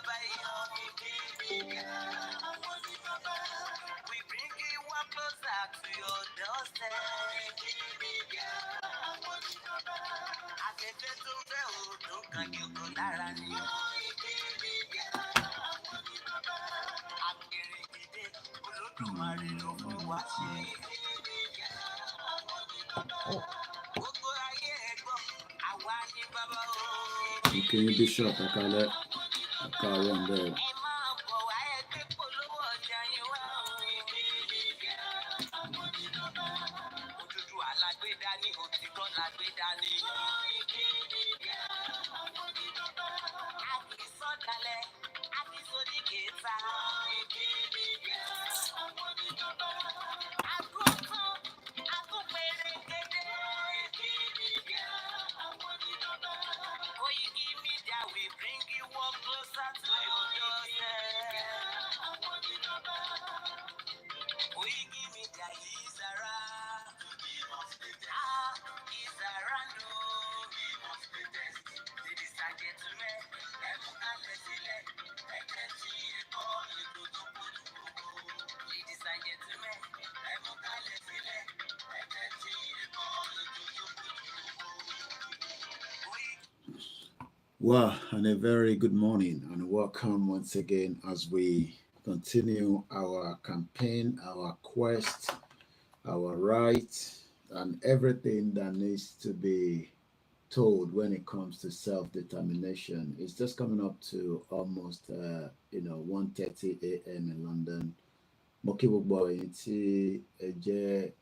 We bring you one closer to your doorstep. Afẹ́fẹ́ tó fẹ́ o tó kan jòkó lára ni. Àpèrè dìde Olódùmarè ló fún wa ṣe. Gbogbo ayé ẹ̀gbọ́n àwa ni bàbá o. Okay, Bishop, I can't let one there. Ẹ máa bọ̀ wá ẹgbẹ́ polówó ọjà yín wá o. Òdúdú alágbèdá ní òtítọ́ lágbèdá ní. Àfisọ́dalẹ̀ àfisódìgẹ́ta. Àgùntàn àgùnpẹ̀rẹ̀gẹ̀dẹ̀. Koikimedia, we bring you one closer to your doorstep. Koikimedia is around. Is around. Ladies and gentlemen, ladies and gentlemen, Well, and a very good morning and welcome once again as we continue our campaign, our quest, our rights, and everything that needs to be told when it comes to self-determination. It's just coming up to almost 1:30 a.m. in London. Mo kí gbogbo ẹ̀yin tí ẹ jẹ́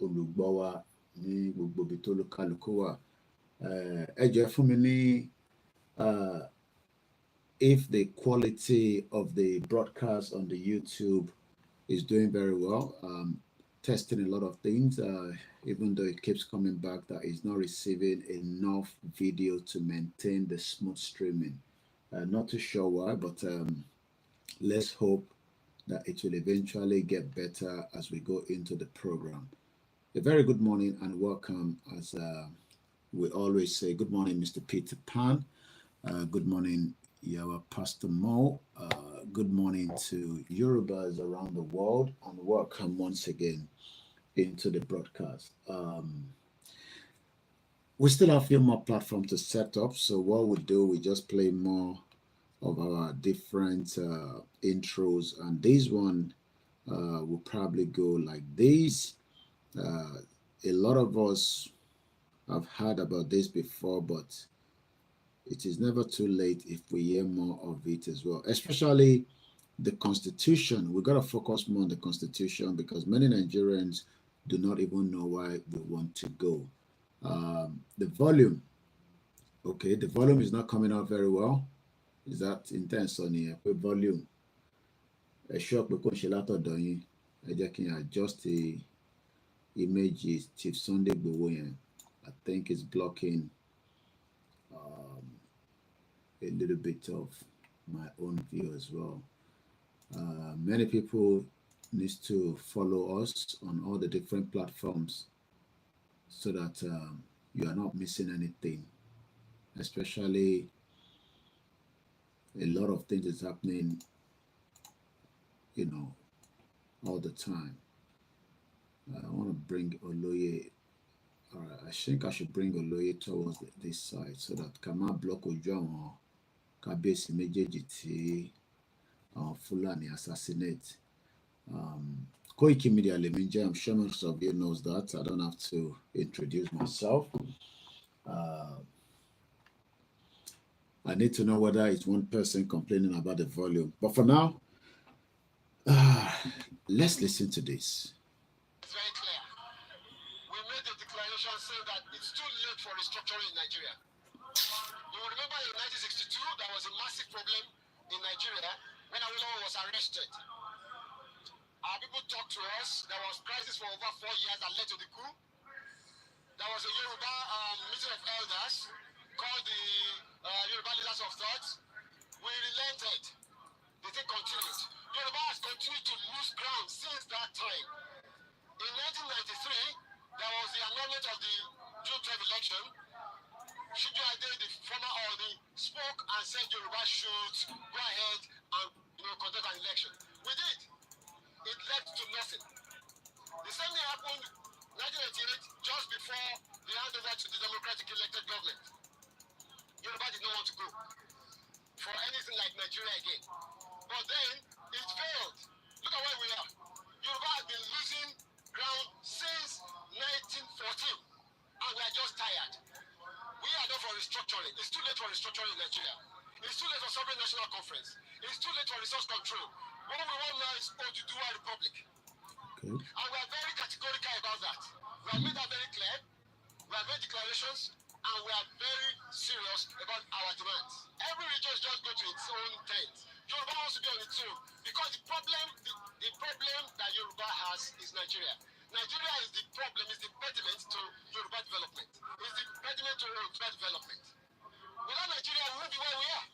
olùgbọ́ wa ní gbogbo ibi tó lúkálùkù wà. Ẹ jọ̀ọ́ fún mi ní if the quality of the broadcast on the YouTube is doing very well. Testing a lot of things, even though it keeps coming back that it's not receiving enough video to maintain the smooth streaming. Not too sure why, but let's hope that it will eventually get better as we go into the program. A very good morning and welcome. As we always say, good morning, Mr. Peter Pan. Good morning, Yawa Pastor Mo. Good morning to Yorubas around the world and welcome once again into the broadcast. We still have a few more platforms to set up, so what we do, we just play more of our different intros, and this one will probably go like this. A lot of us have heard about this before, but it is never too late if we hear more of it as well, especially the Constitution. We got to focus more on the Constitution because many Nigerians do not even know why they want to go. The volume, okay, the volume is not coming out very well. Is that intense on here? The volume. A shock because she lot of doing. I can adjust the images. Chief Sunday Bowen. I think it's blocking a little bit of my own view as well. Many people need to follow us on all the different platforms so that you are not missing anything, especially a lot of things is happening, all the time. I want to bring Oloye. All right, I think I should bring Oloye towards this side so that Kama block Ojo Kabesi méjèèjì tí Fulani assassinate. Koikimedia lèmi jẹ́. I'm sure most of you knows that. I don't have to introduce myself. I need to know whether it's one person complaining about the volume. But for now, let's listen to this. It's very clear. We made a declaration saying that it's too late for restructuring in Nigeria. You will remember in 1962, there was a massive problem in Nigeria when Awolowo was arrested. Our people talked to us. There was crisis for over 4 years that led to the coup. There was a Yoruba meeting of elders called the Yoruba Leaders of Thought. We relented. The thing continued. Yoruba has continued to lose ground since that time. In 1993, there was the annulment of the June 12 election. the former Oni, spoke and said Yoruba should go ahead and conduct an election. We did. It led to nothing. The same thing happened 1998, just before the handover to the democratic elected government. Yoruba did not want to go for anything like Nigeria again. But then it failed. Look at where we are. Yoruba has been losing ground since 1914, and we are just tired. We are not for restructuring. It's too late for restructuring in Nigeria. It's too late for sovereign national conference. It's too late for resource control. What we want now is Oduduwa Republic. Okay. And we are very categorical about that. We have made that very clear. We have made declarations, and we are very serious about our demands. Every region just go to its own tent. Yoruba wants to be on its own because the problem that Yoruba has is Nigeria. Nigeria is the problem, is the impediment to Yoruba development. Is the impediment to Yoruba development. Without Nigeria, we won't be where we are.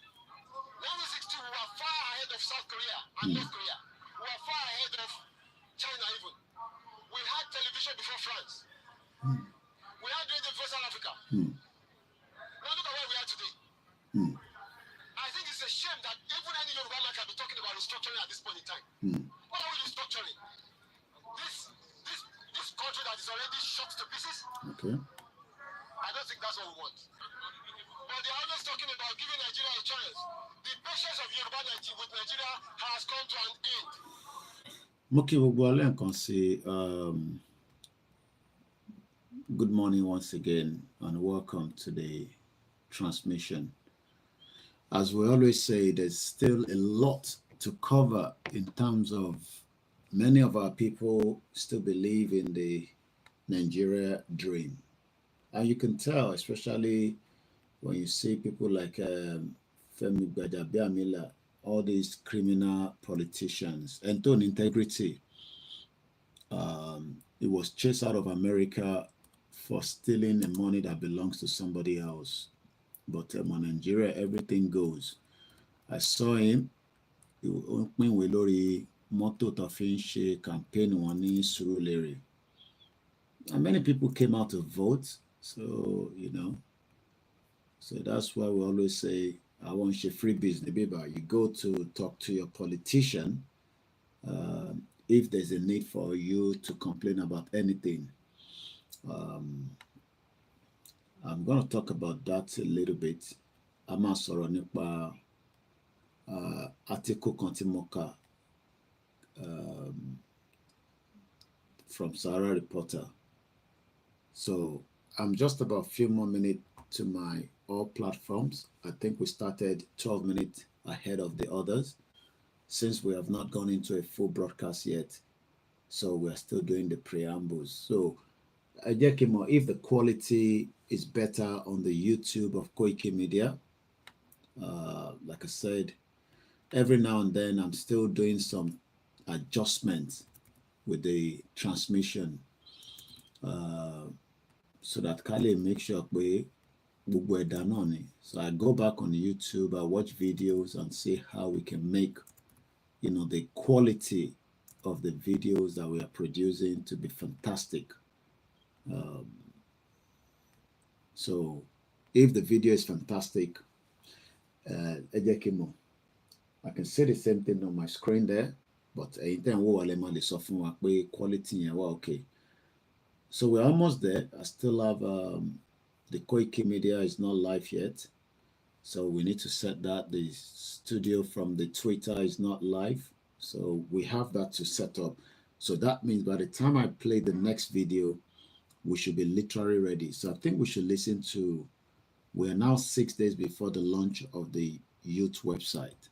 1960, we were far ahead of South Korea and North Korea. We were far ahead of China even. We had television before France. We had radio before South Africa. Now look at where we are today. I think it's a shame that even any Yoruba man can be talking about restructuring at this point in time. What are we restructuring? This country that is already shot to pieces? Okay. I don't think that's what we want. But they are always talking about giving Nigeria a chance. The patience of Yoruba with Nigeria has come to an end. Moki Wugwale can say, good morning once again and welcome to the transmission. As we always say, there's still a lot to cover in terms of many of our people still believe in the Nigeria dream. And you can tell, especially when you see people like Femi Gbadabiamila, all these criminal politicians, and on integrity. He was chased out of America for stealing the money that belongs to somebody else. But in Nigeria, everything goes. I saw him. Motto tó fi ń ṣe campaign wọn ní Surulere. And many people came out to vote. So, so that's why we always say, I want you free business. You go to talk to your politician. If there's a need for you to complain about anything. I'm going to talk about that a little bit. I'm also running by article Kontimoka from Sahara Reporter. So I'm just about a few more minutes to my all platforms. I think we started 12 minutes ahead of the others since we have not gone into a full broadcast yet. So we're still doing the preambles. So if the quality is better on the YouTube of Koikimedia, like I said, every now and then I'm still doing some adjustments with the transmission so that Kali make sure we're done on it. So I go back on YouTube, I watch videos and see how we can make the quality of the videos that we are producing to be fantastic. So if the video is fantastic, I can see the same thing on my screen there, but quality okay. So we're almost there. I still have the Koikimedia is not live yet, so we need to set that. The studio from the Twitter is not live, so we have that to set up. So that means by the time I play the next video, we should be literally ready. So I think we should listen to, we're now 6 days before the launch of the youth website.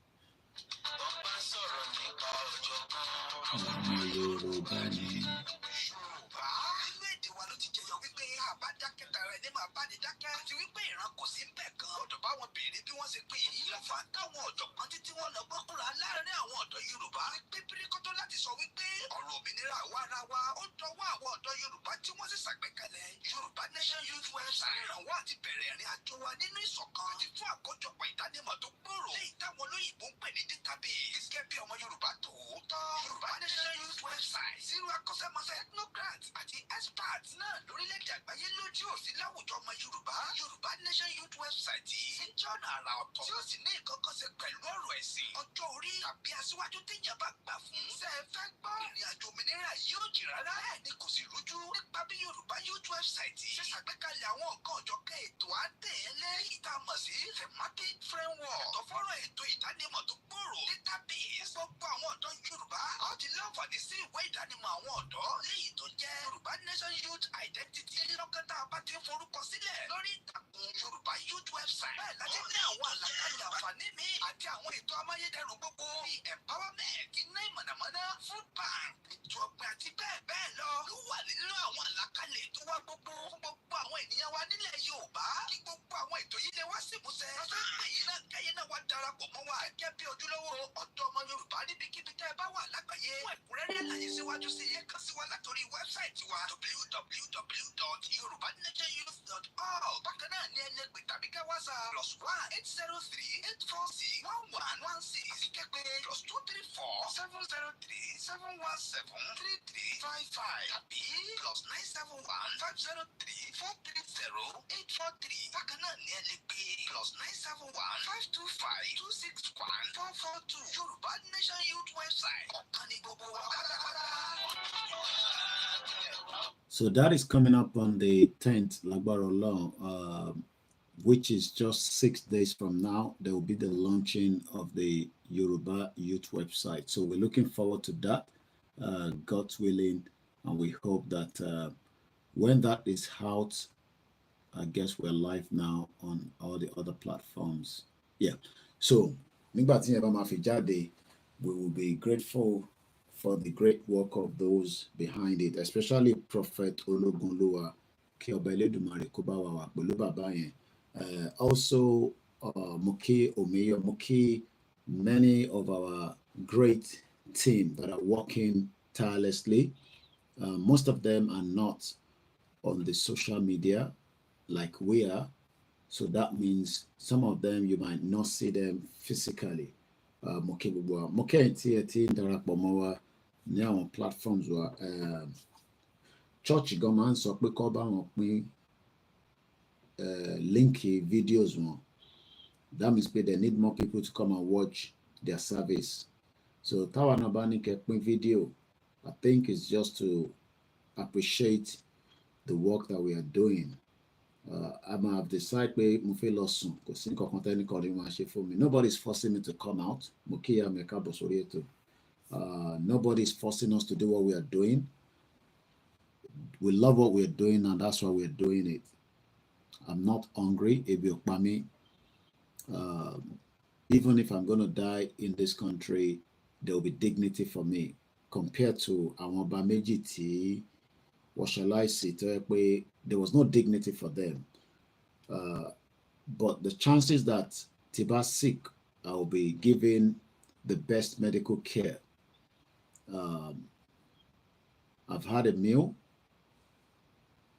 lọ́nà àrà ọ̀tọ̀ tí ó sì ní ìkọ́kọ́ ṣe pẹ̀lú ọ̀rọ̀ ẹ̀sìn ọjọ́ orí tàbí aṣíwájú téèyàn bá gbà fún. ṣé ẹ fẹ́ gbọ́ ìrìn àjò òmìnira yìí ò jì rárá ẹ̀ ní kò sì rújú nípa bí Yorùbá Youth Website ṣe ṣàgbékalẹ̀ àwọn ọ̀kan ọ̀jọ̀kan ètò àtẹ̀yẹlé ìta mọ̀ sí thematic framework tó fọ́rọ̀ ètò ìdánimọ̀ tó gbòòrò database gbogbo àwọn ọ̀dọ́ Yorùbá ó ti láǹfààní sí ìwé ìdánimọ̀ àwọn ọ̀dọ́ léyìí tó jẹ́ Yorùbá Nation Youth Identity lọ́kàtà bá ti forúkọ sílẹ̀ lórí ìtàkùn Yorùbá Youth Website. bẹ́ẹ̀ láti ní àwọn àlàkalẹ̀ àǹfààní mi àti àwọn ètò amáyédẹrùn gbogbo bíi empowerment iná ìmọ̀nàmọ́ná food bank ètò ọ̀gbìn àti bẹ́ẹ̀ bẹ́ẹ̀ lọ ló wà nínú àwọn àlàkalẹ̀ ètò wa gbogbo fún gbogbo àwọn ènìyàn wa nílẹ̀ Yorùbá kí gbogbo àwọn ètò yìí lè wá sí ìmúṣẹ. ọ̀sẹ̀ ẹ̀yìn náà kẹ́yìn náà wá darapọ̀ mọ́ wa gẹ́gẹ́ bí ojúlówó ọ̀dọ́ ọmọ Yorùbá níbikíbi tẹ́ ẹ bá wà lágbàáyé. fún ẹ̀kúnrẹ́rẹ́ àlàyé síwájú sí i kàn sí wa látòrí wẹ́bsáìtì wa www.yorubanationyouth.org. bákan náà ní ẹlẹ́gbẹ̀ẹ́ tàbí ká WhatsApp +1-803-846-1116 àti kẹ́pẹ́ +234-703-717-3355 tàbí +971-503-430-843. bákan náà ní ẹlẹ́gbẹ̀ẹ́ +971-525-261-442. Yorùbá Nation Youth Website ọ̀kan ní gbogbo wa pátápátá. So that is coming up on the 10th, Lagbara Allah, which is just 6 days from now. There will be the launching of the Yoruba Youth website. So we're looking forward to that, God's willing, and we hope that when that is out, I guess we're live now on all the other platforms. Yeah. So, nígbà tí ẹ bá máa fi jáde, we will be grateful for the great work of those behind it, especially Prophet Ologunlowa, kí Ọba Elédùmarè kó bá wa wà pẹ̀lú bàbá yẹn. Also, Moki Omeyo, Moki, many of our great team that are working tirelessly. Most of them are not on the social media like we are. So that means some of them, you might not see them physically. Moki Nti darapọ̀ mọ́ wa ní àwọn platforms wa. Church gan máa ń sọ pé kó bá wọn pín linky videos wọn. That means they need more people to come and watch their service. So táwa náà bá ní kẹ́ pín video, I think it's just to appreciate the work that we are doing. I might have decided pé mo fẹ́ lọ sùn, kò sí nǹkan kan tẹ́nìkan ní wọ́n á ṣe fún mi. Nobody's forcing me to come out. Mo kíyà mi káàbọ̀ sórí ètò. Nobody's forcing us to do what we are doing. We love what we're doing, and that's why we're doing it. I'm not hungry. Ebi ò pa mí. Even if I'm going to die in this country, there will be dignity for me compared to àwọn ọba méjì tí what shall I say, there was no dignity for them. But the chances that Tiba sick, I will be given the best medical care. I've had a meal.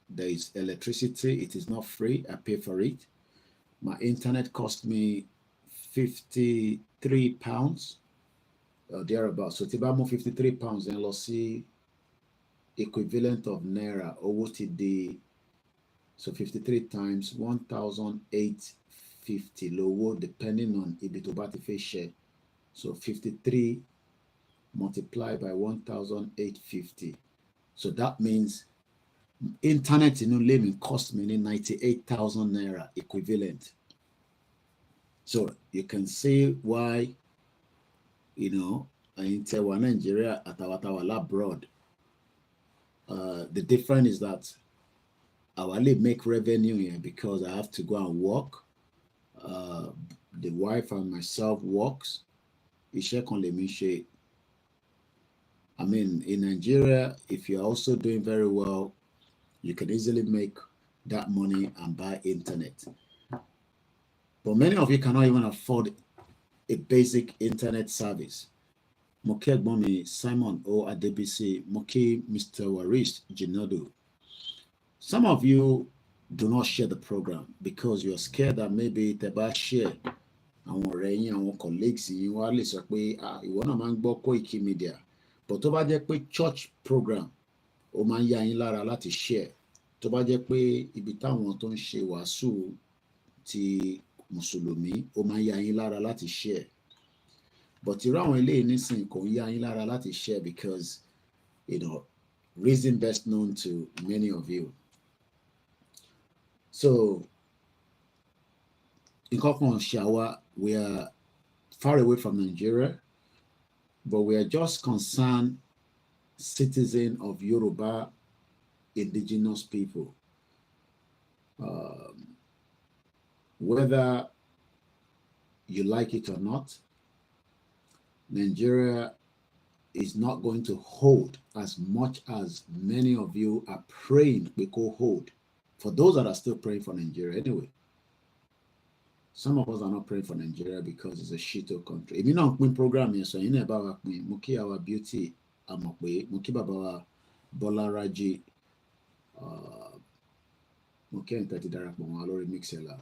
There is electricity. It is not free. I pay for it. My internet cost me £53 or thereabouts. So Tiba mo £53 and lost equivalent of Naira owó ti di, so 53 times 1,850 lówó depending on ibi tó bá ti fẹ́ share. So 53 multiplied by 1,850. So that means internet inú ilé mi cost me 98,000 Naira equivalent. So you can see why, you know, in Nigeria àtàwàtàwà abroad. The difference is that I only make revenue here because I have to go and work. The wife and myself works. I mean, in Nigeria, if you're also doing very well, you can easily make that money and buy internet. But many of you cannot even afford a basic internet service. Moki Egbomi Simon O Adebisi, Moki Mr. Waris Jinadu. Some of you do not share the program because you're scared that maybe Teba share àwọn ọ̀rẹ́ yín, àwọn colleagues yín wá lè sọ pé ìwọ náà máa ń gbọ́ Koikimedia. But tó bá jẹ́ pé church program ó máa ń yá yín lára láti share. Tó bá jẹ́ pé ibi táwọn tó ń ṣe wàásù ti Mùsùlùmí, ó máa ń yá yín lára láti share. But irú àwọn eléyìí nísìnyí kò ń yá yín lára láti share because, reason best known to many of you. So, in Kokon Shawa, we are far away from Nigeria, but we are just concerned citizen of Yoruba indigenous people. Whether you like it or not, Nigeria is not going to hold as much as many of you are praying we could hold. For those that are still praying for Nigeria anyway. Some of us are not praying for Nigeria because it's a shito country. If you don't win program here, so you know about Muki our beauty, Amokwe, Muki Baba Bola Raji, Muki and Tati Darak Alori Mixela.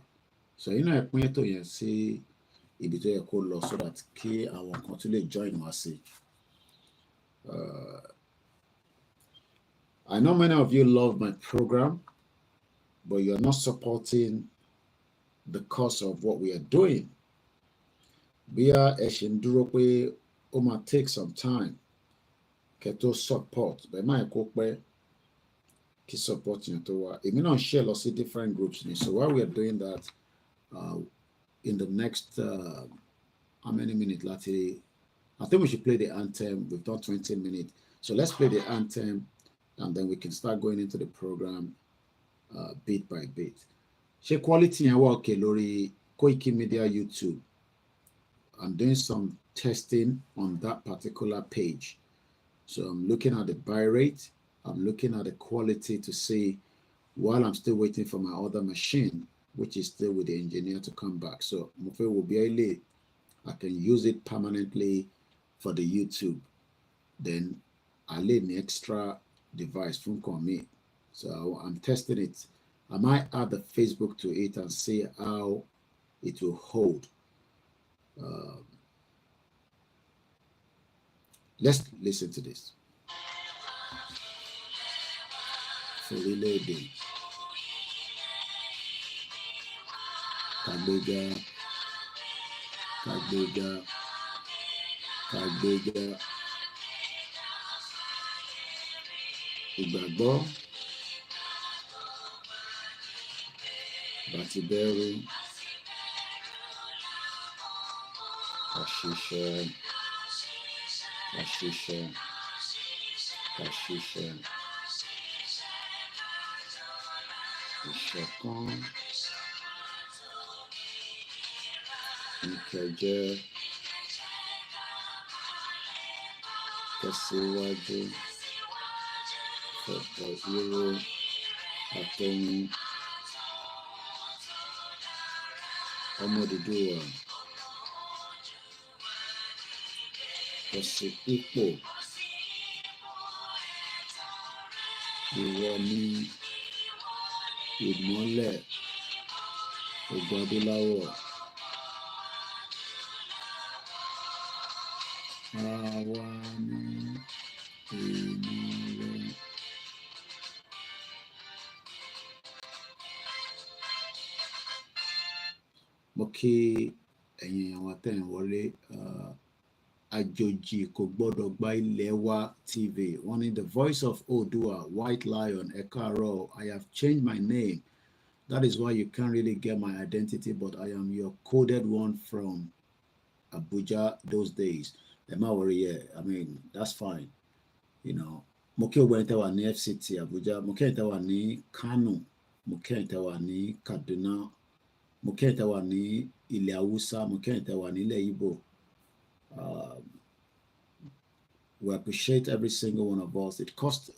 So you know I point to you see if it a call so that key I will continue join us. I know many of you love my program, but you're not supporting the cause of what we are doing. Bia Eshinduro might take some time. Keto support. But my cookwe keep supporting to it may not share lots of different groups. So while we are doing that, in the next how many minutes later, I think we should play the anthem. We've done 20 minutes. So let's play the anthem and then we can start going into the program bit by bit. She quality and work lori Koikimedia YouTube. I'm doing some testing on that particular page. So I'm looking at the buy rate. I'm looking at the quality to see while I'm still waiting for my other machine, which is still with the engineer to come back. So Mofe will be able, I can use it permanently for the YouTube. Then I need an extra device from me. So I'm testing it. I might add the Facebook to it and see how it will hold. Let's listen to this. Lady. Kagbega. Ìgbàgbọ́. Bàtìbẹ́rù. Àṣìṣe. Ìṣọ̀kan. Ìkẹjẹ. Tẹ̀síwájú. Fọ̀pọ̀ ìró. Àtẹ̀yìn. Ọmọ Odùduwà. Ìsìpípò. Ìwọ ni ìmọ́lẹ̀ ògo adúláwọ̀. Àwa ni ìmọ́lẹ̀. Mo kí ẹ̀yin àwọn tẹ́ ń wọlé. Àjòjì kò gbọ́dọ̀ gba ilẹ̀ wa TV. Wọ́n ní the voice of Odua, White Lion, Ẹ káàárọ̀. I have changed my name. That is why you can't really get my identity, but I am your coded one from Abuja those days. Am I worry? Yeah, I mean, that's fine. Mo kí ogbon tẹ́ wà ní FCT Abuja, mo kí tẹ́ wà ní Kano, mo kí tẹ́ wà ní Kaduna, mo kí tẹ́ wà ní ilẹ̀ Hausa, mo kí tẹ́ wà ní ilẹ̀ Igbo. We appreciate every single one of us. It's costing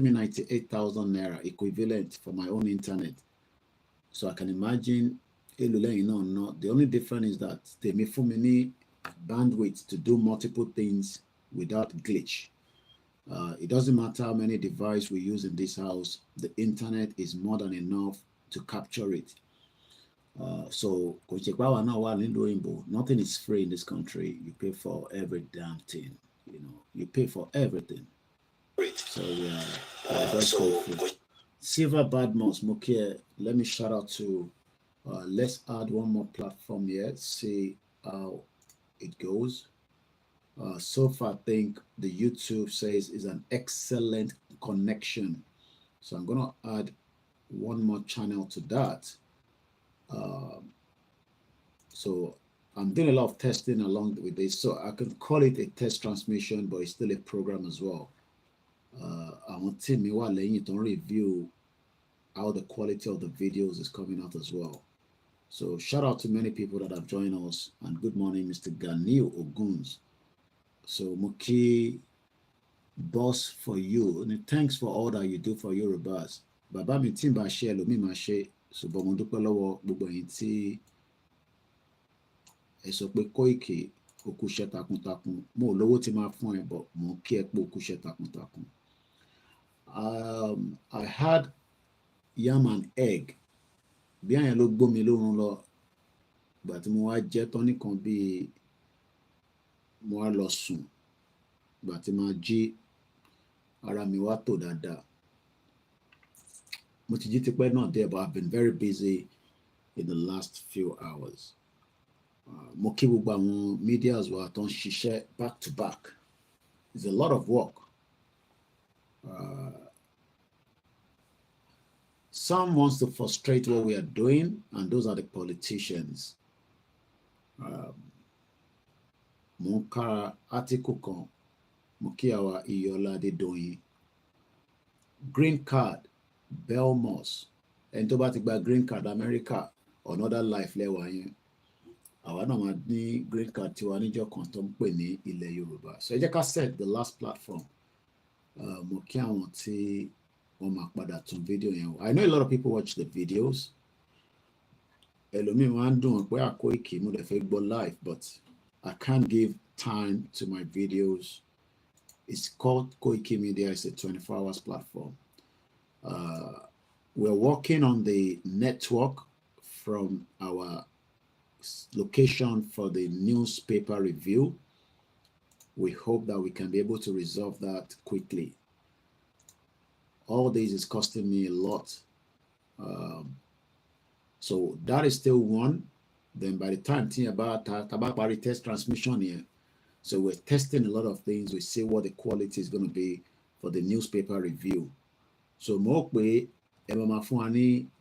me 98,000 naira equivalent for my own internet. So I can imagine the only difference is that they may for me bandwidth to do multiple things without glitch. It doesn't matter how many devices we use in this house, the internet is more than enough to capture it. So nothing is free in this country. You pay for every damn thing. You pay for everything. So we are very grateful. Silver Badmos Mokia, let me shout out to Let's add one more platform here, see how it goes. So far, I think the YouTube says is an excellent connection. So I'm going to add one more channel to that. So I'm doing a lot of testing along with this. So I can call it a test transmission, but it's still a program as well. Àwọn tí mi wà lẹ́yìn tó ń review how the quality of the videos is coming out as well. So shout out to many people that have joined us, and good morning, Mr. Ganil Oguns. So Muki, boss for you, and thanks for all that you do for Yorubas. Bàbá mi tí ń bá ṣe ẹlòmíì máa ṣe, ṣùgbọ́n mo dúpẹ́ lọ́wọ́ gbogbo ẹ̀yin tí ẹ sọ pé Koiki ó kúṣẹ́ takuntakun. Mo ò lówó tí máa fún ẹ, but mo kí ẹ pé ó kúṣẹ́ takuntakun. I had yam and egg. Bí àyàn ló gbómi lórun lọ, ìgbà tí mo wá jẹ tán nìkan bí mo wá lọ sùn, ìgbà tí máa jí ara mi wá tò dáadáa. Mo ti jí tipẹ́ náà dé, but I've been very busy in the last few hours. Mo kí gbogbo àwọn medias wa tó ń ṣiṣẹ́ back to back. It's a lot of work. Some wants to frustrate what we are doing, and those are the politicians. Mo ń ka article kan, mo kí àwa Iyọlá Adédoyin. Green card, Belmos. Ẹni tó bá ti gba green card America, another life lẹ́wà yẹn. Àwa náà máa ní green card tiwa níjọ́ kan tó ń pè ní ilẹ̀ Yorùbá. So ẹ jẹ́ ká set the last platform. Mo kí àwọn tí wọ́n máa padà tún fídíò yẹn wò. I know a lot of people watch the videos. Ẹlòmíì máa ń dùn pé Koiki mo dẹ̀ fẹ́ gbọ́ live, but I can't give time to my videos. It's called Koikimedia. It's a 24 hours platform. We're working on the network from our location for the newspaper review. We hope that we can be able to resolve that quickly. All this is costing me a lot. So that is still one. Then by the time about test transmission here, so we're testing a lot of things. We see what the quality is going to be for the newspaper review. So more way,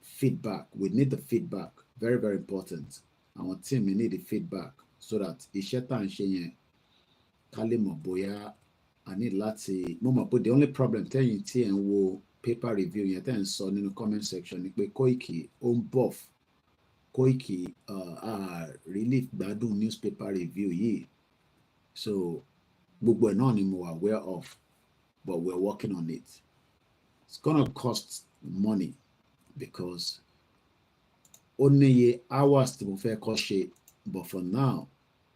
feedback. We need the feedback. Very, very important. Our team, we need the feedback so that I need láti but the only problem tẹ́yìn tí ẹ̀ ń wo paper review yẹn tẹ́ ń sọ nínú comment section ni pé Koiki ó ń buff. Koiki really gbádùn newspaper review yìí. So gbogbo ẹ̀ náà ni mo aware of, but we're working on it. It's gonna cost money because only hours tí mo fẹ́ kọ́ ṣe, but for now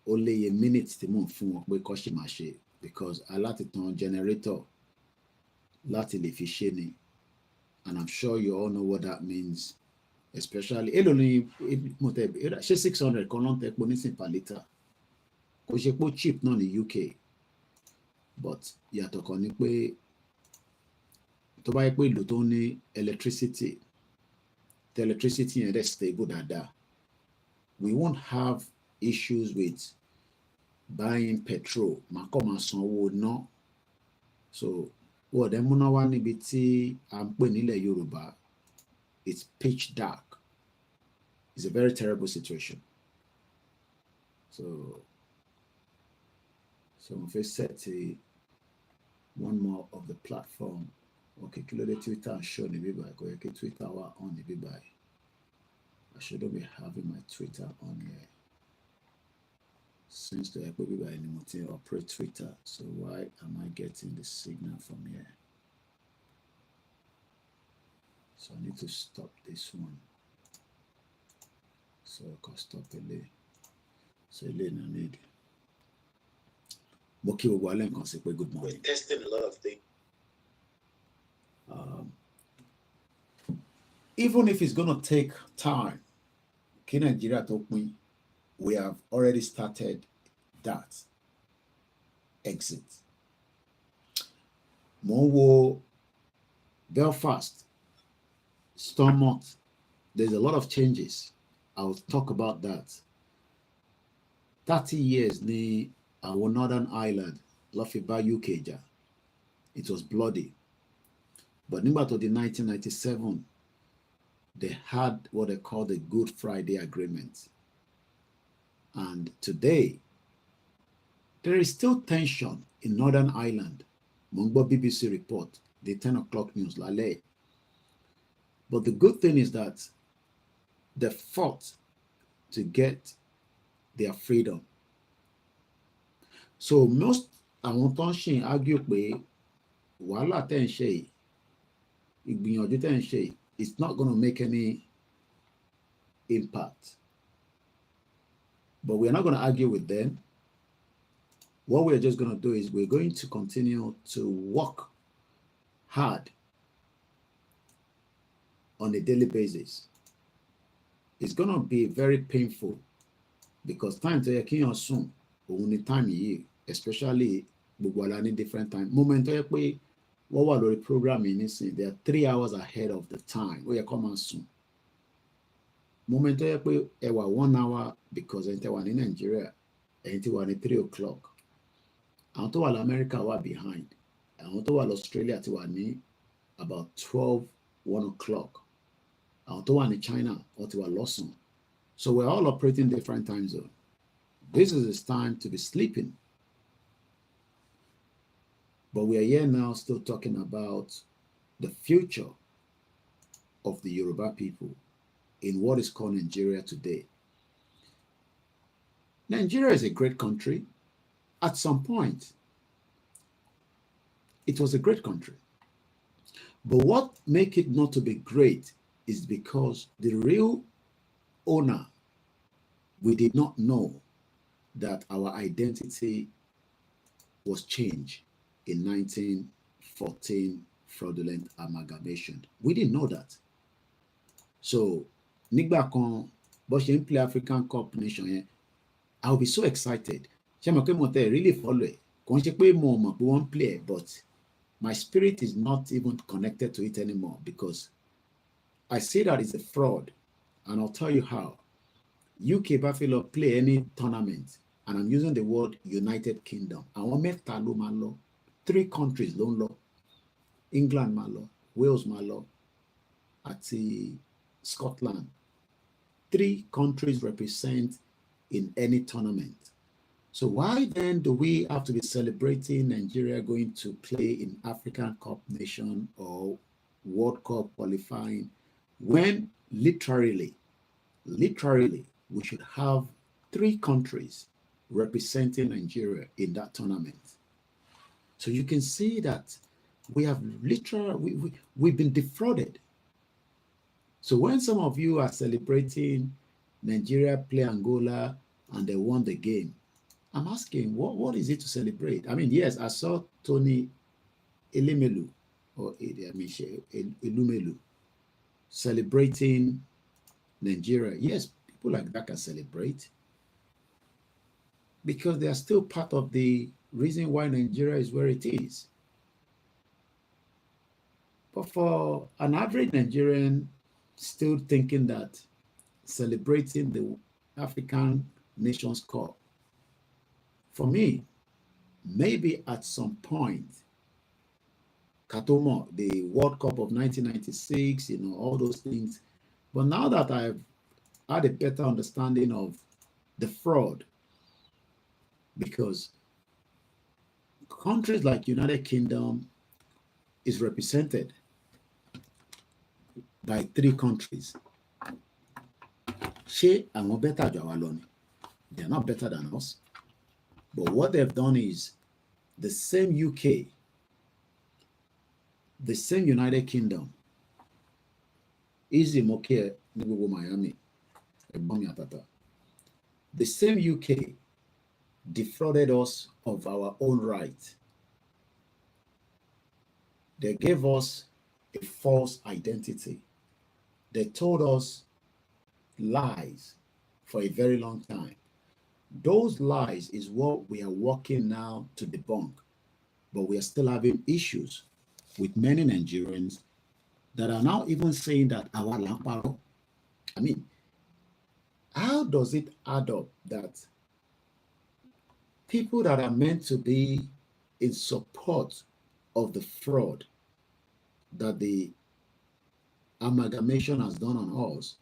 only a minute tí mo ń fún wọn pé kọ́ ṣe máa ṣe, because I láti tan generator láti lè fi ṣe ni, and I'm sure you all know what that means. Especially ṣe 600 kan ló ń tẹ́po nísìn per litre, kò ṣe pé cheap náà ní UK, but yàtọ̀ kan ni pé tó bá yẹ pé ìlú tó ní electricity yẹn dẹ̀ stable dáadáa, we won't have issues with buying petrol. Màá kọ́ máa sanwó ná. So wọ́n dẹ̀ múná wá níbi tí à ń pè nílẹ̀ Yorùbá, it's pitch dark. It's a very terrible situation. So mo fẹ́ set one more of the platform. Okay, kí ló dé Twitter show níbí báyìí, kò yẹ kí Twitter wà on níbí báyìí. I shouldn't be having my Twitter on here. Since the I operate Twitter, so why am I getting the signal from here? So I need to stop this one. So I can stop it. So I need. Good morning. We're testing a lot of things. Even if it's gonna take time, we have already started that exit. Mo Belfast, Stormont, there's a lot of changes. I'll talk about that. 30 years ní our Northern Ireland ló fi bá UK jà. It was bloody. But nígbà tó di 1997, they had what they call the Good Friday Agreement. And today, there is still tension in Northern Ireland. Mo ń gbọ́ BBC report, the 10 o'clock news lálẹ́. But the good thing is that they fought to get their freedom. So most àwọn tó ń ṣe argue pé wàhálà tẹ́ ń ṣe yìí, ìgbìyànjú tẹ́ ń ṣe yìí, it's not going to make any impact. But we're not going to argue with them. What we're just going to do is we're going to continue to work hard on a daily basis. It's going to be very painful because time to yẹ soon, only time here, especially gbogbo different time. Moment to yẹ pé wọ́n wà lórí program yìí nísìnyí, they are 3 hours ahead of the time. Ó yẹ kó máa sùn. Moment to yẹ pé ẹ wà 1 hour because ẹni tẹ́ wà ní Nigeria, ẹni tí wà ní 3 o'clock. Àwọn tó wà ní America wà behind. Àwọn tó wà ní Australia ti wà ní about 12, 1 o'clock. Àwọn tó wà ní China wọ́n ti wà lọ́sàn. So we're all operating different time zones. This is his time to be sleeping. But we are here now still talking about the future of the Yoruba people in what is called Nigeria today. Nigeria is a great country. At some point, it was a great country. But what makes it not to be great is because the real owner, we did not know that our identity was changed in 1914 fraudulent amalgamation. We didn't know that. So, nígbà kan bó ṣe ń play African Cup nation yẹn, I'll be so excited. Ṣé mo pé mo tẹ̀ really follow ẹ̀? Kò ń ṣe pé mo mọ̀ pé wọ́n play ẹ̀, but my spirit is not even connected to it anymore because I see that it's a fraud, and I'll tell you how. UK bá fẹ́ lọ play any tournament, and I'm using the word United Kingdom. Àwọn mẹ́ta ló máa lọ. 3 countries ló ń lọ. England máa lọ, Wales máa lọ, àti Scotland. 3 countries represent in any tournament. So why then do we have to be celebrating Nigeria going to play in African Cup nation or World Cup qualifying when literally, we should have 3 countries representing Nigeria in that tournament? So you can see that we have literally, we've been defrauded. So when some of you are celebrating Nigeria play Angola and they won the game, I'm asking, what is it to celebrate? I mean, yes, I saw Tony Elumelu, Elumelu, celebrating Nigeria. Yes, people like that can celebrate because they are still part of the reason why Nigeria is where it is. But for an average Nigerian still thinking that celebrating the African Nations Cup, for me, maybe at some point, Katomo, the World Cup of 1996, all those things. But now that I've had a better understanding of the fraud, because countries like United Kingdom is represented by 3 countries. Ṣé àwọn better jù àwa lọ ni? They're not better than us. But what they've done is the same UK, the same United Kingdom, Easy Moke Miami, the same UK defrauded us of our own right. They gave us a false identity. They told us lies for a very long time. Those lies is what we are working now to debunk, but we are still having issues with many Nigerians that are now even saying that our lamparo. I mean, How does it add up that people that are meant to be in support of the fraud that the amalgamation has done on us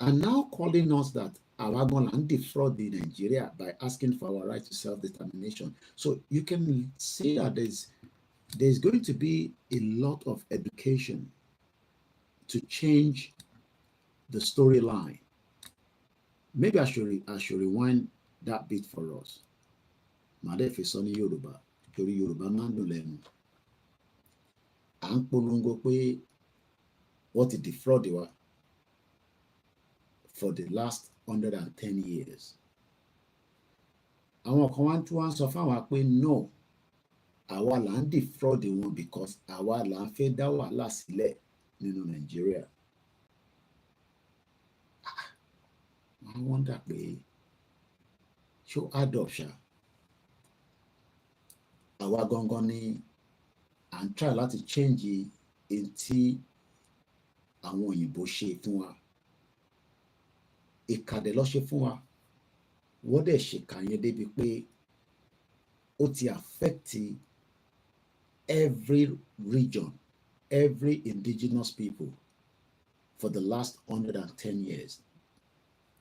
are now calling us that our going to defraud the Nigeria by asking for our right to self-determination? So you can see that there's going to be a lot of education to change the storyline. Maybe I should rewind that bit for us. Màdé fi sọ ní Yorùbá torí Yorùbá máa ń dùn lẹ́nu. À ń polongo pé wọ́n ti defraud wa for the last 110 years. Àwọn kan wá tún wá ń sọ fáwa pé no, àwa là ń defraud wọn because àwa là ń fẹ́ dá wàhálà sílẹ̀ nínú Nàìjíríà. I wonder pé ṣó add up ṣá. Àwa gangan ni à ń try láti change in tí àwọn òyìnbó ṣe fún wa. Ìkàdé ló ṣe fún wa. Wọ́n dẹ̀ ṣèkà yẹn débi pé ó ti affect every region, every indigenous people for the last 110 years.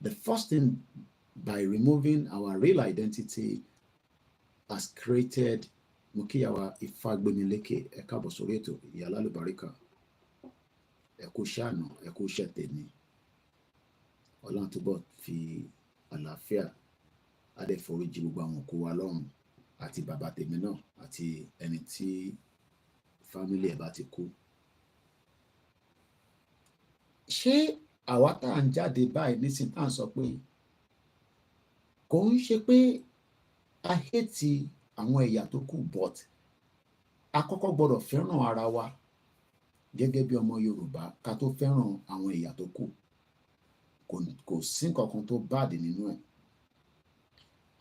The first thing, by removing our real identity, has created Mukiyawa Ifagbemileke Ekabo Soreto Yalalu Barika Ekushano Ekusheteni Ọlọ́run túbọ̀ fi àlàáfíà adéforíjì gbogbo àwọn òkú wa lọ́run àti bàbá tèmi náà àti ẹni tí fámílì ẹ̀ bá ti kú. Ṣé àwa tá à ń jáde báyìí nísìnyí tá à ń sọ pé kò ń ṣe pé a hate àwọn ẹ̀yà tó kù, but a kọ́kọ́ gbọ́dọ̀ fẹ́ràn ara wa gẹ́gẹ́ bí ọmọ Yorùbá ká tó fẹ́ràn àwọn ẹ̀yà tó kù. Kò sí nǹkan kan tó bad nínú ẹ̀.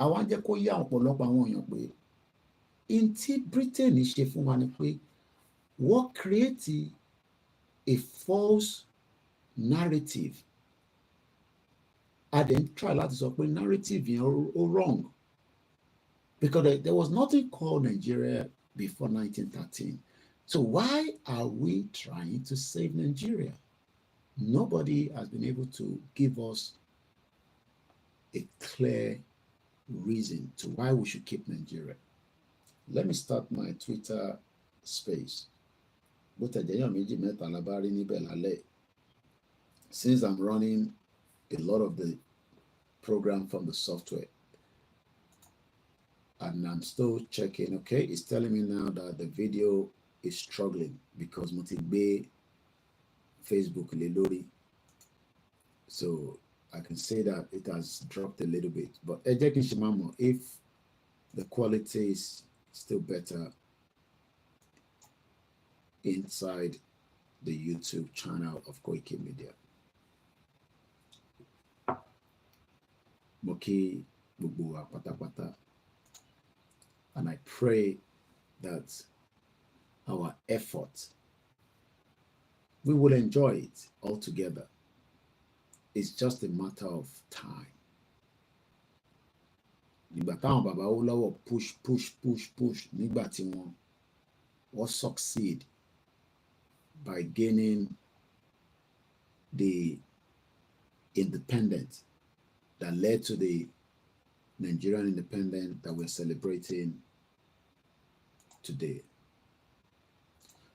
Àwa jẹ́ kó yá ọ̀pọ̀lọpọ̀ àwọn èèyàn pé in tí Britain ṣe fún wa ni pé wọ́n create a false narrative. A dẹ̀ ń try láti sọ pé narrative yẹn ó wrong because there was nothing called Nigeria before 1913. So why are we trying to save Nigeria? Nobody has been able to give us a clear reason to why we should keep Nigeria. Let me start my Twitter space. Since I'm running a lot of the program from the software, and I'm still checking, okay, it's telling me now that the video is struggling because Motibe Facebook Lelori. So I can say that it has dropped a little bit, but if the quality is still better inside the YouTube channel of Koikimedia. Moki Bubua Patapata. And I pray that our effort, we will enjoy it all together. It's just a matter of time. Nígbà táwọn bàbá ó lọ́wọ́ push nígbà tí wọ́n succeed by gaining the independence that led to the Nigerian independence that we're celebrating today.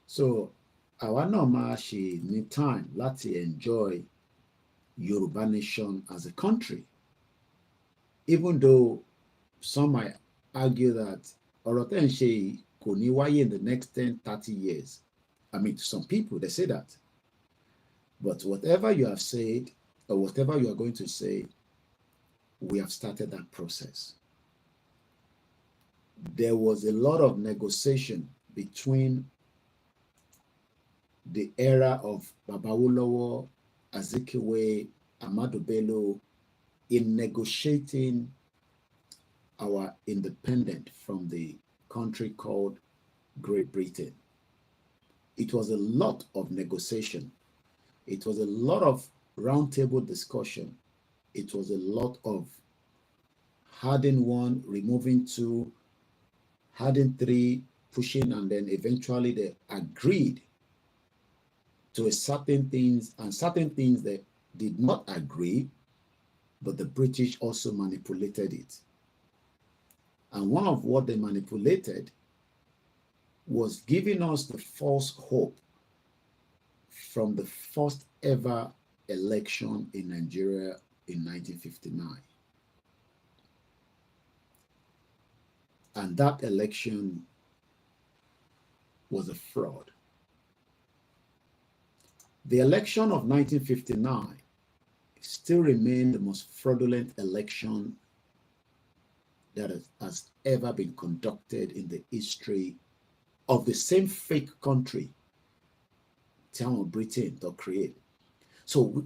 So àwa náà máa ṣe ní time láti enjoy Yoruba nation as a country, even though some might argue that ọ̀rọ̀ tẹ́ ń ṣe yìí kò ní wáyé in the next 10-30 years. I mean, to some people, they say that. But whatever you have said, or whatever you are going to say, we have started that process. There was a lot of negotiation between the era of Babawolowo, Azikiwe, Ahmadu Bello in negotiating our independence from the country called Great Britain. It was a lot of negotiation. It was a lot of roundtable discussion it was a lot of adding one, removing two, adding three, pushing, and then eventually they agreed to a certain things, and certain things they did not agree, but the British also manipulated it. And one of what they manipulated was giving us the false hope from the first ever election in Nigeria in 1959. And that election was a fraud. The election of 1959 still remains the most fraudulent election that has ever been conducted in the history of the same fake country town of Britain to create. So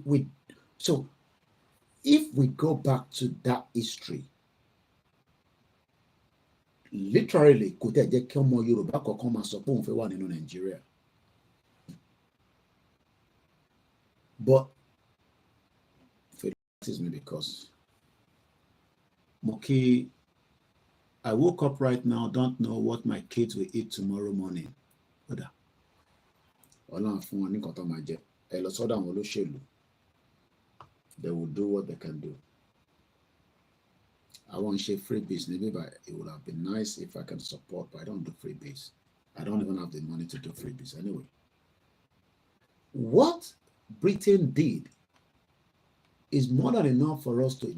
so if we go back to that history, literally kò tẹ̀ jẹ́ kí ọmọ Yorùbá kankan máa sọ pé òun fẹ́ wà nínú Nàìjíríà. But this me because Moki, I woke up right now, don't know what my kids will eat tomorrow morning. They will do what they can do. I want to share freebies, maybe, but it would have been nice if I can support, but I don't do freebies. I don't even have the money to do freebies anyway. What Britain did is more than enough for us to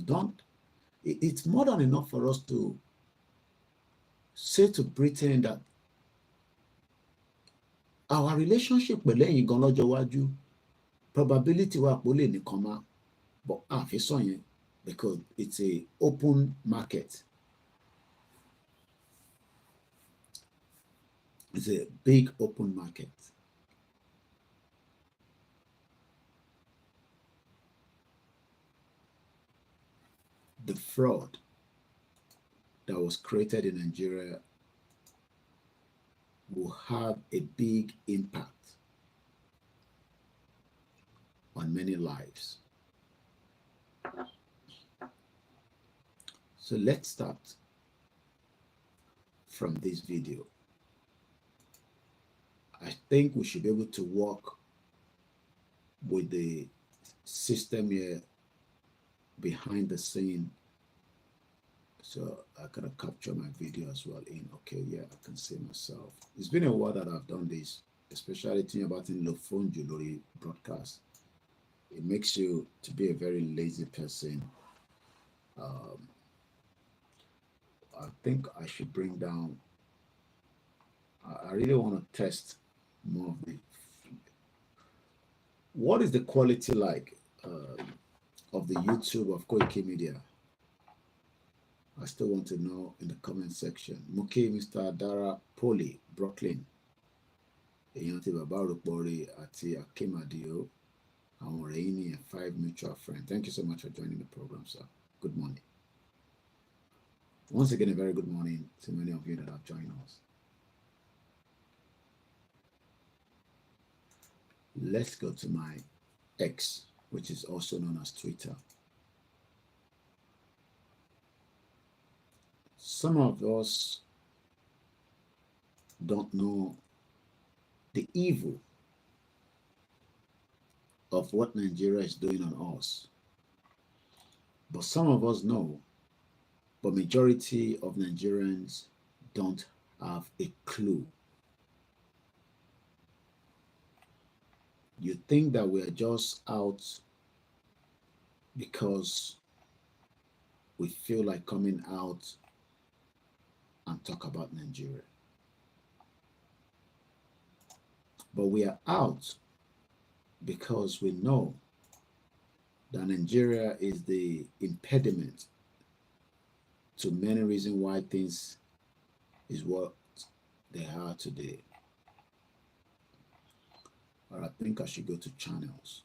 it's more than enough for us to say to Britain that our relationship with lẹ́yìn gan lọ́jọ́ iwájú probability wa pò lè nìkan má, but àfi sọ yẹn because it's a open market. It's a big open market. The fraud that was created in Nigeria will have a big impact on many lives. So let's start from this video. I think we should be able to work with the system here behind the scene. So I gotta capture my video as well in. Okay, yeah, I can see myself. It's been a while that I've done this, especially thinking about in the phone jewelry broadcast. It makes you to be a very lazy person. I think I should bring down. I really want to test more of the. What is the quality like of the YouTube of Koikimedia? I still want to know in the comment section. Muki, Mr. Dara Poli, Brooklyn. Eyanti Babarupori Ati Akimadio. Our Rainy and 5 mutual friends. Thank you so much for joining the program, sir. Good morning. Once again, a very good morning to many of you that have joined us. Let's go to my X, which is also known as Twitter. Some of us don't know the evil of what Nigeria is doing on us. But some of us know, but majority of Nigerians don't have a clue. You think that we are just out because we feel like coming out and talk about Nigeria. But we are out because we know that Nigeria is the impediment to many reasons why things is what they are today. Or I think I should go to channels.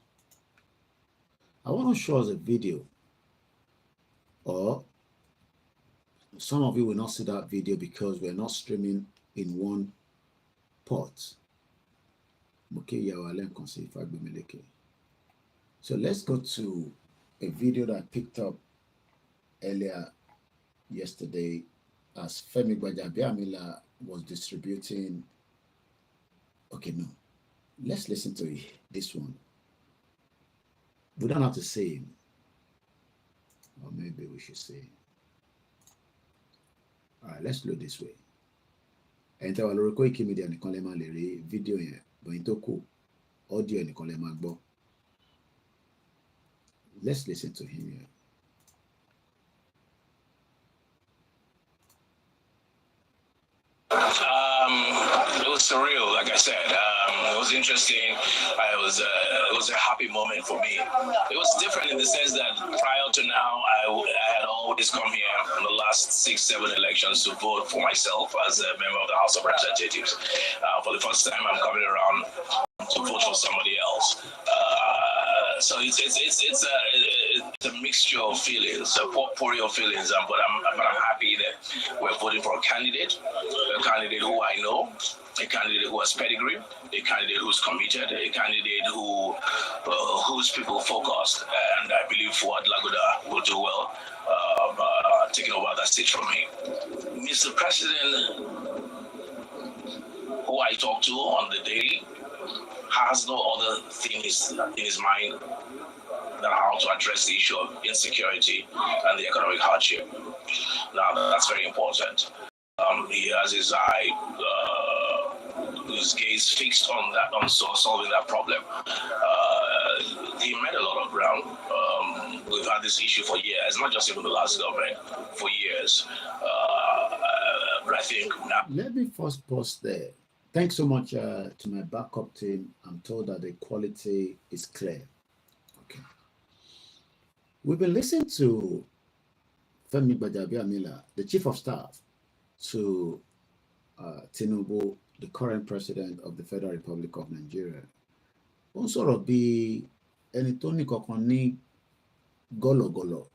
I want to show us a video, or some of you will not see that video because we're not streaming in one port. So let's go to a video that I picked up earlier yesterday as Femi Gbajabiamila was distributing. Okay, no. Let's listen to this one. We don't have to say him. Or maybe we should say him. All right, let's do it this way. And tell our Koikimedia nìkan lè máa lè rí fídíò yẹn, bọ̀yìn tó kù, audio nìkan lè máa gbọ́. Let's listen to him here. It was surreal, like I said. It was interesting. It was a happy moment for me. It was different in the sense that prior to now, I had always come here in the last 6-7 elections to vote for myself as a member of the House of Representatives. For the first time, I'm coming around to vote for somebody else. So it's a mixture of feelings, a potpourri of feelings. But I'm happy that we're voting for a candidate who I know, a candidate who has pedigree, a candidate who's committed, a candidate who's people focused, and I believe Fuad Lagoda will do well taking over that stage from him. Mr. President, who I talk to on the daily, has no other thing in his mind than how to address the issue of insecurity and the economic hardship. Now, that's very important. He has his gaze fixed on that, on solving that problem. He made a lot of ground. We've had this issue for years, not just even the last government, for years. But I think now. Let me first pause there. Thanks so much to my backup team. I'm told that the quality is clear. Okay. We've been listening to Femi Gbajabiamila, the Chief of Staff to Tinubu, the current President of the Federal Republic of Nigeria. Ó ń sọ̀rọ̀ bí ẹni tó ní kankan ní gọ́lọ̀gọ́lọ̀.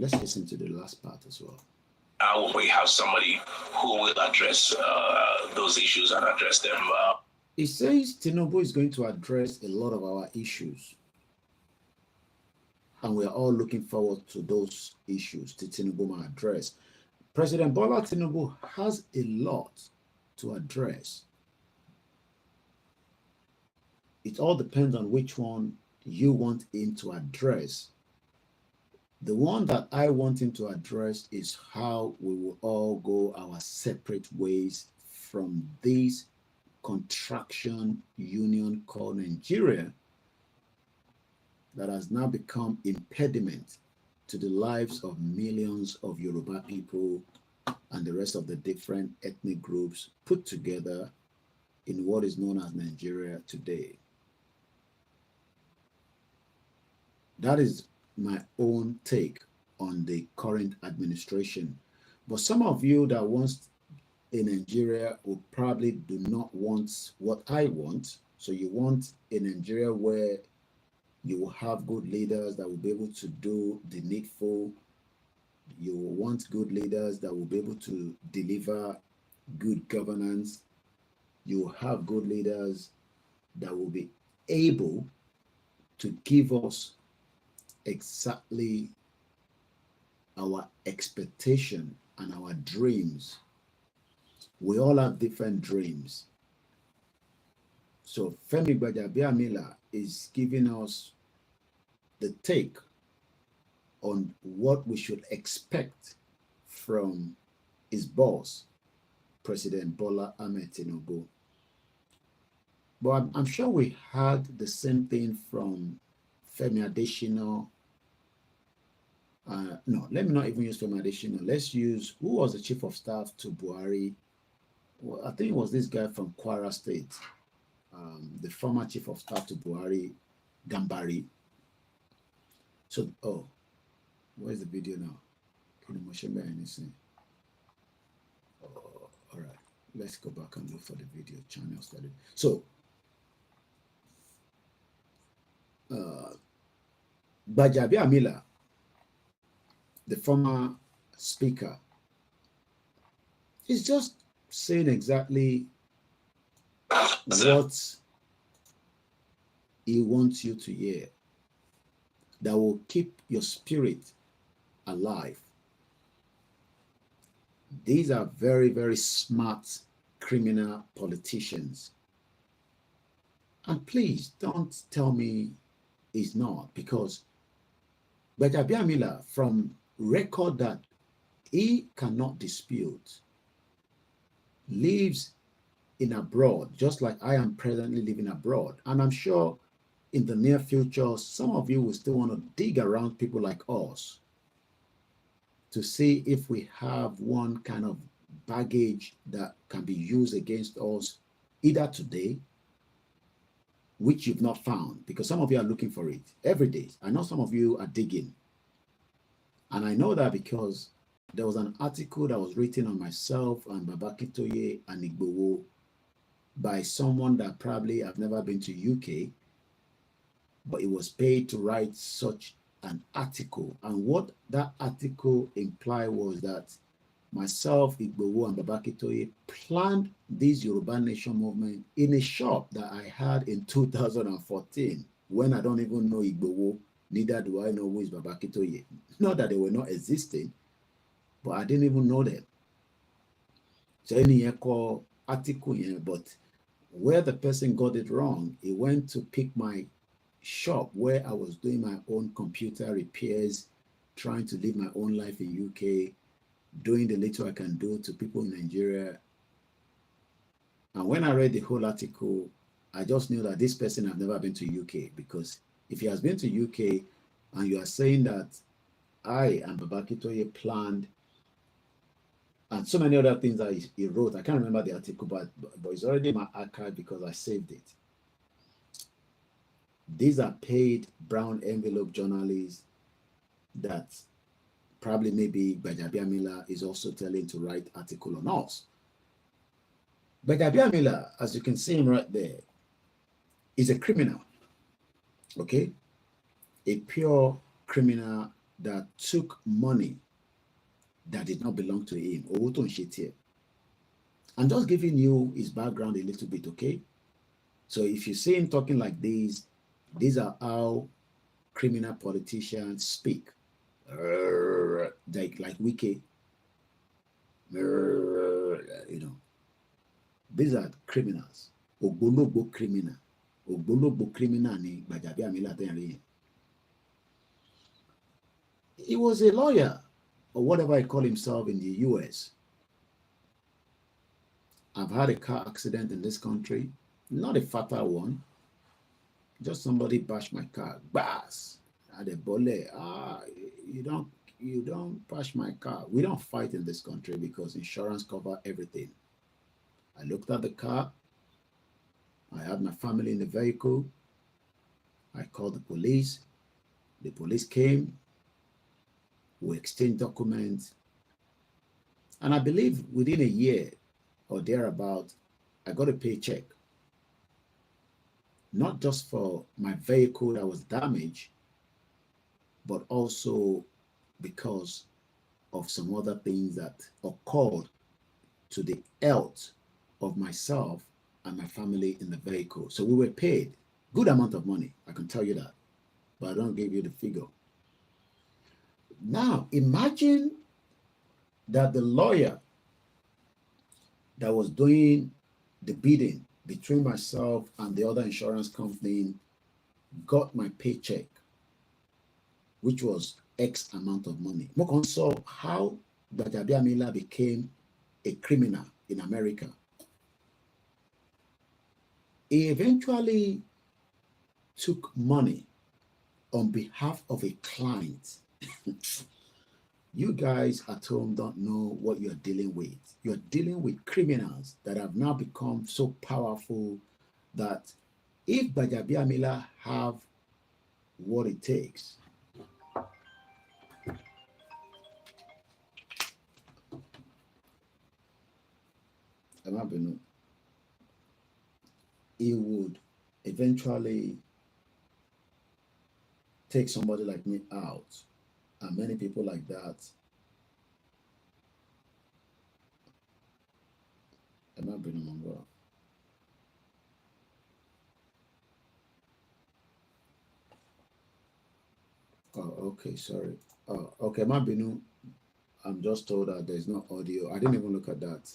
Let's listen to the last part as well. Now we have somebody who will address those issues and address them. He says Tinubu is going to address a lot of our issues. And we are all looking forward to those issues that Tinubu will address. President Bola Tinubu has a lot to address. It all depends on which one you want him to address. The one that I want him to address is how we will all go our separate ways from this contraction union called Nigeria that has now become impediment to the lives of millions of Yoruba people and the rest of the different ethnic groups put together in what is known as Nigeria today. That is my own take on the current administration. But some of you that wants in Nigeria will probably do not want what I want. So you want a Nigeria where you will have good leaders that will be able to do the needful. You will want good leaders that will be able to deliver good governance. You will have good leaders that will be able to give us exactly our expectation and our dreams. We all have different dreams. So Femi Gbajabiamila is giving us the take on what we should expect from his boss, President Bola Ahmed Tinubu. But I'm sure we had the same thing from Femi Adesina. No, let me not even use Femi Adesina. Let's use, who was the chief of staff to Buhari? Well, I think it was this guy from Kwara State, the former chief of staff to Buhari, Gambari. So, oh, where's the video now? Oh, all right, let's go back and look for the video channel study. So, Gbajabiamila, the former speaker, is just saying exactly what he wants you to hear that will keep your spirit alive. These are very, very smart criminal politicians. And please don't tell me it's not, because Gbajabiamila, from record that he cannot dispute, lives in abroad, just like I am presently living abroad. And I'm sure in the near future, some of you will still want to dig around people like us to see if we have one kind of baggage that can be used against us either today, which you've not found, because some of you are looking for it every day. I know some of you are digging. And I know that because there was an article that was written on myself and Babakitoye and Igbowo by someone that probably have never been to UK, but it was paid to write such an article. And what that article implied was that myself, Igbowo, and Babakitoye planned this Yoruba Nation movement in a shop that I had in 2014, when I don't even know Igbowo, neither do I know who is Babakitoye. Not that they were not existing, but I didn't even know them. So any echo article, but where the person got it wrong, he went to pick my shop where I was doing my own computer repairs, trying to live my own life in UK, doing the little I can do to people in Nigeria. And when I read the whole article, I just knew that this person had never been to UK, because if he has been to UK and you are saying that I and Babakitoye planned and so many other things that he wrote, I can't remember the article, but it's already in my archive because I saved it. These are paid brown envelope journalists that probably maybe Gbajabiamila is also telling to write article on us. Gbajabiamila, as you can see him right there, is a criminal, okay? A pure criminal that took money that did not belong to him. I'm just giving you his background a little bit, okay? So if you see him talking like this, these are how criminal politicians speak. Like Wiki. You know. These are criminals. Ogbologbo criminal. Ogbologbo criminal ni Gbajabiamila tenri. He was a lawyer, or whatever he called himself, in the US. I've had a car accident in this country, not a fatal one. Just somebody bashed my car. Bass. At a bole. You don't bash my car. We don't fight in this country because insurance covers everything. I looked at the car. I had my family in the vehicle. I called the police. The police came. We exchanged documents. And I believe within a year or thereabout, I got a paycheck. Not just for my vehicle that was damaged, but also because of some other things that occurred to the health of myself and my family in the vehicle. So we were paid good amount of money, I can tell you that, but I don't give you the figure. Now, imagine that the lawyer that was doing the bidding between myself and the other insurance company got my paycheck, which was X amount of money. Mokon saw how Gbajabiamila became a criminal in America. He eventually took money on behalf of a client. You guys at home don't know what you're dealing with. You're dealing with criminals that have now become so powerful that if Gbajabiamila have what it takes, he would eventually take somebody like me out, and many people like that. Oh, okay, sorry. Oh, okay, Mabinu. I'm just told that there's no audio. I didn't even look at that.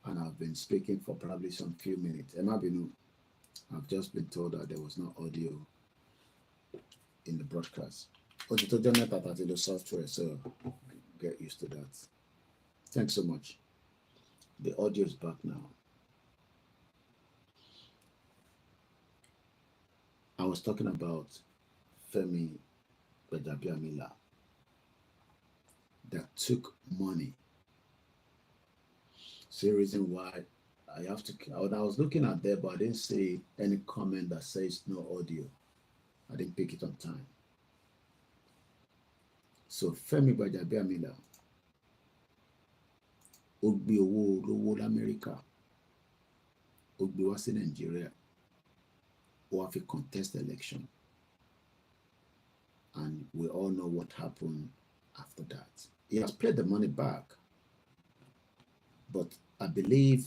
And I've been speaking for probably some few minutes. Mabinu, I've just been told that there was no audio in the broadcast. Ojito Jonathan at the software, so get used to that. Thanks so much. The audio is back now. I was talking about Femi Gbajabiamila that took money. See the reason why I have to. I was looking at there, but I didn't see any comment that says no audio. I didn't pick it on time. So Femi Gbajabiamila ó gbé owó olówó l'Amẹ́ríkà, ó gbé wá sí Nàìjíríà, ó wá fi contest election, and we all know what happened after that. He has paid the money back, but I believe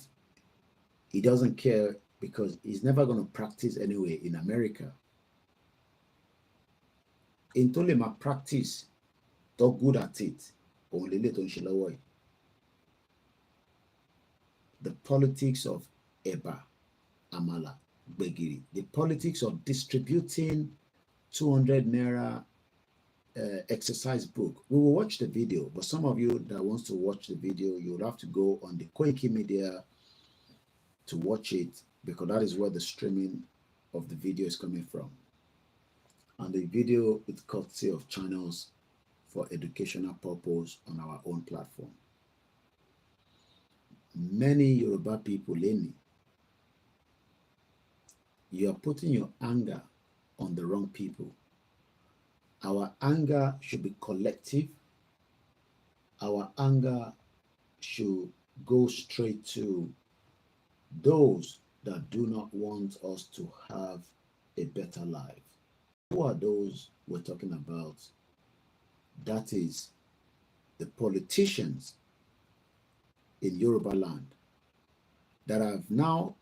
he doesn't care because he's never going to practice anyway in America. In Tolema practice, they're good at it. Only little in the politics of Eba, Amala, Begiri, the politics of distributing 200 naira exercise book. We will watch the video, but some of you that wants to watch the video, you'll have to go on the Koikimedia to watch it, because that is where the streaming of the video is coming from. And the video is courtesy of channels for educational purpose on our own platform. Many Yoruba people, Leni, you are putting your anger on the wrong people. Our anger should be collective. Our anger should go straight to those that do not want us to have a better life. Who are those we're talking about? That is the politicians in Yoruba land that have now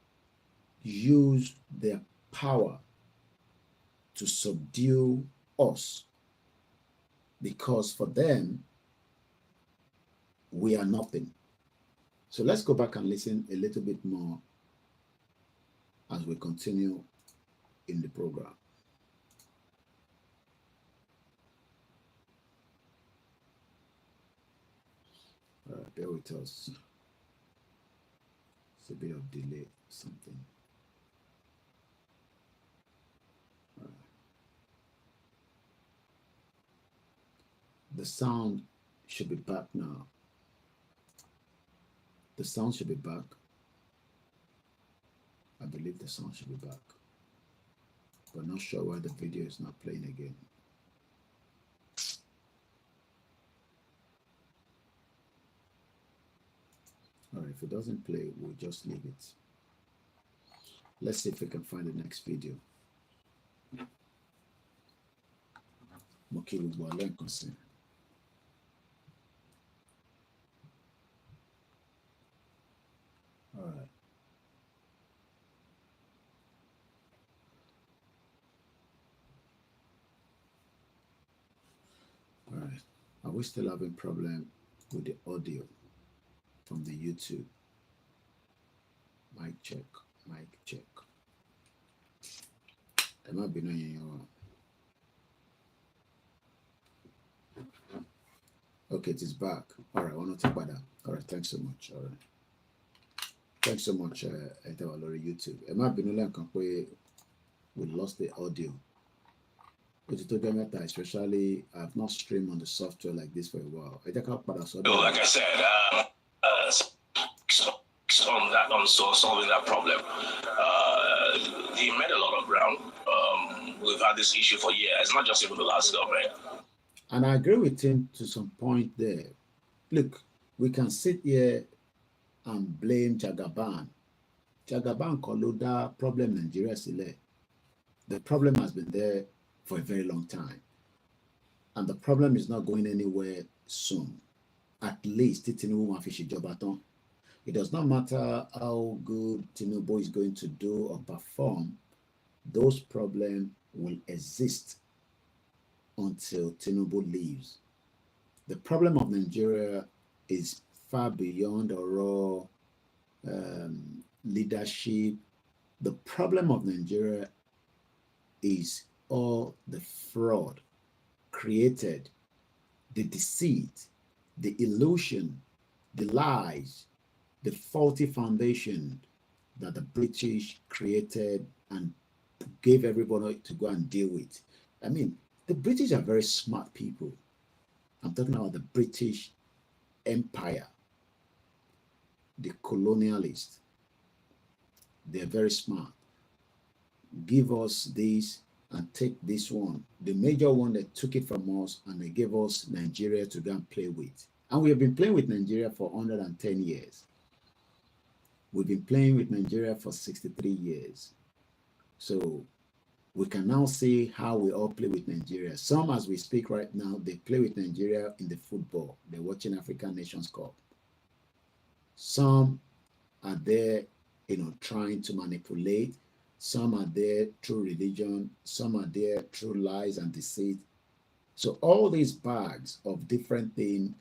used their power to subdue us, because for them, we are nothing. So let's go back and listen a little bit more as we continue in the program. Bear with us. It's a bit of delay, something. The sound should be back now. The sound should be back. I believe the sound should be back. But not sure why the video is not playing again. All right, if it doesn't play, we'll just leave it. Let's see if we can find the next video. All right. All right. Are we still having problem with the audio from the YouTube? Mic check. Mic check. There might be no. Okay, it is back. All right, I want to talk about that. All right, thanks so much. All right. Thanks so much, YouTube. It might be no like we lost the audio. Especially, I've not streamed on the software like this for a while. Like I said, solving that problem. He made a lot of ground. We've had this issue for years, not just even the last government. And I agree with him to some point there. Look, we can sit here and blame Jagaban. Jagaban Koloda problem Nigeria Sile. The problem has been there for a very long time. And the problem is not going anywhere soon. At least it does not matter how good Tinubu is going to do or perform, those problems will exist until Tinubu leaves. The problem of Nigeria is far beyond our raw leadership. The problem of Nigeria is all the fraud created, the deceit, the illusion, the lies, the faulty foundation that the British created and gave everybody to go and deal with. I mean, the British are very smart people. I'm talking about the British Empire, the colonialists. They're very smart. Give us this and take this one. The major one that took it from us and they gave us Nigeria to go and play with. And we have been playing with Nigeria for 110 years. We've been playing with Nigeria for 63 years. So we can now see how we all play with Nigeria. Some, as we speak right now, they play with Nigeria in the football. They're watching African Nations Cup. Some are there, trying to manipulate. Some are there through religion. Some are there through lies and deceit. So all these bags of different things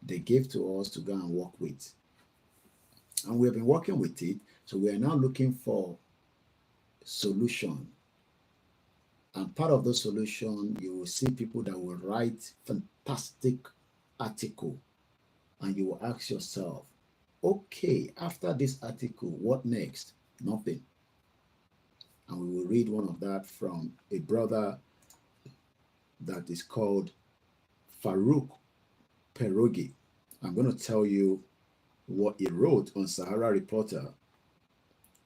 they give to us to go and work with. And we have been working with it. So we are now looking for solution. And part of the solution, you will see people that will write fantastic article. And you will ask yourself, okay, after this article, what next? Nothing. And we will read one of that from a brother that is called Farouk Perogi. I'm going to tell you what he wrote on Sahara Reporter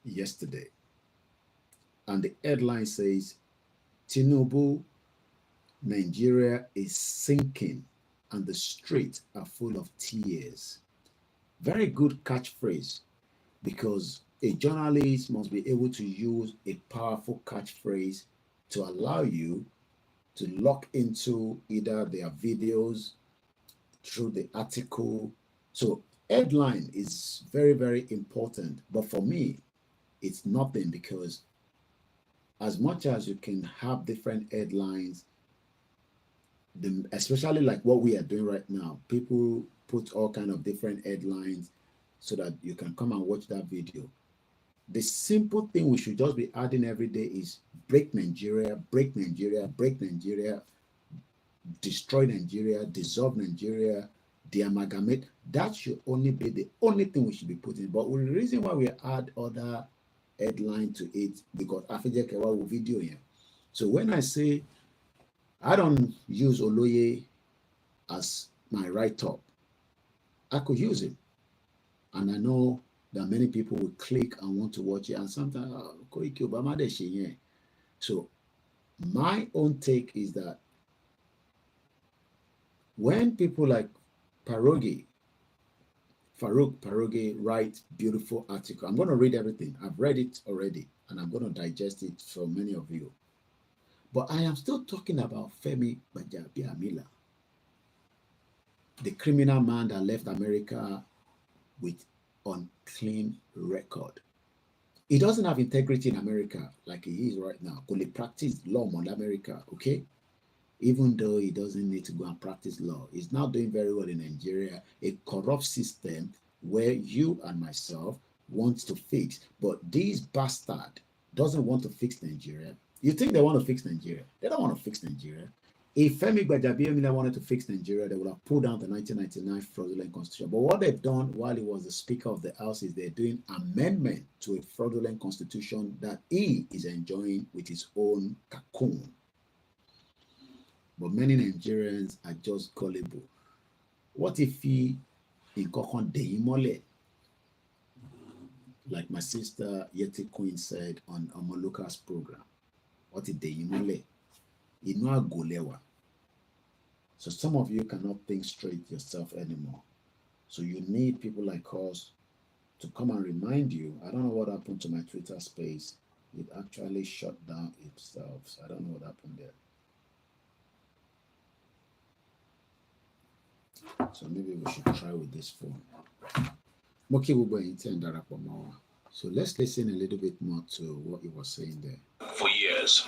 yesterday. And the headline says, Tinubu, Nigeria is sinking and the streets are full of tears. Very good catchphrase, because a journalist must be able to use a powerful catchphrase to allow you to lock into either their videos, through the article. So headline is very, very important. But for me, it's nothing, because as much as you can have different headlines, especially like what we are doing right now, people put all kind of different headlines so that you can come and watch that video. The simple thing we should just be adding every day is break Nigeria, break Nigeria, break Nigeria, destroy Nigeria, dissolve Nigeria, de-amalgamate. That should only be the only thing we should be putting. But the reason why we add other headline to it, because Afije Kewa will video here. So when I say I don't use Oloye as my write-up, I could use it. And I know that many people will click and want to watch it. And sometimes, Koiki Obama de Shenye. So my own take is that when people like Farouk Perogi write beautiful article, I'm going to read everything. I've read it already, and I'm going to digest it for many of you. But I am still talking about Femi Gbajabiamila, the criminal man that left America with unclean record. He doesn't have integrity in America like he is right now. Could he practice law in America, okay? Even though he doesn't need to go and practice law. He's now doing very well in Nigeria, a corrupt system where you and myself want to fix. But this bastard doesn't want to fix Nigeria. You think they want to fix Nigeria? They don't want to fix Nigeria. If Femi Gbajabiamila wanted to fix Nigeria, they would have pulled down the 1999 fraudulent constitution. But what they've done while he was the Speaker of the House is they're doing amendment to a fraudulent constitution that he is enjoying with his own cocoon. But many Nigerians are just gullible. What if he in Kokon Deimole, like my sister Yeti Queen said on Omoluka's program? What if Deimole? Inua Golewa. So some of you cannot think straight yourself anymore. So you need people like us to come and remind you. I don't know what happened to my Twitter space. It actually shut down itself. So I don't know what happened there. So maybe we should try with this phone. So let's listen a little bit more to what he was saying there. For years,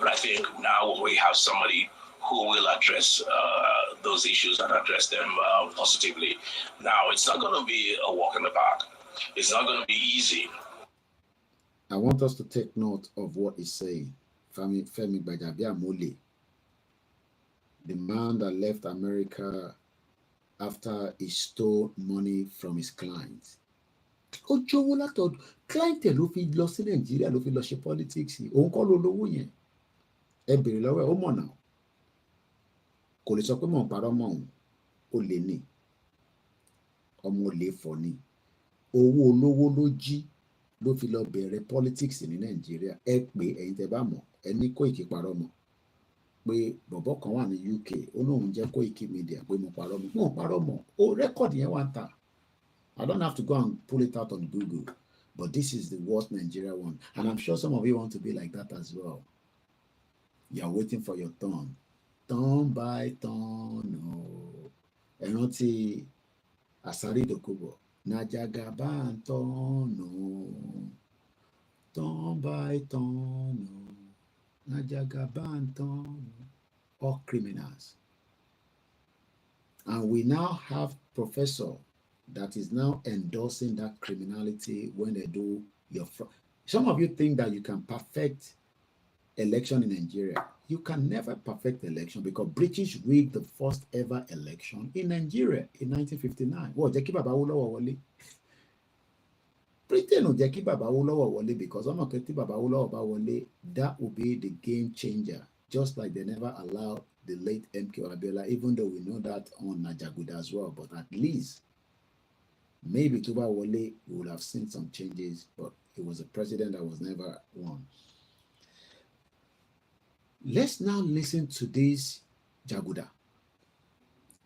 But I think now we have somebody who will address those issues and address them positively. Now, it's not going to be a walk in the park. It's not going to be easy. I want us to take note of what he's saying. Femi Gbajabiamila, the man that left America after he stole money from his clients. Ó jówó látọ̀dọ̀ client ló fi lọ sí Nàìjíríà ló fi lọ ṣe politics. Òun kọ́ ló lówó yẹn. Ẹ bèrè lọ́wọ́ ẹ̀ ó mọ̀ náà. Kò lè sọ pé mò ń parọ́ mọ́ òun. Ó lè ní. Ọmọ olè fọ́ ni. Owó olówó ló jí ló fi lọ bẹ̀rẹ̀ politics ní Nàìjíríà. Ẹ pé ẹ̀yin tẹ́ bá mọ̀ ẹ ní Koiki parọ́ mọ́. Pé bọ̀bọ̀ kan wà ní UK ó lóun jẹ́ Koikimedia pé mo parọ́ mọ́. Mo parọ́ mọ́. Ó rẹ́kọ̀dì yẹn wá ń tà. I don't have to go and pull it out on Google, but this is the worst Nigeria one. And I'm sure some of you want to be like that as well. You're waiting for your turn. Turn by turn. Oh. Ẹ rántí Asari Dokubo. Najagaban turn. Oh. Turn by turn. Oh. Najagaban turn. All criminals. And we now have Professor that is now endorsing that criminality when they do your fraud. Some of you think that you can perfect election in Nigeria. You can never perfect election because British rigged the first ever election in Nigeria in 1959. Wọ́n jẹ́ kí bàbá Awólọ́wọ̀ wọlé. Britain ò jẹ́ kí bàbá Awólọ́wọ̀ wọlé because ọmọ kẹ́tí bàbá Awólọ́wọ̀ bá wọlé, that will be the game changer. Just like they never allowed the late MK Abiola, even though we know that on Najaguda as well, but at least maybe Tuba Wole, we would have seen some changes, but it was a president that was never won. Let's now listen to this Jaguda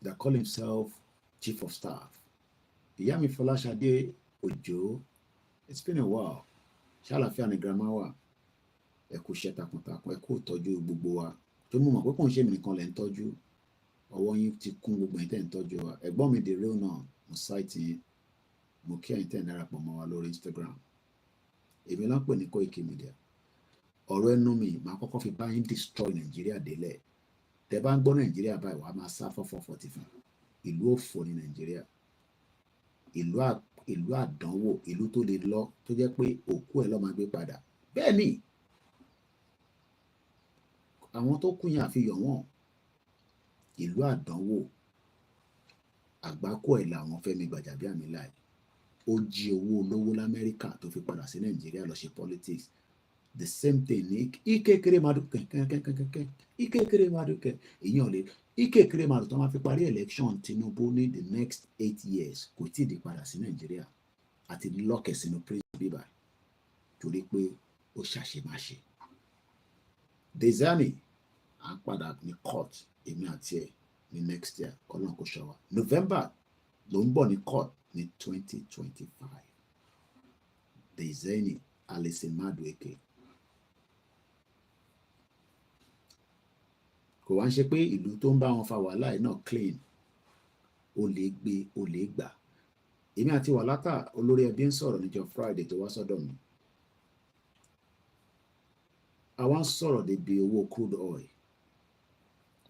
that call himself Chief of Staff. Iyami Folashade Ojo, it's been a while. Ṣàlàáfíà ni grandma wa. Ẹ kú iṣẹ́ takuntakun, ẹ kú ìtọ́jú gbogbo wa. Tó mú mọ̀ pé kò ń ṣe mi nìkan lẹ́ ń tọ́jú. Ọwọ́ yín ti kún gbogbo ẹ̀yin tẹ́ ń tọ́jú wa. Ẹ̀gbọ́n mi The Real náà mo sáìtì yín. Mo kí ẹ̀yin tẹ́ ń darapọ̀ mọ́ wa lórí Instagram. Èmi ló ń pè ní Koikimedia. Ọ̀rọ̀ ẹnu mi máa kọ́kọ́ fi bá yín destroy Nàìjíríà délẹ̀. Tẹ́ bá ń gbọ́ Nàìjíríà báyìí wàá máa sá fọ́fọ́fọ́tì fún. Ìlú òfò ní Nàìjíríà. Ìlú àdánwò, ìlú tó lè lọ tó jẹ́ pé òkú ẹ̀ ló máa gbé padà. Bẹ́ẹ̀ ni àwọn tó kú yẹn àfihàn wọn. Ìlú àdánwò àgbákò ẹ̀ làwọn Fẹ́mi Gbàjàbíàmílà yìí. Ó jí owó olówó l'Amẹ́ríkà tó fi padà sí Nàìjíríà lọ ṣe politics. The same thing ní Ikekere Madu kẹ́kẹ́kẹ́kẹ́kẹ́ Ikekere Madu kẹ́ èyàn lè Ikekere Madu tó máa fi parí election Tinubu ní the next 8 years kò tí ì di padà sí Nàìjíríà àti lọ́kẹ̀ sínú prison bíbá torí pé ó ṣàṣemáṣe. Dezani à ń padà ní court èmi àti ẹ̀ ní next year kọ́lọ́n kò ṣọ́ wa. November ló ń bọ̀ ní court ní 2025. Dezani Alison Madueke. Kò wá ń ṣe pé ìlú tó ń bá wọn fa wàhálà yìí náà clean. Ó lè gbé, ó lè gbà. Èmi àti Wàlátà olórí ẹbí ń sọ̀rọ̀ níjọ́ Friday tó wá sọ́dọ̀ mi. Àwa ń sọ̀rọ̀ débi owó crude oil.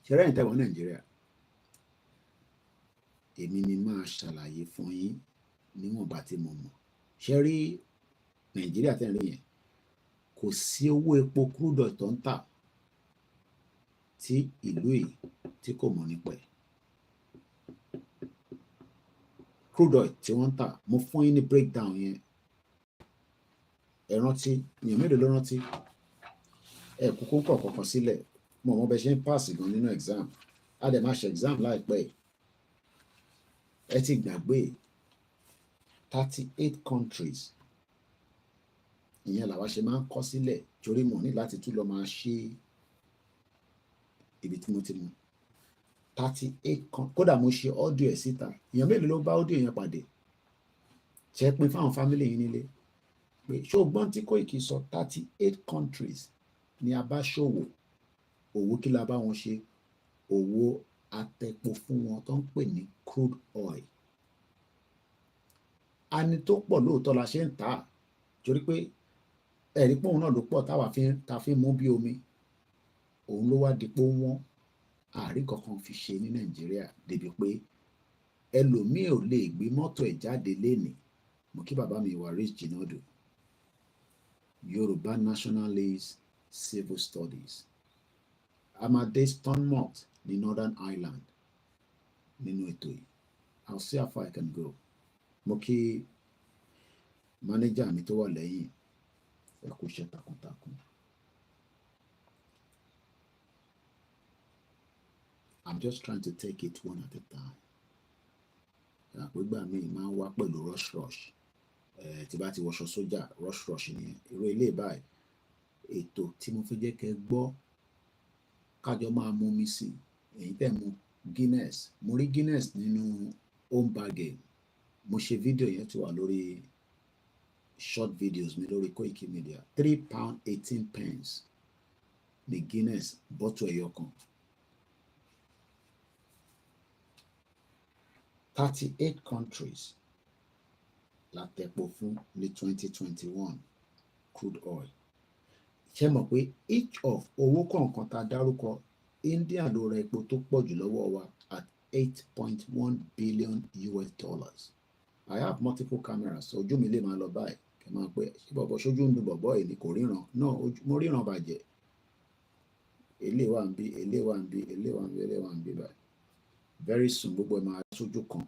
Ṣẹ́rẹ́ ìtẹ́ wọn Nàìjíríà. Èmi ni máa ṣàlàyé fún yín níwọ̀nba tí mo mọ̀. Ṣé rí Nàìjíríà tẹ́ ń rí yẹn? Kò sí owó epo crude oil tó ń tà tí ìlú yìí tí kò mọ̀ nípa ẹ̀. Crude oil tí wọ́n ń tà, mo fún yín ní breakdown yẹn. Ẹ rántí, èèyàn mélòó ló rántí? Ẹ kúkú ń kọ̀ kọ̀ọ̀kan sílẹ̀. Mo mọ̀ bẹ́ẹ̀ ṣe ń pass gan nínú exam. A dẹ̀ máa ṣe exam láìpẹ́. Ẹ ti gbàgbé 38 countries. Ìyẹn làwa ṣe máa ń kọ sílẹ̀ torí mo ní láti tún lọ máa ṣe ibi tí mo ti mú. 38 kódà mo ṣe audio ẹ̀ síta. Èèyàn mélòó ló bá audio yẹn pàdé? Ṣé pín fáwọn family yín nílé? Pé ṣé o gbọ́n tí Koiki sọ 38 countries ni a bá ṣòwò. Owó kí la bá wọn ṣe? Owó àtẹ̀pọ̀ fún wọn tó ń pè ní crude oil. Ani tó pọ̀ lóòótọ́ la ṣe ń tà torí pé ẹ̀rí pòun náà ló pọ̀ táwa fi mú bí omi. òun ló wá di pé wọ́n àárín kankan fi ṣe ní Nàìjíríà débi pé ẹlòmíì ò lè gbé mọ́tò ẹ̀ jáde lénìí. Mo kí bàbá mi Waris Jinadu, Yoruba Nationalist Civil Studies, Amade Stonmont ní Northern Ireland nínú ètò yìí. I'll see how far I can go. Mo kí mánéjà mi tó wà lẹ́yìn ẹ kú iṣẹ́ takuntakun. I'm just trying to take it one at a time. Àpégbà mi máa ń wá pẹ̀lú rush. Tí bá ti wọṣọ sójà rush nìyẹn. Irú ilé báyìí ètò tí mo fi jẹ́ kẹ́ gbọ́ kájọ máa mú mi sí èyí tẹ̀ mú Guinness. Mo rí Guinness nínú home bargain. Mo ṣe fídíò yẹn tí wà lórí short videos mi lórí Koikimedia. £3.18 ní Guinness bottle ẹyọ kan. 38 countries la tẹ̀pọ̀ fún ní 2021 crude oil. Ṣé mọ̀ pé each of owó kọ̀ọ̀kan tá a dárúkọ, India ló ra epo tó pọ̀ jù lọ́wọ́ wa at $8.1 billion. I have multiple cameras, so ojú mi lè máa lọ báyìí kẹ máa pé ṣé bọ̀bọ̀ ṣojú ń du bọ̀bọ̀ yìí ni kò ríran. No, mo ríran bàjẹ́. Èlé wà ń bí, èlé wà ń bí, èlé wà ń bí, èlé wà ń bí báyìí. Very soon gbogbo ẹ̀ máa sójú kan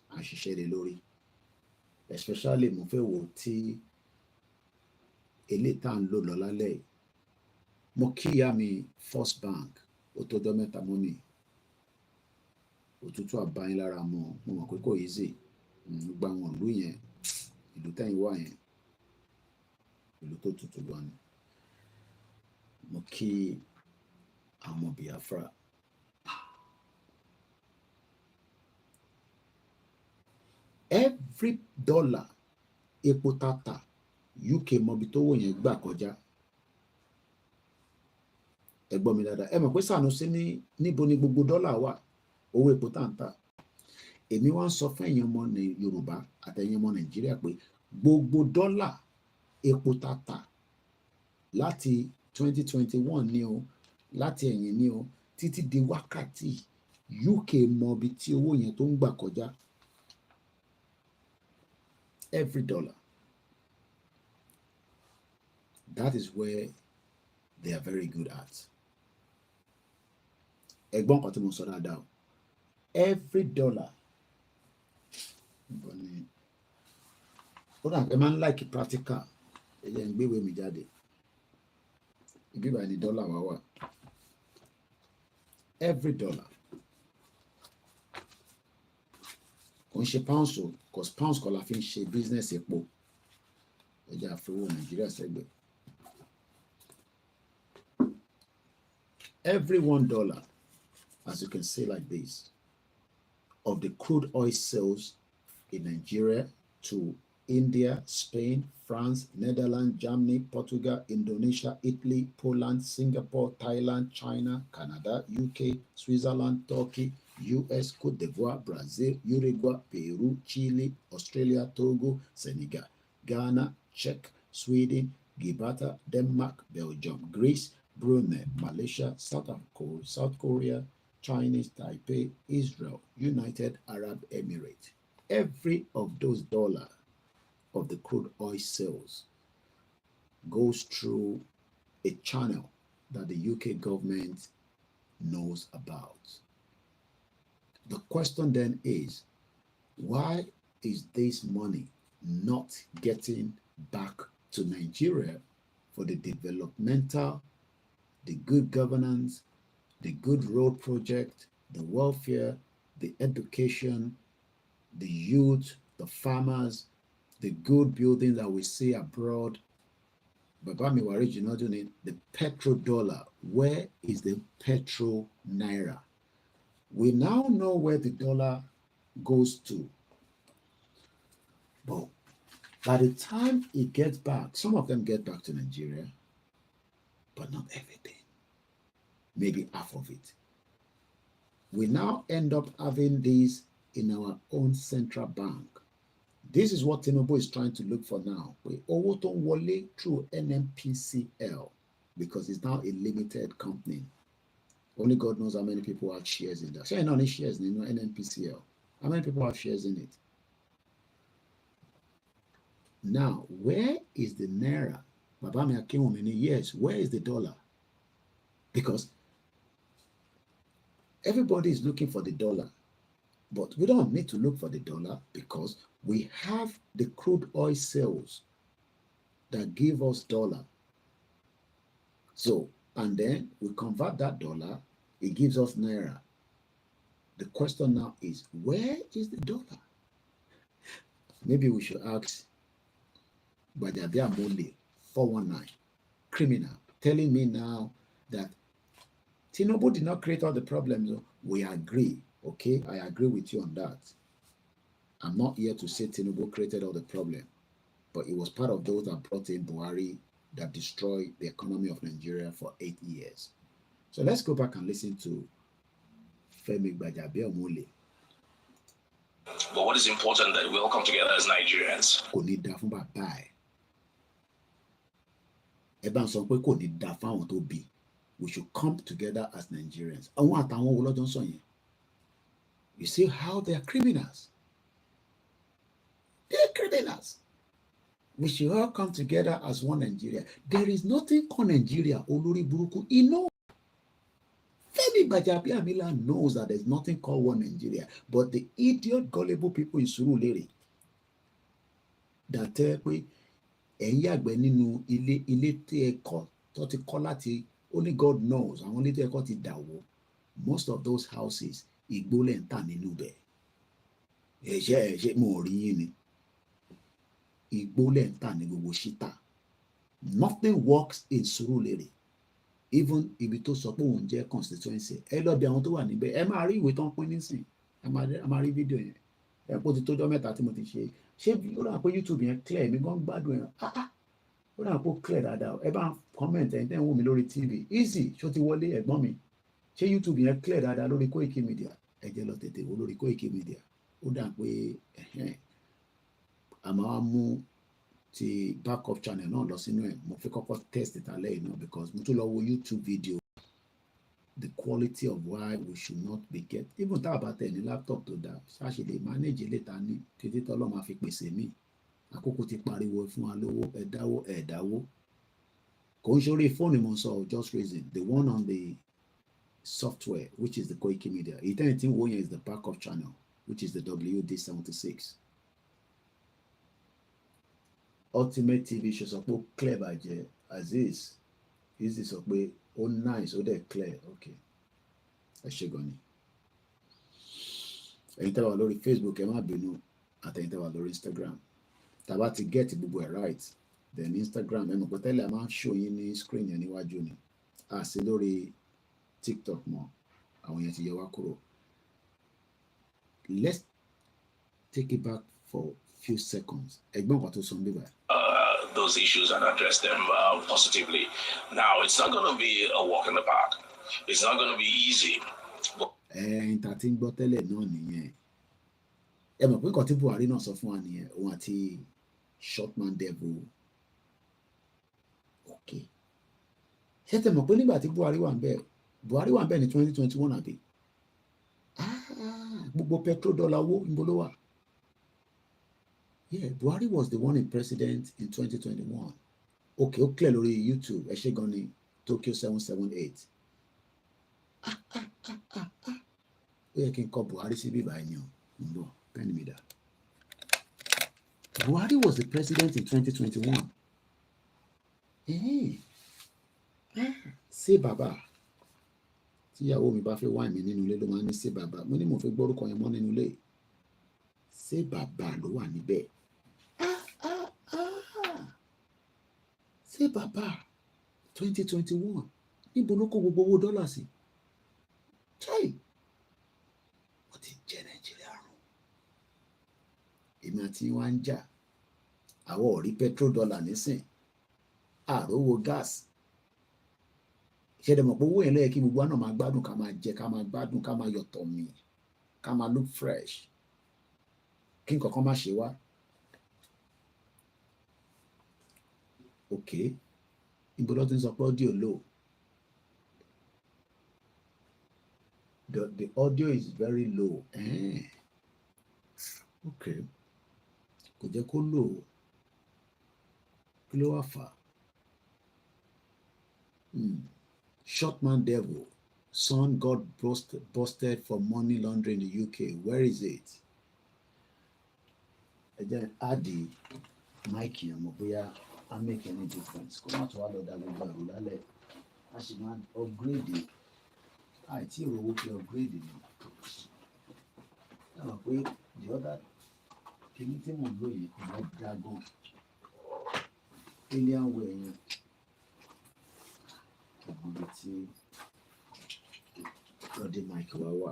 à ń ṣiṣẹ́ lé lórí. Especially mo fẹ́ wò tí èlé tá à ń lò lọ lálẹ́ yìí. Mo kíyà mi First Bank ó tọ́jọ́ mẹ́ta mọ́ mi. Òtútù àbáyín lára mọ́, mo mọ̀ pé kò easy. Gba àwọn ìlú yẹn, ìlú tẹ́yìn wà yẹn, ìlú tó tutù lọ ni. Mo kí àwọn Biafra. Every dollar epo tata UK mọbi tó wò yẹn gbà kọjá. Ẹ gbọ́ mi dáadáa. Ẹ mọ̀ pé Sanusi ní níbo ni gbogbo dọ́là wà, owó epo tá ń tà. Èmi wá ń sọ fún ẹ̀yin ọmọ Yorùbá àtẹ̀yin ọmọ Nàìjíríà pé gbogbo dọ́là epo tata láti 2021 ní o, láti ẹ̀yìn ní o, títí di wákàtí UK mọbi tí owó yẹn tó ń gbà kọjá. Every dollar. That is where they are very good at. Ẹ̀gbọ́n kan tí mo sọ dáadáa o. Every dollar. Ó dà ẹ máa ń like practical. Ẹ jẹ́ ń gbéwèé mi jáde. Ibi báyìí ni dọ́là wá wà. Every dollar. Kò ń ṣe pounds o, cause pounds kọ́ la fi ń ṣe business epo. Ẹ jẹ́ àfowó Nàìjíríà sẹ́gbẹ̀ẹ́. Every $1, as you can see like this, of the crude oil sales in Nigeria to India, Spain, France, Netherlands, Germany, Portugal, Indonesia, Italy, Poland, Singapore, Thailand, China, Canada, UK, Switzerland, Turkey, US, Cote d'Ivoire, Brazil, Uruguay, Peru, Chile, Australia, Togo, Senegal, Ghana, Czech, Sweden, Gibraltar, Denmark, Belgium, Greece, Brunei, Malaysia, South Korea, Chinese Taipei, Israel, United Arab Emirates. Every of those dollars of the crude oil sales goes through a channel that the UK government knows about. The question then is, why is this money not getting back to Nigeria for the developmental, the good governance, the good road project, the welfare, the education, the youth, the farmers, the good buildings that we see abroad? Baba mi wari jina doing the petrodollar. Where is the petro naira? We now know where the dollar goes to. But by the time it gets back, some of them get back to Nigeria, but not everything. Maybe half of it. We now end up having these in our own central bank. This is what Tinubu is trying to look for now. Owó tó ń wọlé through NNPCL. because it's now a limited company. Only God knows how many people have shares in that. Share not only shares in NNPCL. How many people have shares in it? Now, where is the naira? Baba mi Akinwumi, yes, where is the dollar? Because everybody is looking for the dollar, but we don't need to look for the dollar because we have the crude oil sales that give us dollar. So, and then we convert that dollar, it gives us naira. The question now is, where is the dollar? Maybe we should ask Bajabia Mole 419, criminal, telling me now that Tinubu did not create all the problems. We agree. Okay, I agree with you on that. I'm not here to say Tinubu created all the problem, but it was part of those that brought in Buhari that destroyed the economy of Nigeria for 8 years. So let's go back and listen to Femi Gbajabiamile. But what is important that we all come together as Nigerians. Kò ní dá fún bàbá ẹ̀. Ẹ bá ń sọ pé kò ní dá fáwọn tó bí. We should come together as Nigerians. Àwọn àtàwọn wo lọ́jọ́ ń sọ yẹn? You see how they are criminals. They are criminals. We should all come together as one Nigeria. There is nothing called Nigeria, olórí burúkú. You know, Femi Gbajabiamila knows that there's nothing called one Nigeria. But the idiot, gullible people in Surulere that tell pé ẹ̀yin àgbẹ̀ nínú ilé tí ẹ kọ́ tó ti kọ́ láti only God knows. Àwọn ilé tí ẹ kọ́ ti dàwó. Most of those houses igbó lẹ̀ ń tà nínú bẹ̀. Ẹ̀ṣẹ̀ mo rí yín ni. Igbó lẹ̀ ń tà ní gbogbo ṣítà. Nothing works in Surulere. Even ibi tó sọ pé òun jẹ́ constituency. Ẹ lọ bí àwọn tó wà níbẹ̀. Ẹ máa rí ìwé tó ń pín nísìn. Ẹ máa rí fídíò yẹn. Ẹ pò ti tójọ́ mẹ́ta tí mo ti ṣe. Ṣé ó rà pé YouTube yẹn clear mi gan gbádùn ẹ̀? Ó rà pé ó clear dáadáa. Ẹ bá comment ẹ̀yin tẹ́ ń wò mí lórí TV. Easy ṣó ti wọlé ẹ̀gbọ́n mi. Ṣé YouTube yẹn clear dáadáa lórí Koikimedia? Ẹ jẹ́ lọ tètè wò lórí Koikimedia. Ó dà pé àmọ́ á mú ti backup channel náà lọ sínú ẹ̀. Mo fi kọ́kọ́ test it alẹ́ yìí náà because mo tún lọ wo YouTube video. The quality of why we should not be get even tá a bá tẹ̀ ní laptop tó dáa ṣáṣe lè manage later ní títí tọ́lọ́ máa fi pèsè mí. Àkókò ti pariwo fún wa lówó ẹ̀dáwó. Kò ń ṣorí fóònù mo sọ just reason the one on the software which is the Koikimedia. Ìtẹ́yìn tí ń wo yẹn is the backup channel which is the WD76. Ultimate TV ṣe sọ pé ó clear bàjẹ́ Aziz Easy sọ pé ó nice ó dẹ̀ clear okay ẹ ṣé gan ni. Ẹ̀yin tẹ́ wà lórí Facebook ẹ má bínú àtẹ̀yin tẹ́ wà lórí Instagram tàbá ti get gbogbo ẹ̀ right then Instagram ẹ mọ̀ pé tẹ́lẹ̀ a máa ń show yín ní screen yẹn níwájú ni a sì lórí TikTok mọ́ àwọn yẹn ti yẹ wá kúrò. Let's take it back for few seconds. Ẹ̀gbọ́n kan tó sọ ń bíbá. Those issues and address them positively. Now, it's not going to be a walk in the park. It's not going to be easy. Ìta tí ń gbọ́ tẹ́lẹ̀ náà nìyẹn. Ẹ mọ̀ pé nǹkan tí Buhari náà sọ fún wa nìyẹn, òun àti Shortman Devil. Okay. Ṣé tẹ mọ̀ pé nígbà tí Buhari wà ń bẹ̀ ní 2021 àbí? Gbogbo petrodollar owó ń bolo wà. Yeah, Buhari was the one in president in 2021. Okay, ó clear lórí YouTube. Ẹ ṣé gan ni Tokyo 778. Ó yẹ kí n kọ Buhari sí bíbá ẹni o. Ń bọ̀, pẹ́ẹ́nì mi dà. Buhari was the president in 2021. Ṣé bàbá tíyàwó mi bá fẹ́ wá mi nínú ilé ló máa ń ní ṣé bàbá. Mo ní mo fẹ́ gbórúkọ yẹn mọ́ nínú ilé. Ṣé bàbá ló wà níbẹ̀? Ṣé bàbá 2021 níbo ló kó gbogbo owó dọ́là sí? Chai, ó ti jẹ́ Nàìjíríà run. Èmi àti wá ń jà. Àwọn ò rí petrodollar nísìn. Àrówó gas. Ṣé mọ̀ pé owó yẹn ló yẹ kí gbogbo àná máa gbádùn ká máa jẹ ká máa gbádùn ká máa yọ̀tọ̀ mi ká máa look fresh. Kí nǹkan kan má ṣe wá. Okay. Ibo ló ti ń sọ pé audio low. The audio is very low. Okay. Kò jẹ́ kó low. Kí ló wá fà? Shortman devil. Son got busted for money laundering in the UK. Where is it? Then add the mic yẹn mo bóyá I make any difference. Kò má tó wá lọ dá gbogbo ẹ̀rù lálẹ́. A sì máa upgrade. Àìtí ìrówó fi upgrade ni. Ẹ mọ̀ pé the other kìíní tí mo lò yìí kò lọ dragon. Alienware yẹn. Ìgbìmọ̀ tí ọdẹ mic wá wà.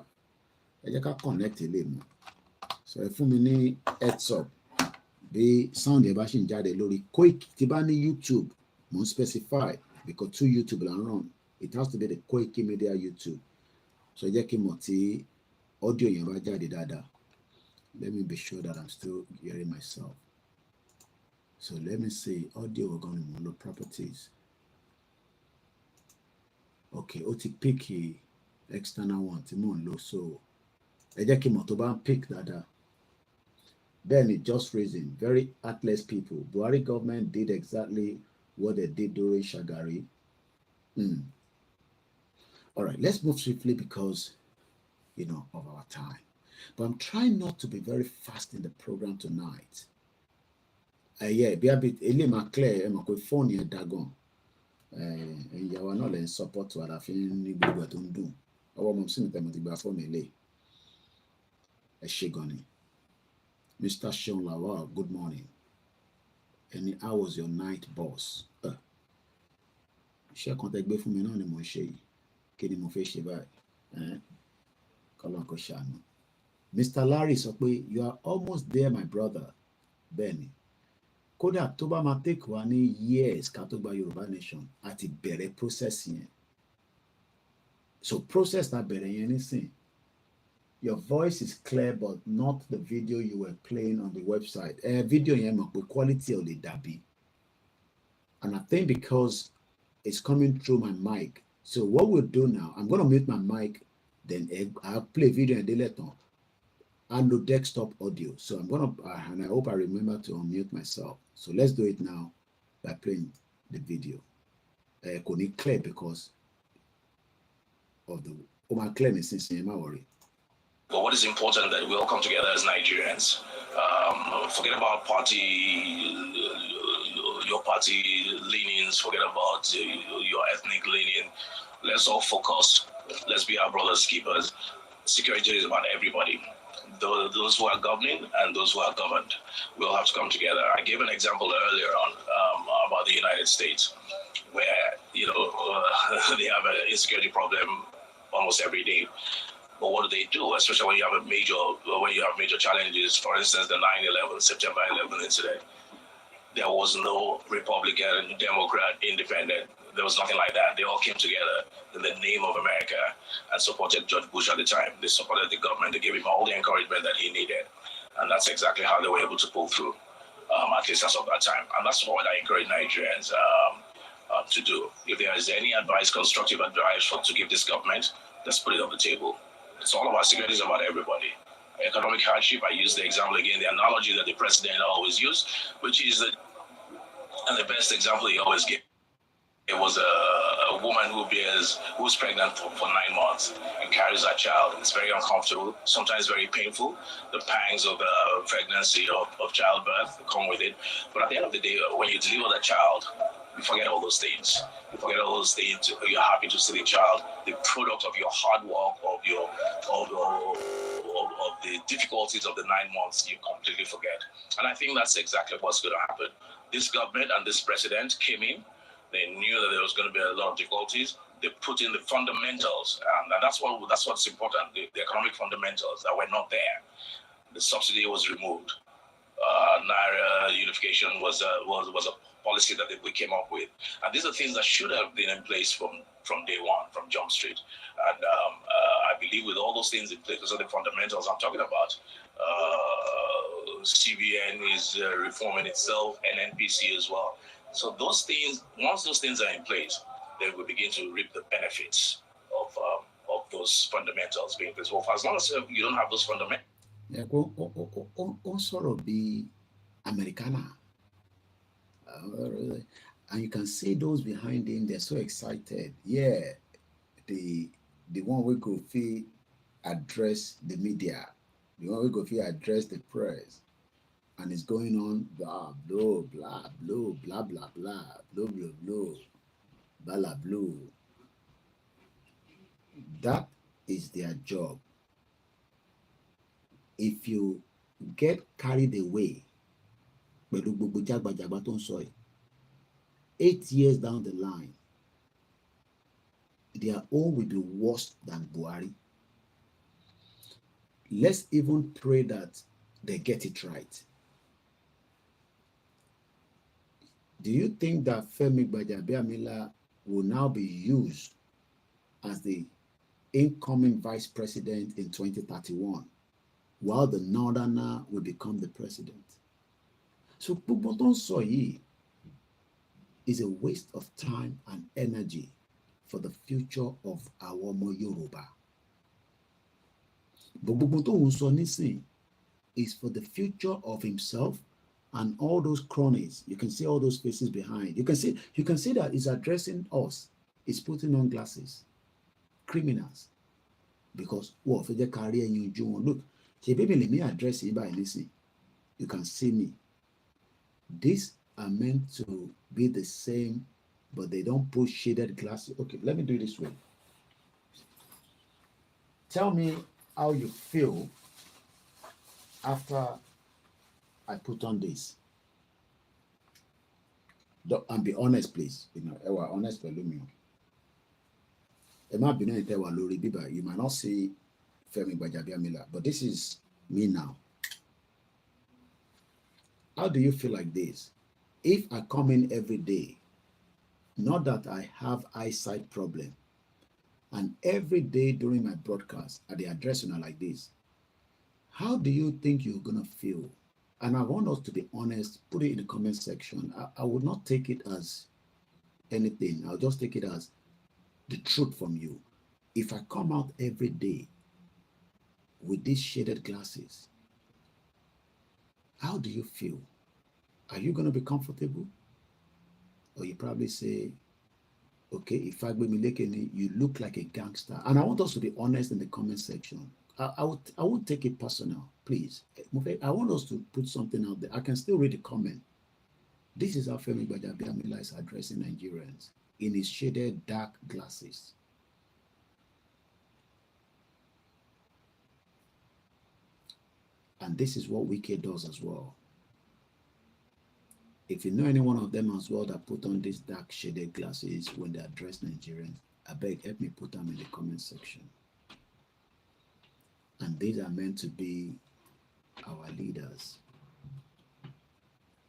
Ẹ jẹ́ ká connect ilé mu. So ẹ fún mi ní heads up bí sound ẹ bá ṣì ń jáde lórí Koiki tí bá ní YouTube mo ń specify because 2 YouTube là ń run. It has to be the Koikimedia YouTube. So ẹ jẹ́ kí n mọ̀ tí audio yẹn bá jáde dáadáa. Let me be sure that I'm still hearing myself. So let me see audio we're going to load properties. Okay, ó ti pick external one tí mò ń lò so ẹ jẹ́ kí n mọ̀ tó bá ń pick dáadáa. Then it just reason very heartless people. Buhari government did exactly what they did during Shagari. All right, let's move swiftly because of our time. But I'm trying not to be very fast in the program tonight. Yeah, be a bit clear. I'm going phone here dagon. And you are not in support to what ní gbogbo tó ń dùn. Ọwọ́ mo sì ní tẹ̀mọ̀ ti gba fóònù ilé. Ẹ ṣé gan ni. Mr. Sean Lawal, good morning. And how was your night, boss? Iṣẹ́ kan tẹ́ gbé fún mi náà ni mo ń ṣe yìí. Kí ni mo fẹ́ ṣe báyìí? Kọ́lọ́n kó ṣàánú. Mr. Larry sọ pé you are almost there, my brother. Bẹ́ẹ̀ni. Kódà tó bá máa take wa ní years ká tó gba Yorùbá nation àti bẹ̀rẹ̀ process yẹn. So process ta bẹ̀rẹ̀ yẹn nísìn. Your voice is clear but not the video you were playing on the website. Video yẹn mọ̀ pé quality ò lè dàbí. And I think because it's coming through my mic. So what we'll do now, I'm going to mute my mic, then I'll play video and delete on. And the desktop audio. So I'm going to, and I hope I remember to unmute myself. So let's do it now by playing the video. Kò ní clear because of the, my clearness since I'm worried. But what is important that we all come together as Nigerians. Forget about your party leanings, forget about your ethnic leaning. Let's all focus. Let's be our brothers' keepers. Security is about everybody. Those who are governing and those who are governed. We all have to come together. I gave an example earlier on about the United States, where they have an insecurity problem almost every day. But what do? Especially when you have major challenges. For instance, the 9/11, September 11 incident. There was no Republican, Democrat, Independent. There was nothing like that. They all came together in the name of America and supported George Bush at the time. They supported the government. They gave him all the encouragement that he needed. And that's exactly how they were able to pull through, at least as of that time. And that's what I encourage Nigerians to do. If there is any advice, constructive advice to give this government, let's put it on the table. It's all about security, it's about everybody. Economic hardship, I use the example again, the analogy that the president always used, which is the best example he always gave. It was a woman who's pregnant for 9 months and carries her child. It's very uncomfortable, sometimes very painful. The pangs of the pregnancy, of childbirth come with it. But at the end of the day, when you deliver the child, you forget all those things. You forget all those things. You're happy to see the child, the product of your hard work, of the difficulties of the 9 months. You completely forget. And I think that's exactly what's going to happen. This government and this president came in. They knew that there was going to be a lot of difficulties. They put in the fundamentals, and that's what's important. The economic fundamentals that were not there. The subsidy was removed. Naira unification was a policy that we came up with, and these are things that should have been in place from day one, from Jump Street. And I believe with all those things in place, those are the fundamentals I'm talking about. CBN is reforming itself, and NPC as well. So those things, once those things are in place, then we begin to reap the benefits of those fundamentals being placed. Well, for as long as you don't have those fundamentals. Yeah, sort of be Americana. And you can see those behind him, they're so excited. Yeah, the one we go fee address the media, the one we go fee address the press, and it's going on blah blah blah blah blah blah blah blah blah blah blah blah. That is their job. If you get carried away, 8 years down the line, their own will be worse than Buhari. Let's even pray that they get it right. Do you think that Femi Gbajabiamila will now be used as the incoming vice president in 2031, while the northerner will become the president? So Puboton Soyi is a waste of time and energy for the future of our Yoruba. But Puboton Sonisi is for the future of himself and all those cronies. You can see all those faces behind. You can see that he's addressing us. He's putting on glasses. Criminals. Because what if they carry you look, baby, let me address you by listening. You can see me. These are meant to be the same, but they don't put shaded glasses. Okay, let me do it this way. Tell me how you feel after I put on this. And be honest, please. You know, honest for me. You might not see Femi Gbajabiamila, but this is me now. How do you feel like this? If I come in every day, not that I have eyesight problem, and every day during my broadcast at the address like this, how do you think you're gonna feel? And I want us to be honest, put it in the comment section. I would not take it as anything. I'll just take it as the truth from you. If I come out every day with these shaded glasses, how do you feel? Are you going to be comfortable? Or you probably say, okay, if I you look like a gangster. And I want us to be honest in the comment section. I won't take it personal, please. I want us to put something out there. I can still read the comment. This is how Femi Gbajabiamila is addressing Nigerians in his shaded dark glasses. And this is what Wike does as well. If you know any one of them as well that put on these dark shaded glasses when they address Nigerians, I beg, help me put them in the comment section. And these are meant to be our leaders.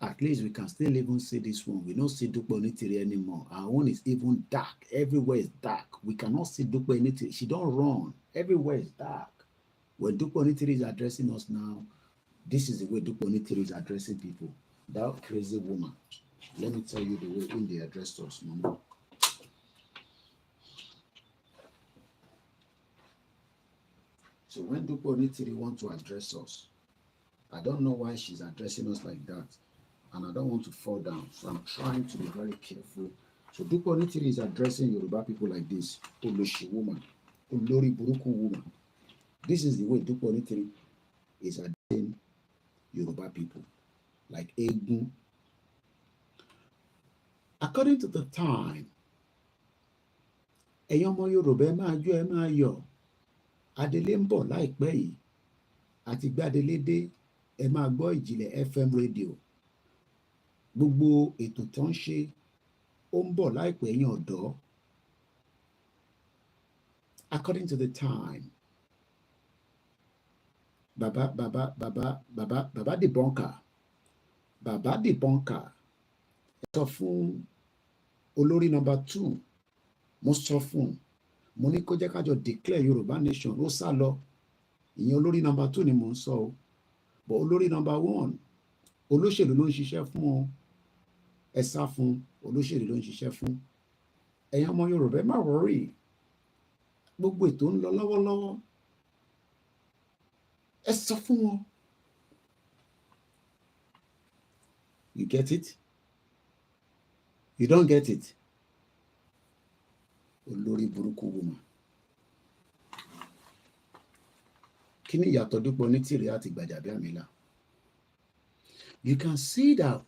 At least we can still even see this one. We don't see Dupe Onitiri anymore. Our own is even dark. Everywhere is dark. We cannot see Dupe Onitiri. She don't run. Everywhere is dark. When Dupe Onitiri is addressing us now, this is the way Dupe Onitiri is addressing people. That crazy woman. Let me tell you the way in they address us, Mama. So when Dupe Onitiri wants to address us, I don't know why she's addressing us like that. And I don't want to fall down. So I'm trying to be very careful. So Dupe Onitiri is addressing Yoruba people like this. Oloshi woman. Olori Buruku woman. This is the way Dupe Onitiri is addressing Yoruba people. Like Egun. According to the time, Eyomo Yoruba ema yo. Adele ń bọ̀ láìpẹ́ yìí. Àti gbé Adele dé, ẹ máa gbọ́ Ìjìnlẹ̀ FM radio. Gbogbo ètò tó ń ṣe ó ń bọ̀ láìpẹ́ yín ọ̀dọ́. According to the time, Baba debunker sọ fún olórí number 2, mo sọ fún mo ní kó jẹ́ ká jọ declare Yorùbá nation, ó sá lọ. Ìyẹn olórí number 2 ni mo ń sọ o. But olórí number 1, olóṣèlú ló ń ṣiṣẹ́ fún ọ. ẹ sá fún olóṣèlú ló ń ṣiṣẹ́ fún. Ẹ̀yin ọmọ Yorùbá ẹ má worry, gbogbo ètò ń lọ lọ́wọ́lọ́wọ́, ẹ sọ fún wọn. You get it? You don't get it? Olórí burúkú woman. Kí ni ìyàtọ̀ Dúpẹ́ Onítìrí àti Gbajabiamila? You can see that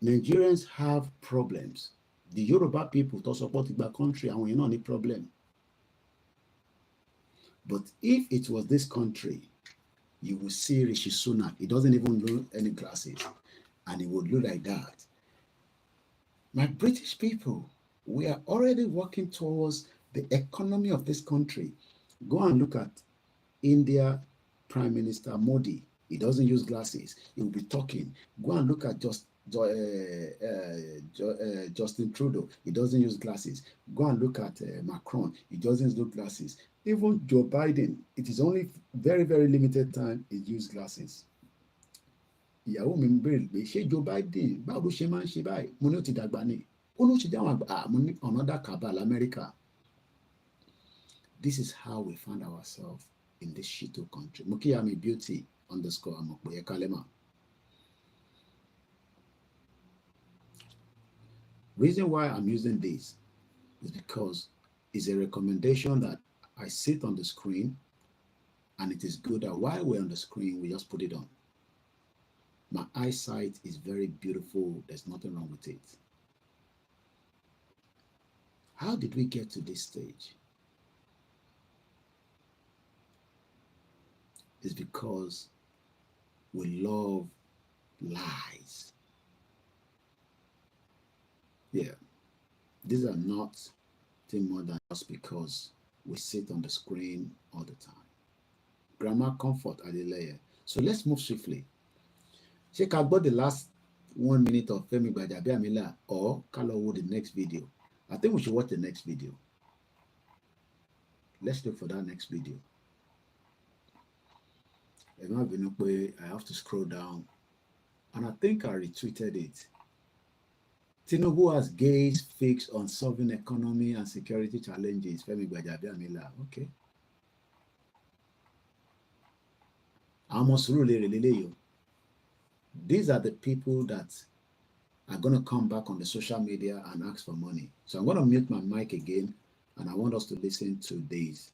Nigerians have problems. The Yoruba people to support the country and we not any problem. But if it was this country, you will see Rishi Sunak. He doesn't even wear any glasses, and he would look like that. My British people, we are already working towards the economy of this country. Go and look at India Prime Minister Modi. He doesn't use glasses. He will be talking. Go and look at Justin Trudeau. He doesn't use glasses. Go and look at Macron. He doesn't use glasses. Even Joe Biden, it is only very, very limited time he uses glasses. Ìyàwó mi ń béèrè pé ṣé Joe Biden báwo ló ṣe máa ń ṣe báyìí? Mo ní ó ti dàgbà ni. Ó ní ó ti dáhùn àgbà. Mo ní another cabal America. This is how we found ourselves in this shito country. Mo kí Yami Beauty _ Amokboye Kalema. Reason why I'm using this is because it's a recommendation that I sit on the screen, and it is good that while we're on the screen, we just put it on. My eyesight is very beautiful. There's nothing wrong with it. How did we get to this stage? It's because we love lies. Yeah, these are not more than just because we sit on the screen all the time. Grammar comfort Adeleye. So let's move swiftly. Check out the last 1 minute of Femi Gbajabiamila or Kalowo the next video. I think we should watch the next video. Let's look for that next video. I have to scroll down, and I think I retweeted it. Tinubu has gaze fixed on solving economy and security challenges. Femi Gbajabiamila. Okay. These are the people that are going to come back on the social media and ask for money. So I'm going to mute my mic again, and I want us to listen to these.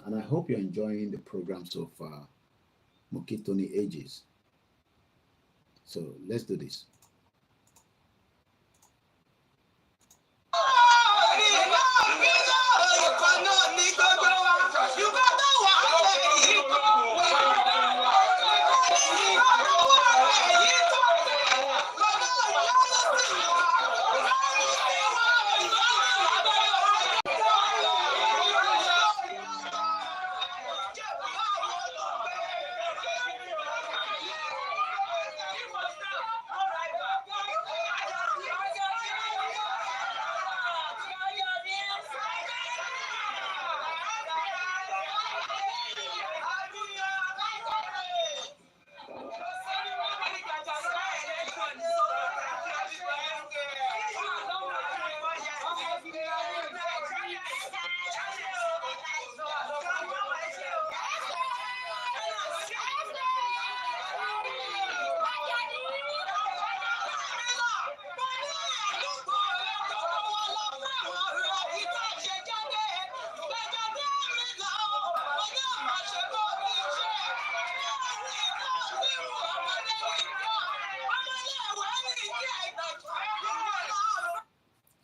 And I hope you're enjoying the program so far. Mokitoni Ages. So let's do this.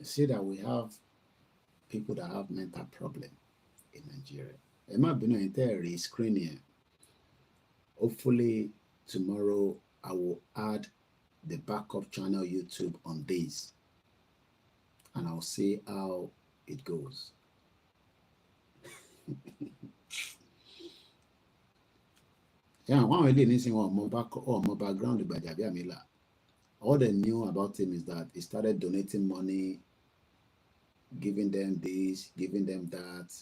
See that we have people that have mental problem in Nigeria. It might be no entire screen here. Hopefully tomorrow I will add the backup channel YouTube on this, and I'll see how it goes. Yeah, one really needs more background about Gbajabiamila. All they knew about him is that he started donating money, giving them this, giving them that.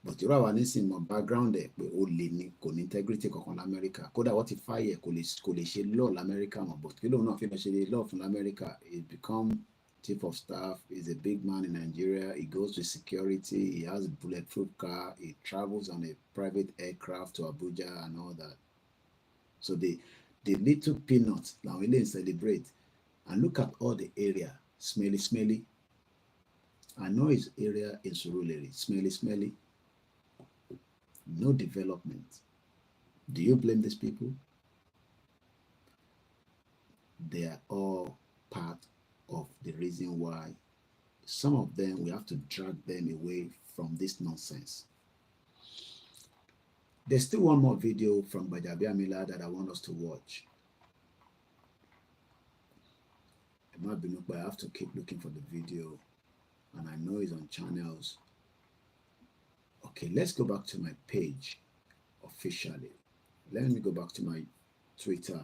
but irú àwa nísìnyí mọ background ẹ̀ pé ó lè ní kò ní integrity kankan lamẹ́ríkà kódà wọ́n ti fáyẹ̀ kò lè ṣe law lamẹ́ríkà mọ̀ but kí lóun náà fi lọ ṣe law fún lamẹ́ríkà he become chief of staff. He's a big man in Nigeria. He goes to security. He has a bulletproof car. He travels on a private aircraft to Abuja and all that. So the little peanuts now we didn't celebrate. And look at all the area, smelly. I know his area in Surulere, smelly. No development. Do you blame these people? They are all part of the reason why some of them, we have to drag them away from this nonsense. There's still one more video from Gbajabiamila that I want us to watch. It might be no, but I have to keep looking for the video, and I know it's on channels. Okay, let's go back to my page officially. Let me go back to my Twitter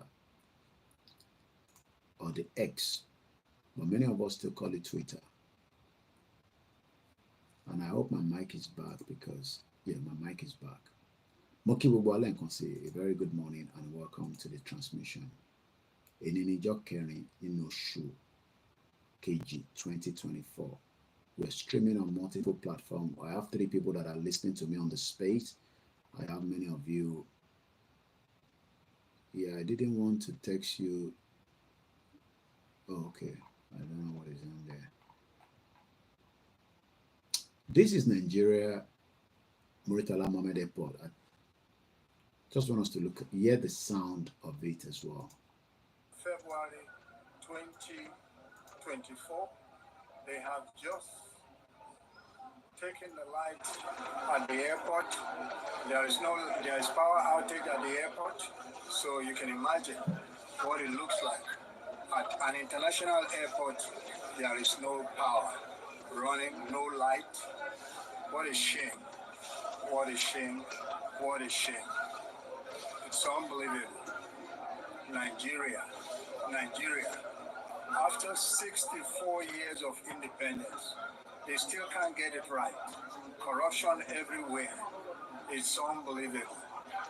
or the X, but many of us still call it Twitter. And I hope my mic is back because, yeah, my mic is back. Moki Bubwale can say a very good morning and welcome to the transmission. Eninijo Kering Inoshu KG 2024. We're streaming on multiple platforms. I have 3 people that are listening to me on the space. I have many of you. Yeah, I didn't want to text you. Oh, okay. I don't know what is on there. This is Nigeria, Muritala Mohammed Airport. I just want us to hear the sound of it as well. February 2024, they have just taken the lights at the airport. There is power outage at the airport, so you can imagine what it looks like. At an international airport, there is no power running, no light. What a shame. What a shame. What a shame. It's unbelievable. Nigeria. After 64 years of independence, they still can't get it right. Corruption everywhere. It's unbelievable.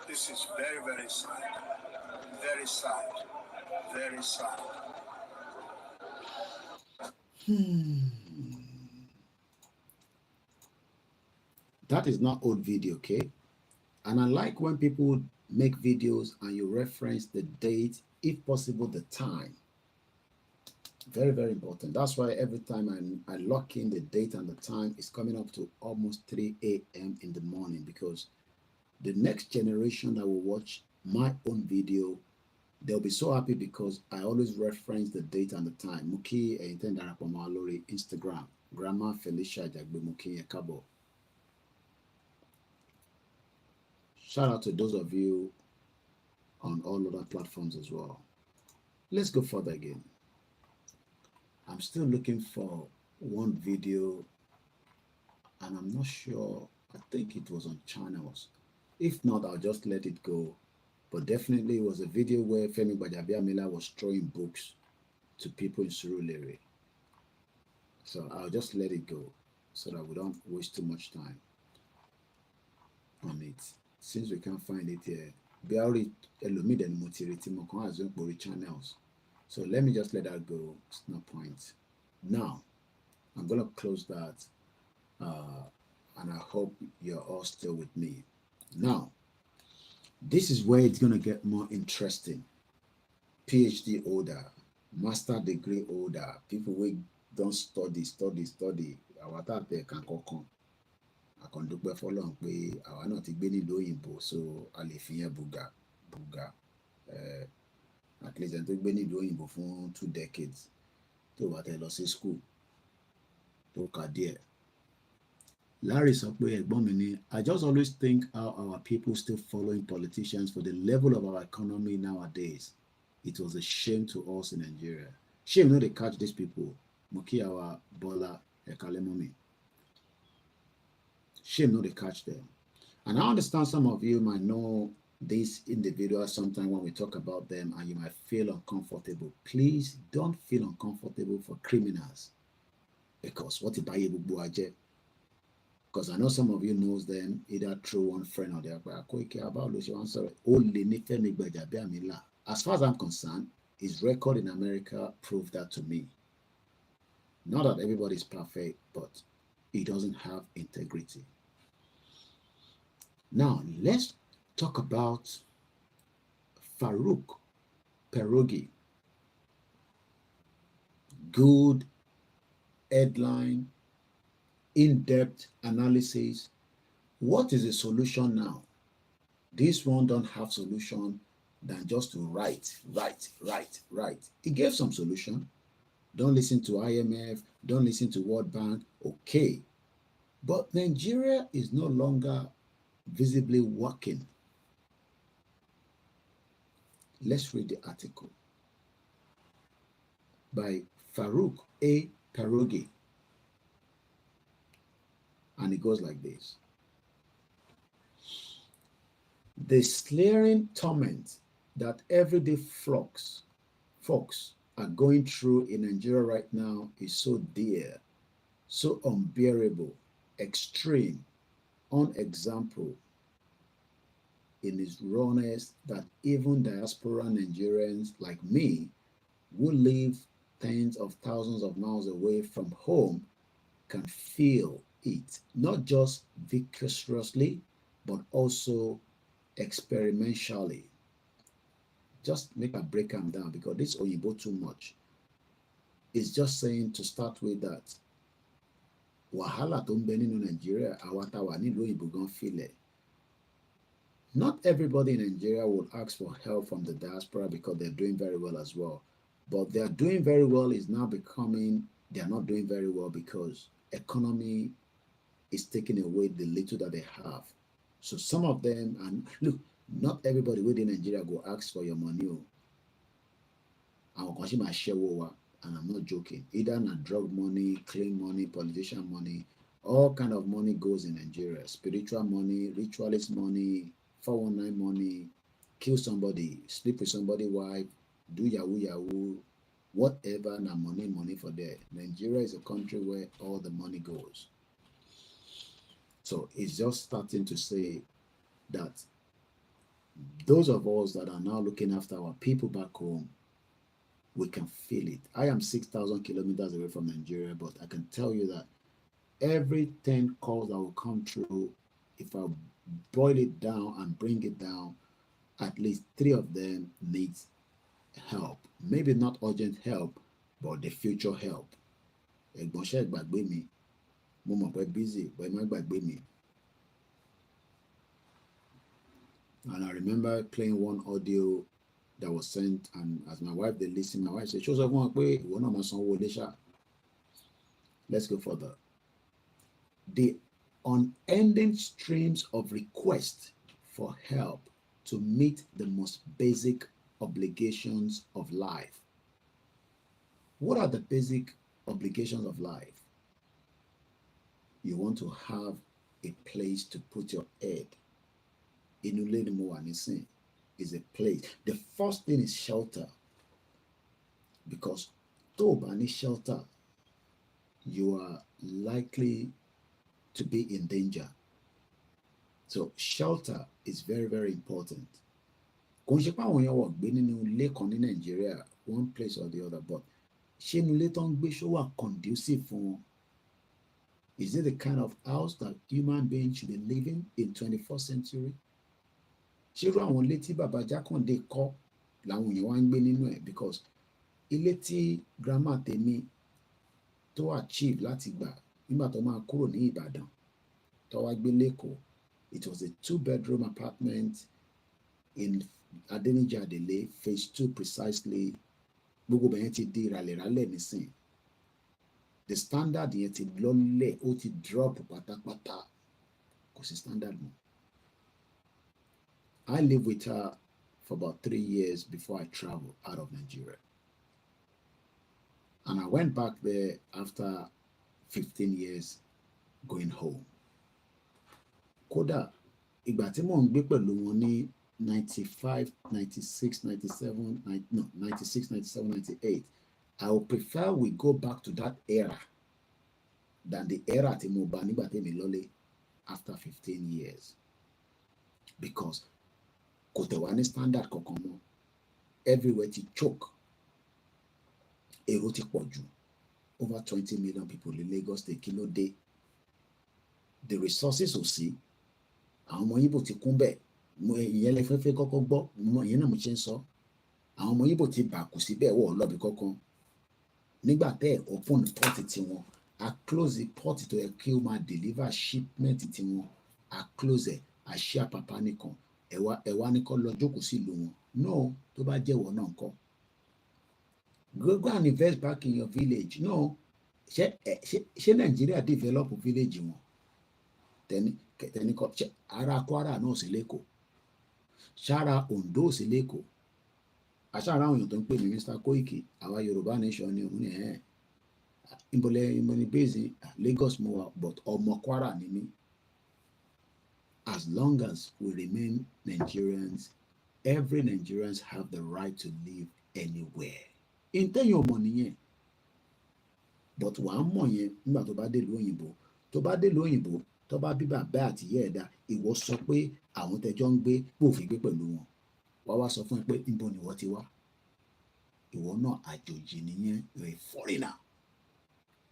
This is very, very sad. Very sad. Very sad. That is not old video, okay? And I like when people make videos and you reference the date, if possible, the time. Very, very important. That's why every time I lock in the date and the time, it's coming up to almost 3 a.m. in the morning, because the next generation that will watch my own video, they'll be so happy because I always reference the date and the time. Muki Lori Instagram, Grandma Felicia Jagbe Muki Ekabo. Shout out to those of you on all other platforms as well. Let's go further again. I'm still looking for one video and I'm not sure. I think it was on channels. If not, I'll just let it go. But definitely it was a video where Femi Gbajabiamila was throwing books to people in Surulere. So I'll just let it go so that we don't waste too much time on it. Since we can't find it here, we already channels. So let me just let that go. It's no point. Now, I'm going to close that. And I hope you're all still with me. Now, this is where it's going to get more interesting. PhD holder, master degree holder, people who don't study. Our there can come. I can do for long. I want not to be in Loyimbo, so I live here buga. At least I took Benny doing for 2 decades. To what I lost in school. To Kadir. Larry Sokwe, I just always think how our people still following politicians for the level of our economy nowadays. It was a shame to us in Nigeria. Shame not to catch these people. Mukiawa, Bola, Ekalemomi. Shame not to catch them. And I understand some of you might know these individuals sometimes when we talk about them and you might feel uncomfortable. Please don't feel uncomfortable for criminals. Because what if I Because I know some of you knows them either through one friend or the other. Koiki about Lucy. As far as I'm concerned, his record in America proved that to me. Not that everybody is perfect, but he doesn't have integrity. Now, let's talk about Farouk Perogi. Good headline, in-depth analysis. What is the solution now? This one don't have solution than just to write. He gave some solution. Don't listen to IMF, don't listen to World Bank, okay. But Nigeria is no longer visibly working. Let's read the article by Farouk A. Perogi. And it goes like this. The slaring torment that everyday folks are going through in Nigeria right now is so dear, so unbearable, extreme, unexampled in its rawness that even diaspora Nigerians like me, who live tens of thousands of miles away from home, can feel it, not just viciously, but also experientially. Just make a break them down because this Oyibo too much. It's just saying to start with that wàhálà tó ń bẹ nínú Nigeria àwa tá wà nílùú òyìnbó gan feel it. Not everybody in Nigeria will ask for help from the diaspora because they're doing very well as well. But they're doing very well is now becoming, they're not doing very well because economy is taking away the little that they have. So some of them, and look, not everybody within Nigeria go ask for your money. And I'm not joking. Either na drug money, clean money, politician money, all kind of money goes in Nigeria. Spiritual money, ritualist money, 419 money, kill somebody, sleep with somebody's wife, do yahoo, whatever na money for there. Nigeria is a country where all the money goes. So it's just starting to say that those of us that are now looking after our people back home, we can feel it. I am 6,000 kilometers away from Nigeria, but I can tell you that every 10 calls that will come through, if I boil it down and bring it down, at least 3 of them need help. Maybe not urgent help, but the future help. Busy, and I remember playing one audio that was sent, and as my wife they listened, my wife said, let's go further. The unending streams of requests for help to meet the most basic obligations of life. What are the basic obligations of life? You want to have a place to put your head. Is a place. The first thing is shelter. Because any shelter, you are likely to be in danger. So shelter is very, very important. In Nigeria, one place or the other, but conducive for. Is it the kind of house that human beings should be living in 21st century? Ṣírú àwọn ilé tí bàbá Jákàndé kọ́ làwọn èèyàn wá ń gbé nínú ẹ̀, because ilé tí grandma tèmi tó achieve láti gbà nígbà tó máa kúrò ní Ìbàdàn tó wá gbé lÉkòó, it was a 2-bedroom apartment in Adeniji Adele, phase 2 precisely. Gbogbo bẹ̀yẹn ti di ìràlẹ̀ràlẹ̀ nísìn. The standard yẹn ti lọ́lẹ̀, ó ti drop pátápátá, kò sí standard mọ́. I lived with her for about 3 years before I traveled out of Nigeria. And I went back there after 15 years going home. Kódà, ìgbà tí mò ń gbé pẹ̀lú wọn ní 95, 96, 97, 96, 97, 98, I would prefer we go back to that era than the era tí mo bá nígbà tí mi lọ́lé after 15 years because kò tẹ̀ wá ní standard kankan mọ́ everywhere ti choke èrò ti pọ̀ jù over 20 million people in Lagos State kí ló dé the resources ò sí àwọn ọmọ Yíbò ti kún bẹ́ẹ̀ ìyẹn lè fẹ́fẹ́ kọ́kọ́ gbọ́ ìyẹn náà mo ṣe ń sọ àwọn ọmọ Yíbò ti bàkù síbẹ̀ wọ̀ lọ́bì kankan nígbà tẹ́ ẹ̀ open port tiwọn a close the port tó yẹ kí ó máa deliver shipment tiwọn a close ẹ̀ a ṣí àpapá nìkan ẹ̀wá ní kọ́ lọ jókòó sí ìlú wọn no tó bá jẹ́wọ́ náà kọ́ go and invest back in your village no ṣé Nàìjíríà develop village wọn tẹni kọ́ ara Kwara náà sí lẹ́kọ̀ọ́ ṣára Ondo sí lẹ́kọ̀ọ́ àṣàrà àwọn èèyàn tó ń pè ní Mr. Koiki àwa Yorùbá nation ni òun ní ìmọ̀lẹ̀ base Lagos mo wà but ọmọ Kwara ni mí as long as we remain Nigerians every Nigerians have the right to live anywhere ìtẹ̀yìn ọmọ nìyẹn but wàá mọ̀ yẹn nígbà tó bá dé ìlú òyìnbó tó bá bí bàbá àti ìyá ẹ̀dá ìwọ sọ pé àwọn tẹjọ́ ń gbé bófin gbé pẹ̀lú wọn wá sọ fún ẹ pé níbo ni wọ́n ti wá ìwọ náà àjòjì nìyẹn you are a foreigner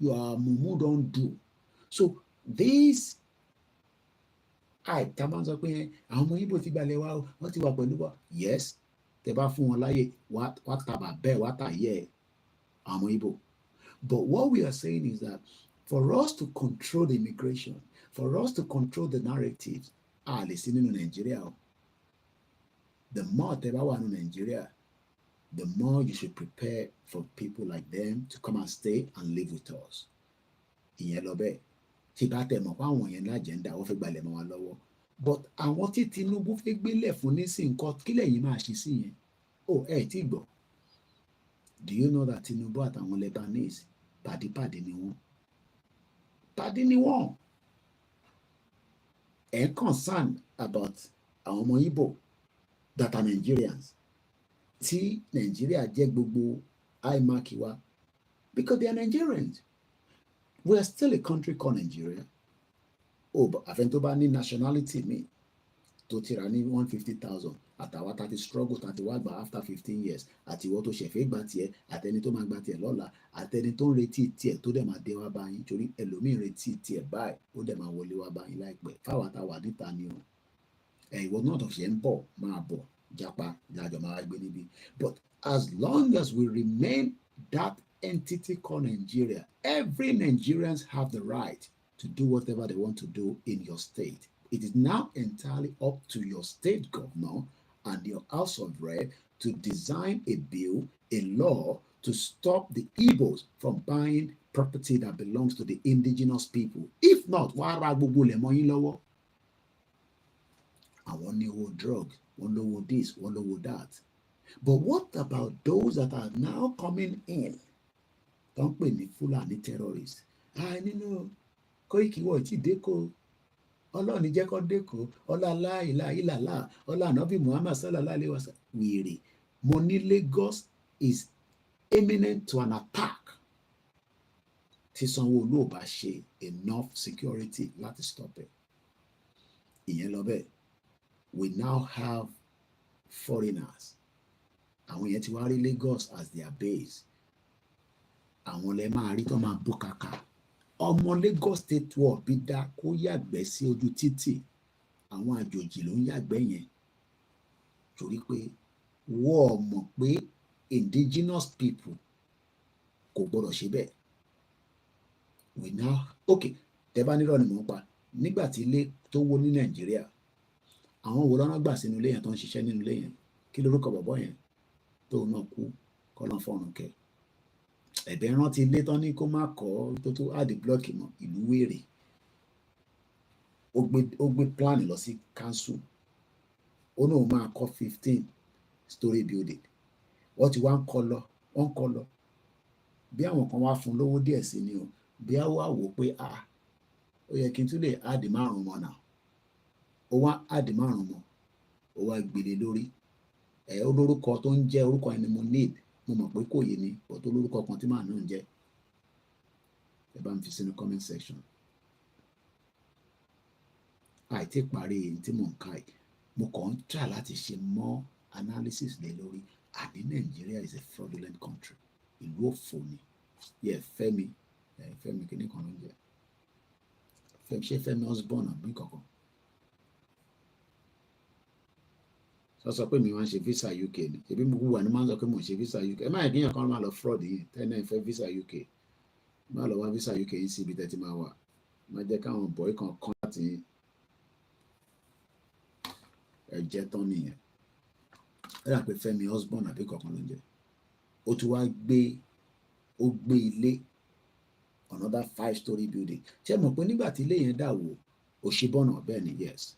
you are mumu don do so this tá a máa ń sọ pé àwọn ọmọ Ìgbò ti gbalẹ̀ wá wọ́n ti wà pẹ̀lú wa yes tẹ bá fún wọn láyè wá tàbà bẹ́ẹ̀ wá tà yẹ àwọn ọmọ Ìgbò but what we are saying is that for us to control the immigration for us to control the narratives a lè sí nínú Nàìjíríà o the more tẹ́ bá wà ní Nàìjíríà the more you should prepare for people like them to come and stay and live with us ìyẹn lọ bẹ́ẹ̀ tí bá tẹ̀ mọ̀ pé àwọn yẹn lájẹ̀ndà wọ́n fẹ́ gbalẹ̀ mọ́ wa lọ́wọ́ but àwọn tí Tinubu fẹ́ gbélẹ̀ fún nísìnyí nǹkan kí lẹ́yìn máa ṣe sí yẹn tí gbọ́ do you know that Tinubu àtàwọn Lebanese pàdípàdé ni wọ́n concerned about àwọn ọmọ Igbo that are Nigerians tí Nigeria jẹ́ gbogbo imac wa because they are Nigerians we are still a country called Nigeria àfẹn tó bá ní nationality mi tó ti rà ní 150,000 àtàwọn tàti struggle tàti wá gbà after 15 years àti ìwọ tó ṣẹ̀fẹ̀ gbà tiẹ̀ àtẹni tó máa gbà tiẹ̀ lọ́la àtẹni tó ń retí tiẹ̀ tó dẹ̀ máa dé wá báyìí torí ẹlòmíín retí tiẹ̀ báyìí ó dẹ̀ máa wọlé wá báyìí láìpẹ́ fáwọn àtàwà níta ni o ìwọ náà tó ṣe ń bọ̀ máa bọ̀ japa lájọ máa gbé níbí but as long as we remain that entity called Nigeria every Nigerians have the right to do whatever they want to do in your state. It is now entirely up to your state governor and your House of Rep to design a bill, a law to stop the Igbos from buying property that belongs to the indigenous people. If not, wàá ra gbogbo lẹ̀ mọ́ yín lọ́wọ́. Àwọn ní owó drugs, wọ́n lówó this, wọ́n lówó that. But what about those that are now coming in? Tó ń pè ní Fúlàní terrorists. Nínú Koiki wọ̀ tí dẹ́kọ̀ ọlọ́ọ̀ni jẹ́ kó dẹ́kọ̀ ọlá láìláìlàlá ọlá ànábì Muhammad sallallahu alayhi wa sallam wèrè mo ní Lagos is imminent to an attack tí Sanwó-Olú ò bá ṣe enough security láti stop it. Ìyẹn lọ bẹ́ẹ̀ we now have foreigners àwọn yẹn ti wá rí Lagos as their base àwọn lè máa rí tó máa bó kàkà ọmọ Lagos State wọ̀ bí dá kó yàgbẹ́ sí ojú títì àwọn àjòjì ló ń yàgbẹ́ yẹn torí pé wọ́n mọ̀ pé indigenous people kò gbọ́dọ̀ ṣe bẹ́ẹ̀ we now tẹ́ bá nírọ̀ ni mò ń pa nígbà tí ilé tó wó ní Nàìjíríà àwọn wo lọ́nà gbà sínú ilé yẹn tó ń ṣiṣẹ́ nínú ilé yẹn kí lórúkọ bọ̀bọ̀ yẹn tó náà kú kọ́ lọ́n fọ́run kẹ́ ẹ̀bẹ̀ rántí ilé tán ní kó má kọ́ tó àdì blọọkì mọ́ ìlú wèrè ó gbé plan lọ sí council ó náà máa kọ́ 15 story building wọ́n ti wá ń kọ́ lọ bí àwọn kan wá fún lówó díẹ̀ sí ni o bí a wá wò pé ó yẹ kí n tún lè àdì 5 mọ́ náà ó wá àdì 5 mọ́ ó wá gbélé lórí olórúkọ tó ń jẹ́ orúkọ ẹni mo need mo mọ̀ pé kò yé ni ọ̀tọ̀ lórúkọ kan tí màá náà ń jẹ́ ẹ bá ń fi sínú comment section. Àìtí parí tí mò ń ka yìí, mo kàn ń try láti ṣe more analysis lé lórí. Àní Nigeria is a fraudulent country. Ìlú òfò ni. Yẹ Fẹ́mi kìíní kan ló ń jẹ. Ṣé Fẹ́mi Osborn àbí kankan? Sọ pé mi máa ń ṣe visa UK ni. Ṣebí mo wà ní máa ń sọ pé mo ń ṣe visa UK. Ẹ má yẹ kí èèyàn kan máa lọ fraud yìí. Tẹ́lẹ̀ ìfẹ́ visa UK. Má lọ wá visa UK yìí sí ibi tẹ́ ti máa wà. Má jẹ́ káwọn boy kan kán láti ẹ̀jẹ̀ tán nìyẹn. Ẹ rà pé Fẹ́mi Osborn àbí kankan ló ń jẹ. Ó tún wá gbé ilé, another 5-story building. Ṣé mọ̀ pé nígbà tí ilé yẹn dà wó, òṣìbọ̀nà bẹ́ẹ̀ ni yes.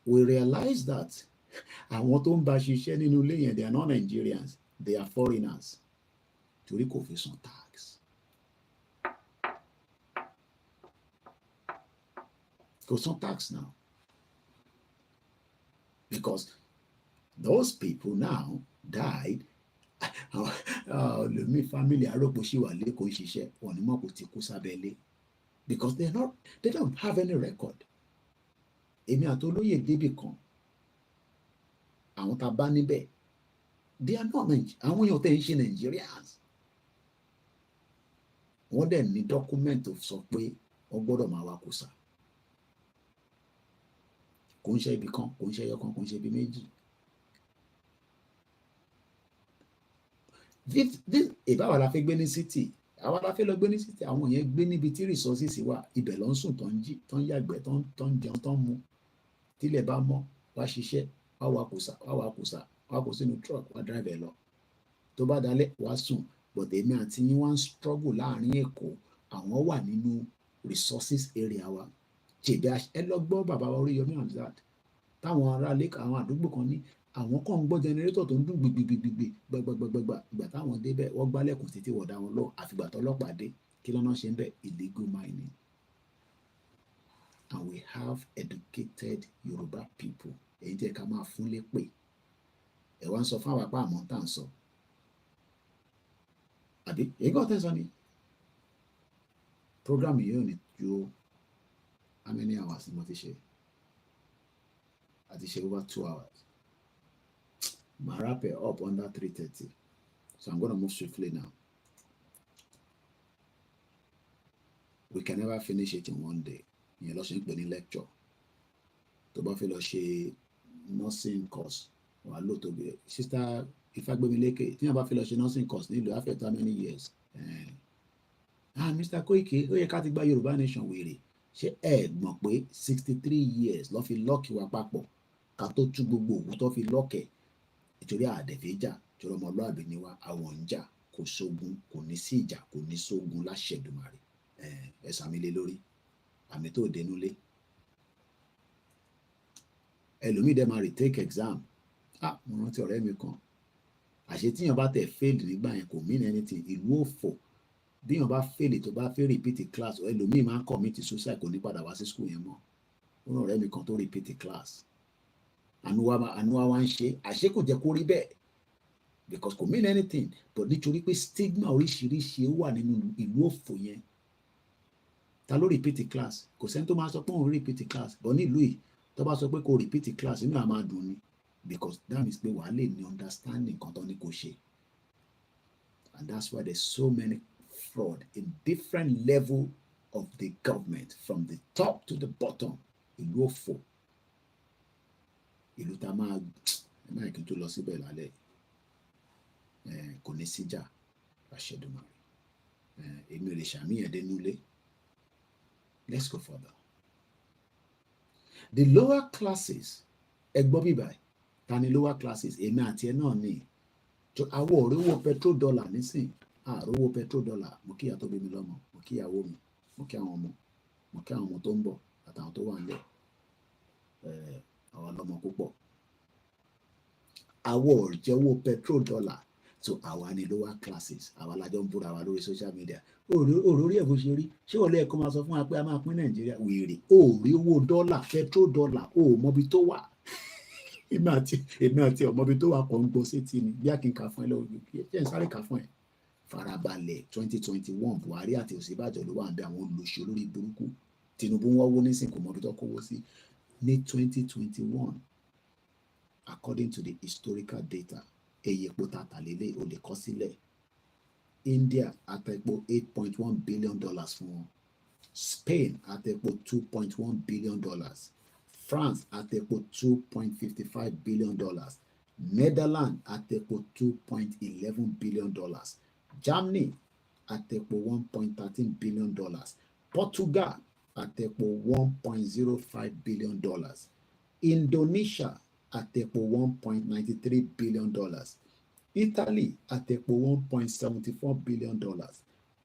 We realize that àwọn tó ń bá ṣiṣẹ́ nínú ilé yẹn, they are not Nigerians, they are foreigners. Torí kò fi san tax. Kò san tax now. Because those people now died. Lèmi family àròpò ṣì wà lẹ́kọ̀ọ́ ṣiṣẹ́ wọn ni mọ̀ kò ti kú sábẹ́lé. Because they don't have any record. Èmi àti olóyè débì kan, àwọn tá a bá níbẹ̀, they are not àwọn èèyàn tẹ̀ ń ṣe Nigerians. Wọ́n dẹ̀ ní document tó sọ pé wọ́n gbọ́dọ̀ máa wá kùsà. Kò ń ṣe ibì kan, kò ń ṣe ẹyọ kan, kò ń ṣe ibi méjì. Ìbáwá la fẹ́ gbé ní city, àwa la fẹ́ lọ gbé ní city, àwọn yẹn gbé níbi tí resources wà, ibẹ̀ ló ń sùn, tó ń jí, tó ń yàgbẹ́, tó ń jẹun, tó ń mu. Tílẹ̀ bá mọ́, wá ṣiṣẹ́, wá kó sínú truck, wá drive ẹ lọ. Tó bá dalẹ̀, wá sùn. But èmi àti yín wá ń struggle láàrin Èkó, àwọn wà nínú resources area wa. Ṣèbí ẹ lọ gbọ́ bàbá wa Oríyọmí Hamzat, táwọn ará ilé àwọn àdúgbò kan ní àwọn kan ń gbọ́ generator tó ń dún gbìgbìgbìgbì gbàgbàgbàgbà. Ìgbà táwọn débẹ̀, wọ́n gbálẹ̀kùn títí wọ̀ dá wọn lọ. Àfìgbà tọ́lọ́pàá dé, kí lọ́nà ṣe ń bẹ̀? Illegal mining. And we have educated Yoruba people. Èyí tí ẹ ká máa fún lépè. Ẹ wá ń sọ fún àwọn apá àmọ́ tá à ń sọ. Àbí èyí kò tẹ́ sọ ni. Program yìí ò ní ju how many hours ni mo ti ṣe? A ti ṣe over 2 hours. My wrap it up under 3:30. So I'm going to move swiftly now. We can never finish it in one day. Ìyẹn lọ ṣe ń pè ní lecture. Tó bá fẹ́ lọ ṣe nursing course, wà ló tó bí sister Ifágbémilékè, tí wọ́n bá fẹ́ lọ ṣe nursing course nílùú after how many years? Mr. Koiki, ó yẹ ká ti gba Yorùbá nation wèrè. Ṣé ẹ gbọ́n pé 63 years ló fi lọ́ọ̀kì wa papọ̀ ká tó tú gbogbo òwú tó fi lọ́ọ̀kẹ̀? Nítorí àdẹ̀fẹ́jà, torí ọmọlúàbí ni wá, àwọn ń jà, kò sógun, kò ní sí ìjà, kò ní sógun láṣẹ Èdùmàrè. Ẹ sàmì lé lórí, àmì tó dénúlé. Ẹlòmíì dẹ̀ máa retake exam. Mo rántí ọ̀rẹ́ mi kan. Àṣé tíyàn bá tẹ̀ fail nígbà yẹn kò mean anything. Ìlú òfò. Bíyàn bá fail tó bá fẹ́ repeat class, ẹlòmíì máa ń commit suicide, kò ní padà wá sí school yẹn mọ́. Ó rán ọ̀rẹ́ mi kan tó repeat class. Àánú wa wá ń ṣe. Àṣé kò jẹ́ kó rí bẹ́ẹ̀. Because kò mean anything. But nítorí pé stigma oríṣiríṣi wà nínú ìlú òfò yẹn. Ta ló repeat class? Kò sẹ́ni tó máa sọ pé òun repeat class. But nílùú yìí, tó bá sọ pé kò repeat class, inú àá máa dùn ni. Because that means pé wàá lè ní understanding kan tó ní kò ṣe. And that's why there's so many fraud in different level of the government, from the top to the bottom. Ìlú òfò. Ìlú tá máa kí n tó lọ síbẹ̀ lálẹ́. Kò ní síjà láṣẹ Èdùmàrè. Èmi ò lè ṣàmìyàn dénúlé. Let's go further. The lower classes, ẹ gbọ́ bíbáyìí. Ta ni lower classes? Èmi àti ẹ náà ni. Àwọ̀ òrówó petrol dollar nísìn. Àrówó petrol dollar. Mo kí ìyá tó bí mi lọ́mọ. Mo kí ìyàwó mi. Mo kí àwọn ọmọ. Mo kí àwọn ọmọ tó ń bọ̀ àtàwọn tó wà nílẹ̀. Àwọn ọlọ́mọ púpọ̀. Àwọ̀ òjẹ́wó petrol dollar. So àwa ni lower classes. Àwa lájọ ń búra wa lórí social media. Òrórí ẹ̀ bó ṣe rí. Ṣé wọlé ẹ̀kọ́ máa sọ fún wa pé a máa pín Nàìjíríà? Wèrè. Òórí owó dọ́là, petrol dollar. Mọbi tó wà. Èmi àti ọmọbi tó wà kọ́ ń gbọ́ sétí ni. Bí a kì í kà fún ẹ lọ́wọ́. Ṣé ń sáré kà fún ẹ? farabalẹ̀ 2021 Buhari àti Ọ̀ṣínbàjò ló wà ń bẹ àwọn olùṣe olórí burúkú Tinubu wọ́n wó nísìn kò mọ̀ bí tó kówó sí ní 2021 according to the historical data eye epo tata lélẹ̀ o lè kọ sílẹ̀ India àtẹ̀pọ̀ $8.1 billion fún wọn Spain àtẹ̀pọ̀ $2.1 billion France àtẹ̀pọ̀ $2.55 billion Netherlands àtẹ̀pọ̀ $2.11 billion Germany àtẹ̀pọ̀ $1.13 billion Portugal àtẹ̀pọ̀ $1.05 billion Indonesia àtẹ̀pọ̀ $1.93 billion Italy àtẹ̀pọ̀ $1.74 billion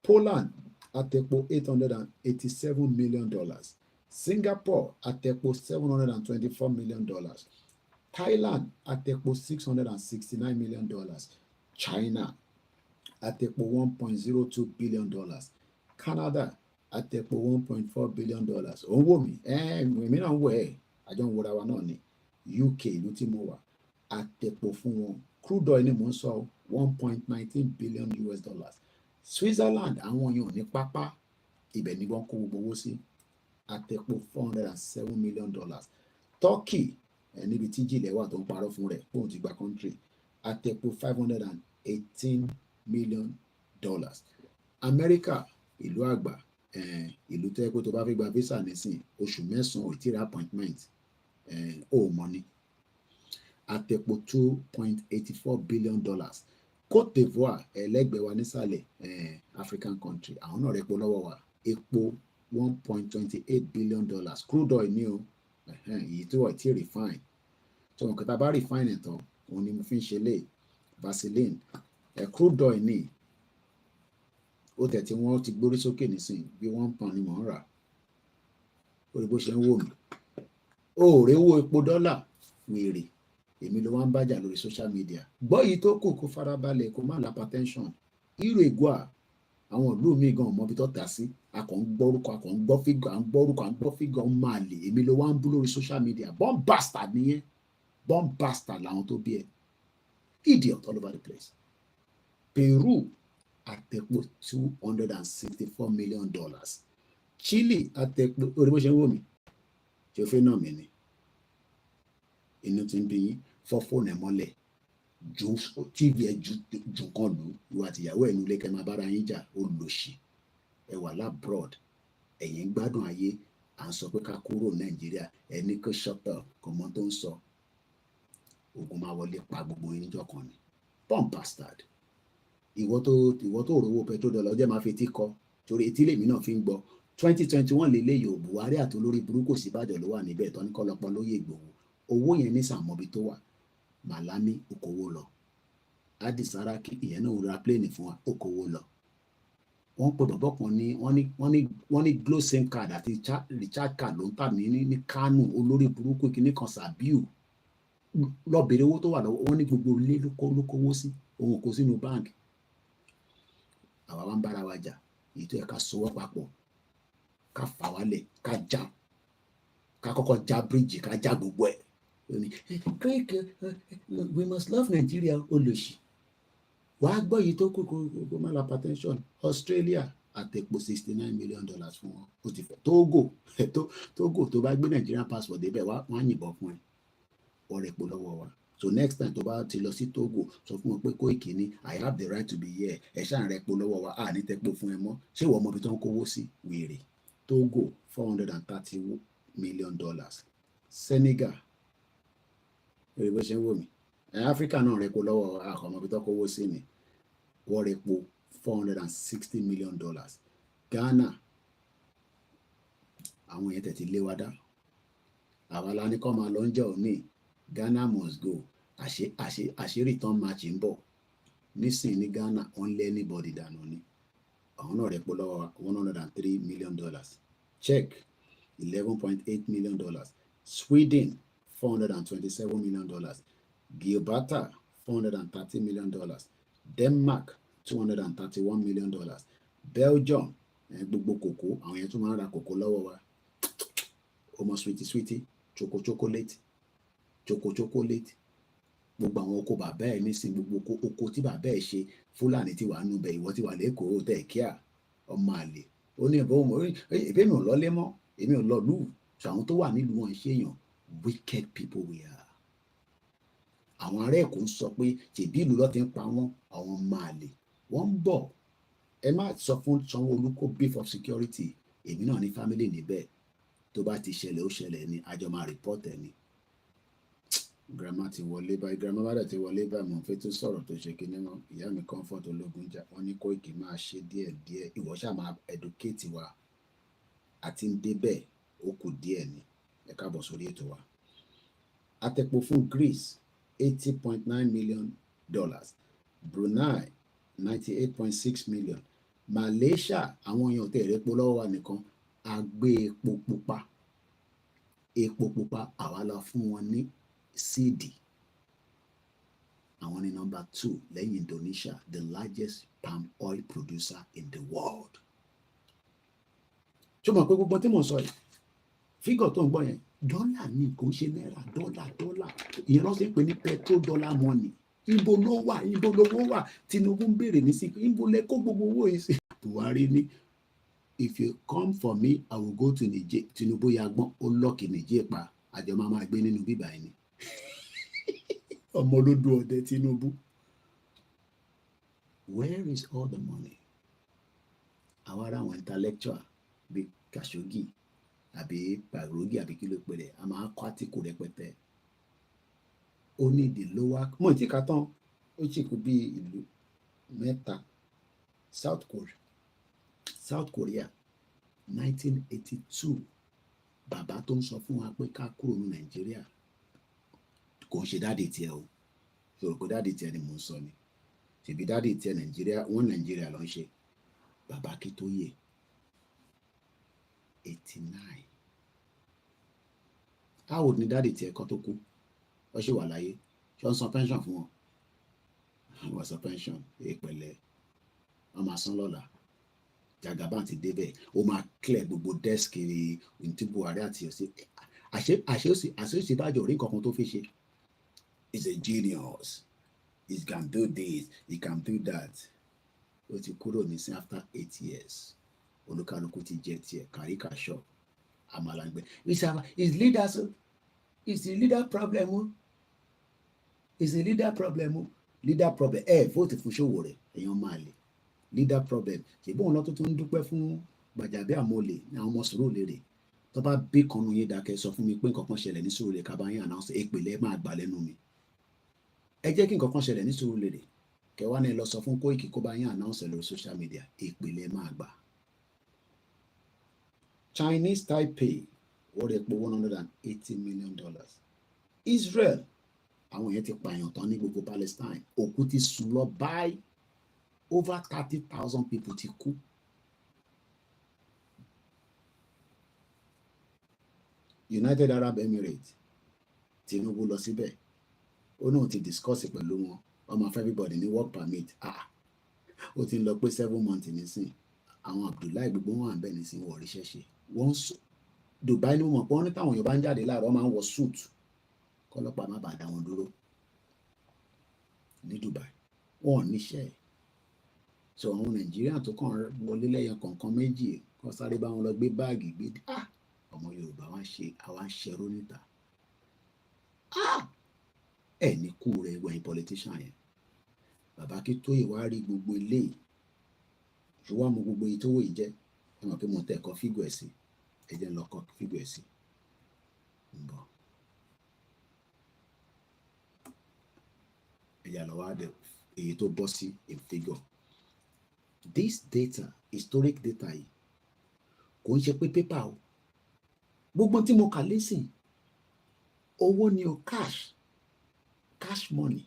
Poland àtẹ̀pọ̀ $887 million Singapore àtẹ̀pọ̀ $724 million Thailand àtẹ̀pọ̀ $669 million China àtẹ̀pọ̀ $1.02 billion Canada àtẹ̀pọ̀ $1.4 billion òun wò mí èmi náà ń wò ẹ́ àjọ ń wòra wa náà ni UK ìlú tí mo wà àtẹ̀pọ̀ fún wọn crude oil ni mò ń sọ $1.19 billion Switzerland àwọn èèyàn ní pápá ibẹ̀ ni wọ́n kó gbogbo owó sí àtẹ̀pọ̀ $407 million Turkey níbi tí jìnlẹ̀ wà tó ń parọ́ fún rẹ̀ kóun ti gba country àtẹ̀pọ̀ $518 million America ìlú àgbà ìlú tó yẹ kó tó bá fẹ́ gba visa nísìn oṣù mẹ́sàn-án ò tí ra appointment ó mọ̀ ni àtẹ̀pọ̀ $2.84 billion Cote d'Ivoire ẹlẹ́gbẹ̀ẹ́ wa nísàlẹ̀ African country àwọn náà rẹpo lọ́wọ́ wa epo $1.28 billion crude oil ní o èyí tó wà tí refine tó wọn kẹta bá refine ẹ̀ tán òun ni mo fi ń ṣe lé Vaseline crude oil ní ó tẹ̀ tí wọ́n ti gbórí sókè nísìn bí £1 ni mò ń rà ó rí bó ṣe ń wò mí ó rèwó epo dọ́là wèrè èmi ló wá ń bájà lórí social media gbọ́ yìí tó kù kó farabalẹ̀ kó má la hypertension ìrò ègbò àwọn ìlú mi gan mọ́bi tó tà sí akọ̀ ń gbọ́rúkọ akọ̀ ń gbọ́ fígọ̀ à ń gbọ́rúkọ à ń gbọ́ fígọ̀ ń máa lè èmi ló wá ń bú lórí social media bomb bastard nìyẹn bomb bastard làwọn tó bí ẹ idiot all over the place Peru àtẹ̀pọ̀ $264 million Chile àtẹ̀pọ̀ orí bó ṣe ń wò mí ṣe fẹ́ náà mi ni inú ti ń bí yín fọ́ fóònù ẹ̀ mọ́lẹ̀ ju tv ẹ̀ ju kan lù ú àtìyàwó ẹ̀ nílé kẹ́ máa bára yín jà ó lòṣì ẹ wà labroad ẹ̀yin ń gbádùn ayé à ń sọ pé ká kúrò Nàìjíríà ẹni kò ṣọ́tọ̀ kò mọ tó ń sọ ogun máa wọlé pa gbogbo yín níjọ́ kan ni bomb bastard ìwọ tó rówó petrol dollar ọjọ́ máa fi etí kọ torí etí lèmi náà fi ń gbọ́ 2021 lélẹ̀ yóò Buhari àti olórí burúkú Ọ̀ṣínbàjò ló wà níbẹ̀ tán ní kọ́lọ́pọ̀ lóye Ìgbòho owó yẹn ní sàmọ́bi tó wà Malami okòwò lọ Addis Saraki ìyẹn náà ra pléènì fún wa okòwò lọ wọ́n pè bọ̀bọ̀ kan ní wọ́n ní glo sim card àti recharge card ló ń tà ní Kánò olórí burúkú kìíní kan Sàbíù lọ bèrè owó tó wà lọ́wọ́ wọ́n ní gbogbo ilé ló kówó sí òun kò sínú báńkì àwa wá ń bára wa jà èyí tó yẹ ká sowọ́ papọ̀ ká fà wálẹ̀ ká já ká kọ́kọ́ já bíríìjì ká já gbogbo ẹ̀ we must love Nigeria olóṣì wàá gbọ́ yìí tó kù kó má la hypertension Australia àtẹ̀pọ̀ $69 million fún wọn ó ti fẹ́ Togo tó bá gbé Nigerian passport débẹ̀ wọ́n á yìnbọn fún ẹ wọ́n rẹ̀ pọ̀ lọ́wọ́ wa so next time tó bá ti lọ sí Togo sọ fún wọn pé Koiki ni I have the right to be here ẹ ṣáà rẹ̀ pọ̀ lọ́wọ́ wa ní tẹ́pọ̀ fún ẹ mọ́ ṣé ìwọ ọmọ ibi tó ń kówó sí wèrè Togo $430 million Senegal èrè bó ṣe ń wò mí Africa náà rẹ̀ pọ̀ lọ́wọ́ àkọ́mọ́ ibi tó kówó sí ni wọ́n rẹ̀ pọ̀ $460 million Ghana àwọn yẹn tẹ̀tí lé wa dá àwa la ní kọ́ máa lọ ń jẹ́ òní Ghana must go àṣírí return match ń bọ̀ nísìn ní Ghana wọ́n lé anybody dànù ni àwọn náà rẹ̀ pọ̀ lọ́wọ́ $103 million Czech $11.8 million Sweden $427 million Gibraltar $430 million Denmark $231 million Belgium gbogbo kòkó àwọn yẹn tún máa ń ra kòkó lọ́wọ́ wa ọmọ sweetie chocolate gbogbo àwọn oko bàbá ẹ̀ nísìn gbogbo oko tí bàbá ẹ̀ ṣe Fúlàní ti wà nù bẹ̀ ìwọ ti wà lẹ́kọ̀ọ́ tẹ̀ kíá ọmọ àlè ó ní ìbí mi ò lọ́lé mọ́ èmi ò lọ lù ṣàwọn tó wà nílùú wọn ṣèyàn wicked people we are. àwọn ará Èkó ń sọ pé tèbí ìlú ló ti ń pa wọ́n àwọn ọmọ àlè wọ́n ń bọ̀ ẹ má sọ fún Sanwó-Olú kó beef of security èmi náà ní family níbẹ̀ tó bá ti ṣẹlẹ̀ ó ṣẹlẹ̀ ní àjọ máa report ẹ̀ ni. Grandma ti wọlé báyìí grandma bá dẹ̀ ti wọlé báyìí mo fẹ́ tó sọ̀rọ̀ tó ṣe kíní mọ́ ìyá mi Comfort Ológunjà wọ́n ní Koiki máa ṣe díẹ̀díẹ̀ ìwọ ṣáà máa educate wa àti ń débẹ̀ ó kù díẹ̀ ni ẹ káàbọ̀ sórí ètò wa. Àtẹ̀pọ̀ fún Greece $80.9 million, Brunei $98.6 million, Malaysia àwọn èèyàn tẹ̀ rẹ́pọ̀ lọ́wọ́ wa nìkan àgbé epo pupa àwa la fún wọn ní síìdì àwọn ní number 2 lẹ́yìn Indonesia the largest palm oil producer in the world. ṣé o mọ̀ pé gbogbo tí mò ń sọ yìí fígọ̀ tó ń gbọ́ yẹn dọ́là ní kò ń ṣe náírà dọ́là ìyẹn ló ṣe ń pè ní petrodollar money. Ibo ló wà ibo lówó wà Tinubu ń béèrè ní sí ibo lẹ kó gbogbo owó yìí sí. Buhari ní if you come for me I will go to Niger. Tinubu ya gbọ́n ó lọ́ọ̀kì Niger pa àjọ máa gbé nínú bíbá ẹni ọmọ olódò ọdẹ Tinubu. Where is all the money? àwa ará àwọn intellectual bíi Khashoggi àbí Barogi àbí kí ló pẹ̀lẹ́ a máa kọ́ àtìkù rẹpẹtẹ. Ó ní the lower mọ̀ tí ká tán ó sì kú bí ìlú mẹ́ta. South Korea 1982 bàbá tó ń sọ fún wa pé ká kúrò ní Nàìjíríà kò ń ṣe dáàdì tiẹ̀ o sọ̀rọ̀ pé dáàdì tiẹ̀ ni mò ń sọ ni ṣèbí dáàdì tiẹ̀ Nàìjíríà wọ́n Nàìjíríà ló ń ṣe bàbá kí tó yẹ 89. How old ni dáàdì tiẹ̀ kan tó kú wọ́n ṣì wà láyé ṣé wọ́n san pension fún wọn wọ́n san pension èèpẹ̀lẹ́ wọ́n máa san lọ́la Jagaban ti débẹ̀ ó máa clear gbogbo desk ní Buhari àti ọ̀sẹ̀ àṣẹ ìbájọ́ orí nǹkan kan tó fi ṣe. He's a genius he can do this he can do that. Ó ti kúrò nísìn after 8 years olúkálùkù ti jẹ tiẹ̀ kàríkà shop àmàlàgbẹ is the leader problem o is the leader problem o leader problem vote fún Sowore èèyàn máa lè leader problem ṣèbí òun lọ́tún tó ń dúpẹ́ fún Gbajabiamila ní àwọn ọmọ Surulere tó bá bí kanú yín dákẹ́ sọ fún mi pé nǹkan kan ṣẹlẹ̀ ní Surulere ká bá yín announce èpèlẹ́ máa gbà lẹ́nu mi ẹ jẹ́ kí nǹkan kan ṣẹlẹ̀ ní Surulere kẹwàá ní lọ sọ fún Koiki kó bá yín announce lórí social media èpèlẹ́ máa gbà. Chinese Taipei wọ́n rẹ̀ pé $180 million. Israel àwọn yẹn ti pààyàn tán ní gbogbo Palestine òkú ti sùn lọ báyìí over 30,000 people ti kú. United Arab Emirates Tinubu lọ síbẹ̀ ó náà ti discuss pẹ̀lú wọn wọ́n máa fẹ́ everybody ní work permit ó ti ń lọ pé 7 months nísìn àwọn Abdullahi gbogbo wọn à ń bẹ̀ nísìn wọ̀ ríṣẹ́ ṣe wọ́n Dubai ní wọn pé wọ́n ní táwọn èèyàn bá ń jáde láàárọ̀ máa ń wọ suit kọ́lọ́pàá má bàa dá wọn dúró ní Dubai wọn ò níṣẹ́ so àwọn Nàìjíríà tó kàn wọlé lẹ́yìn kọ̀ọ̀kan méjì kan sáré bá wọn lọ gbé báàgì gbé ọmọ Yorùbá àwa ń ṣerú níta ẹ ní kú rẹ wẹ̀yìn politician yẹn bàbá Akíntóyè wá rí gbogbo ilé ṣùgbọ́n mo gbogbo èyí tó wò yìí jẹ́ ẹ mọ̀ pé mo tẹ̀ kọ́ fígù ẹ̀ sí ẹ jẹ́ lọ kọ́ fígù ẹ̀ sí ń bọ̀ ẹ̀yà lọ́wọ́ àdẹ èyí tó bọ́ sí in figure. This data historic data yìí kò ń ṣe pé pépà o gbogbo tí mo kà lẹ́sìn owó ni o cash money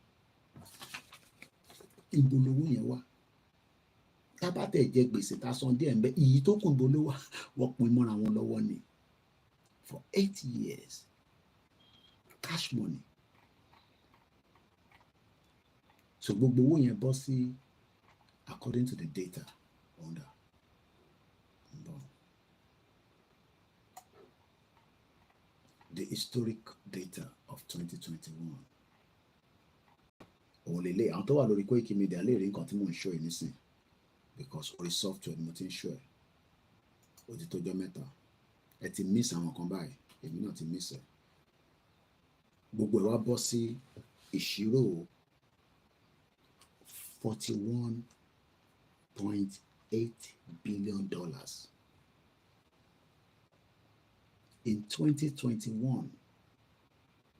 ìbolówó yẹn wá tábàtẹ̀ jẹ gbèsè tá a san díẹ̀ ń bẹ iyì tó kù ìbolówó wọ́n pin mọ́ra wọn lọ́wọ́ ni for 8 years cash money so gbogbo owó yẹn bọ́ sí according to the data under the historic data of 2021 òun lè lé àwọn tó wà lórí Koikimedia lè rí nǹkan tí mò ń show yìí nísìn because orí software ni mo ti ń show ẹ̀ ó ti tójọ́ mẹ́ta ẹ ti miss àwọn kan báyìí èmi náà ti miss ẹ̀ gbogbo ẹ̀ wá bọ́ sí ìṣirò $41.8 billion. In 2021,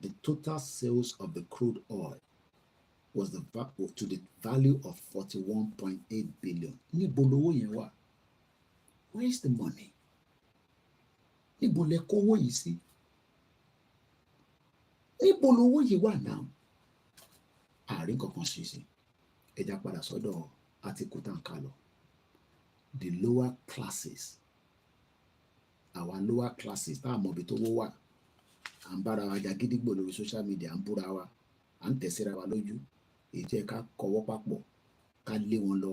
the total sales of the crude oil was to the value of 41.8 billion. Níbo lówó yẹn wà? Where is the money? Níbo lẹ kówó yìí sí? Níbo lówó yìí wà náà? Àárín kankan ṣe sí. Ẹja padà sọ́dọ̀ Àtíkù tá ń kà lọ. The lower classes. Our lower classes tá a mọ̀ bí tó wó wà. À ń bára wa jà gídígbò lórí social media, à ń búra wa, à ń tẹ̀síra wa lójú. Èyí tí ẹ ká kọwọ́ papọ̀, ká lé wọn lọ.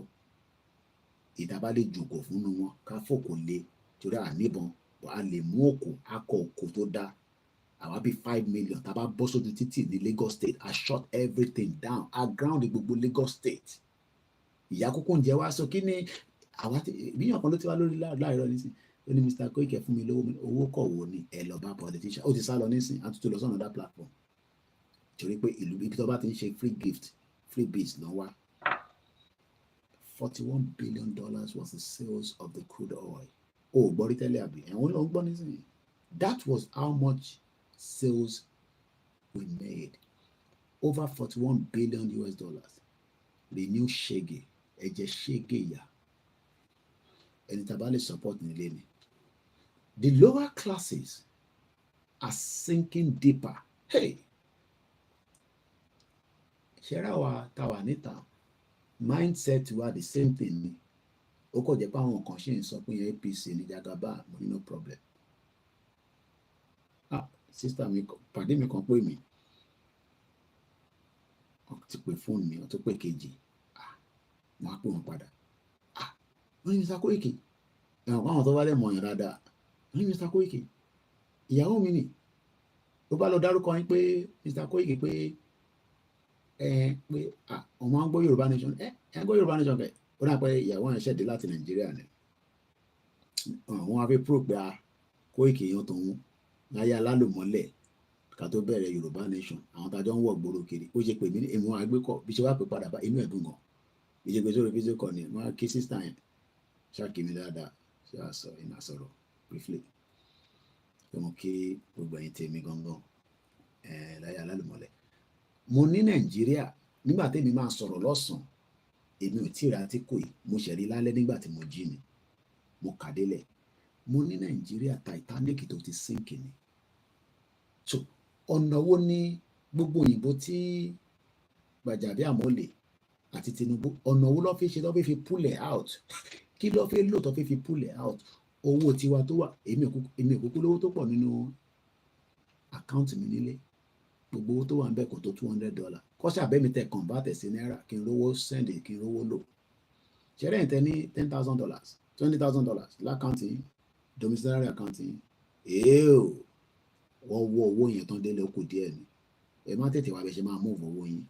Ìdábà lè jòkó fúnnu wọn, ká fòkò lé. Torí à níbọn, a lè mú òkò, akọ òkò tó dá. Àwa bí 5 million, tá a bá bọ́ sójú títì ní Lagos State, I shut everything down. I ground gbogbo Lagos State. Ìyá kúkú ń jẹ wá sọ kí ni àwa ìbíyàn kan ló ti wá lórí láìrọ́ nísìn. Ó ní Mr. Koiki fún mi lówó owó kọ̀ wò ni ẹ lọ bá politician. Ó ti sá lọ nísìn, àtúntò lọ sọ́nà that platform. Torí pé ìlú ibi tó bá ti ń ṣe free gift, free biz lọ wá. $41 billion was the sales of the crude oil. Oh, gbọ́ rí tẹ́lẹ̀ àbí ẹ̀wọ̀n ló ń gbọ́ nísìn. That was how much sales we made. Over $41 billion. The new shege, ẹ̀jẹ̀ shege ya. Ẹni tá bá lè support nílé ni. The lower classes are sinking deeper. Hey! Ṣẹ́ra wa tá wà níta. Mindset wa the same thing ni. Ó kọ̀ jẹ́ pé àwọn kan ṣe ń sọ pé yẹn APC ní Jagaba, mo ní no problem. Sister mi pàdé mi kan pè mí. Ó ti pè fóònù mi, ó tó pè kejì. Mo á pè wọn padà. Wọ́n ní Mr. Koiki. Àwọn tó bá lè mọ̀ yàn dáadáa. Wọ́n ní Mr. Koiki. Ìyàwó mi ni. Ó bá lọ dárúkọ yín pé Mr. Koiki pé ọmọ ń gbọ́ Yorùbá nation. Ẹ gbọ́ Yorùbá nation kẹ̀. Ó dà pé ìyàwó yẹn ṣẹ̀dé láti Nàìjíríà ni. Wọ́n á fi proof pé Koiki yan tòun láyé alálùmọ́lẹ̀ ká tó bẹ̀rẹ̀ Yorùbá nation. Àwọn tájọ́ ń wọ̀ gbòòrò kiri. Ó ṣe pè mí ní èmi wọn àgbékọ̀ bí ṣe wá pé padà bá inú ẹ̀dùn gan. Ìjẹ́gbẹ́ sórí fídíò kan ni wọ́n á kí sísá yẹn. Ṣáàkì mi dáadáa ṣé a sọ iná sọ̀rọ̀ briefly. Mo kí gbogbo ẹ̀yin tèmi gangan láyé alálùmọ́lẹ̀. Mo ní Nàìjíríà nígbà tèmi máa sọ̀rọ̀ lọ́sàn-án èmi ò tíì ra Àtíkù yìí mo ṣẹ̀rí lálẹ́ nígbà tí mo jí ni mo kà délẹ̀. Mo ní Nàìjíríà Titanic tó ti sink ni. So ọ̀nà wo ni gbogbo òyìnbó tí Gbajabiamile àti Tinubu ọ̀nà wo ló fi ṣe tó fi pull it out kí ló fi lò tó fi pull it out owó tiwa tó wà èmi òkúkú lówó tó pọ̀ nínú àkáǹtì mi nílé gbogbo owó tó wà ń bẹ̀ kò tó $200 kọ́ṣà bẹ́mi tẹ convert sí náírà kí n rówó send kí n rówó lò ṣẹ́rẹ́ ìtẹ́ ní $10,000 $20,000 lákàǹtì domiciliary àkáǹtì wọ́n wọ owó yẹn tán délé ó kù díẹ̀ ni ẹ má tètè wá bẹ ṣe máa move owó yín.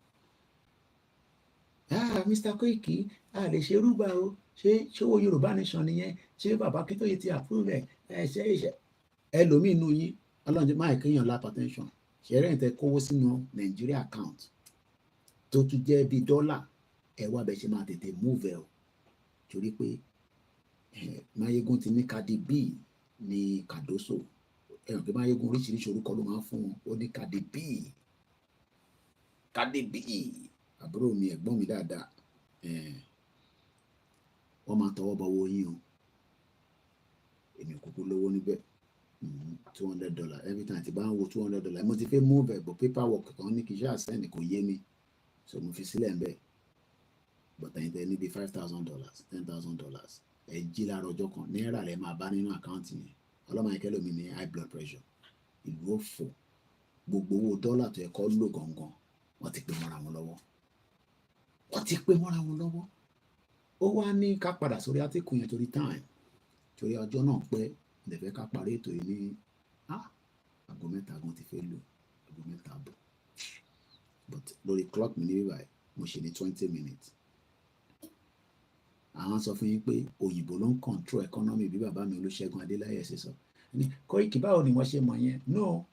Mr. Koiki a lè ṣe rúgbà o ṣé owó Yorùbá nation nìyẹn ṣé bàbá Akíntóyè ti approve ṣe ẹlòmíì inú yín ọlọ́run máa kéèyàn hypertension ṣẹ̀rẹ́ ìtẹ́ kówó sínú Nigeria account tó tún jẹ́ bíi dọ́là ẹ wá bẹ ṣe máa tètè move ẹ o torí pé Máyégún ti ní Cardi B ní Cardoso ẹ̀rọ pé Máyégún oríṣiríṣi orúkọ ló máa ń fún wọn ó ní Cardi B àbúrò mi ẹ̀gbọ́n mi dáadáa wọ́n máa tọwọ́ bọ owó yín o èmi kúkú lówó níbẹ̀ $200 every time ti bá ń wo $200 mo ti fẹ́ move ẹ̀ bọ̀ paperwork kan ní kì í ṣe àṣẹ́ni kò yé mi so mo fi sílẹ̀ ń bẹ̀ but ẹ̀yin tẹ́ níbi $5,000 $10,000 ẹ jí lára ọjọ́ kan náírà lẹ́ máa bá nínú àkáǹtì yẹn ọlọ́mọ akẹ́lẹ́ mi ní high blood pressure ìlú òfò gbogbo owó dọ́là tó yẹ kó lò gangan wọ́n ti pè mọ́ra wọn lọ́wọ́ ó wá ní ká padà sórí Àtíkù yẹn torí time torí ọjọ́ náà pẹ́ lẹ́fẹ̀ẹ́ ká parí ètò yìí ní aago 3 gan ti fẹ́ lò aago 3 àbọ̀ but lórí clock mi ní bíbá mo ṣe ní 20 minutes. Àwọn sọ fún yín pé òyìnbó ló ń control economy bí bàbá mi Olúṣẹ́gun Adéláyè ṣe sọ. Ní Koiki báwo ni wọ́n ṣe mọ̀ yẹn? No,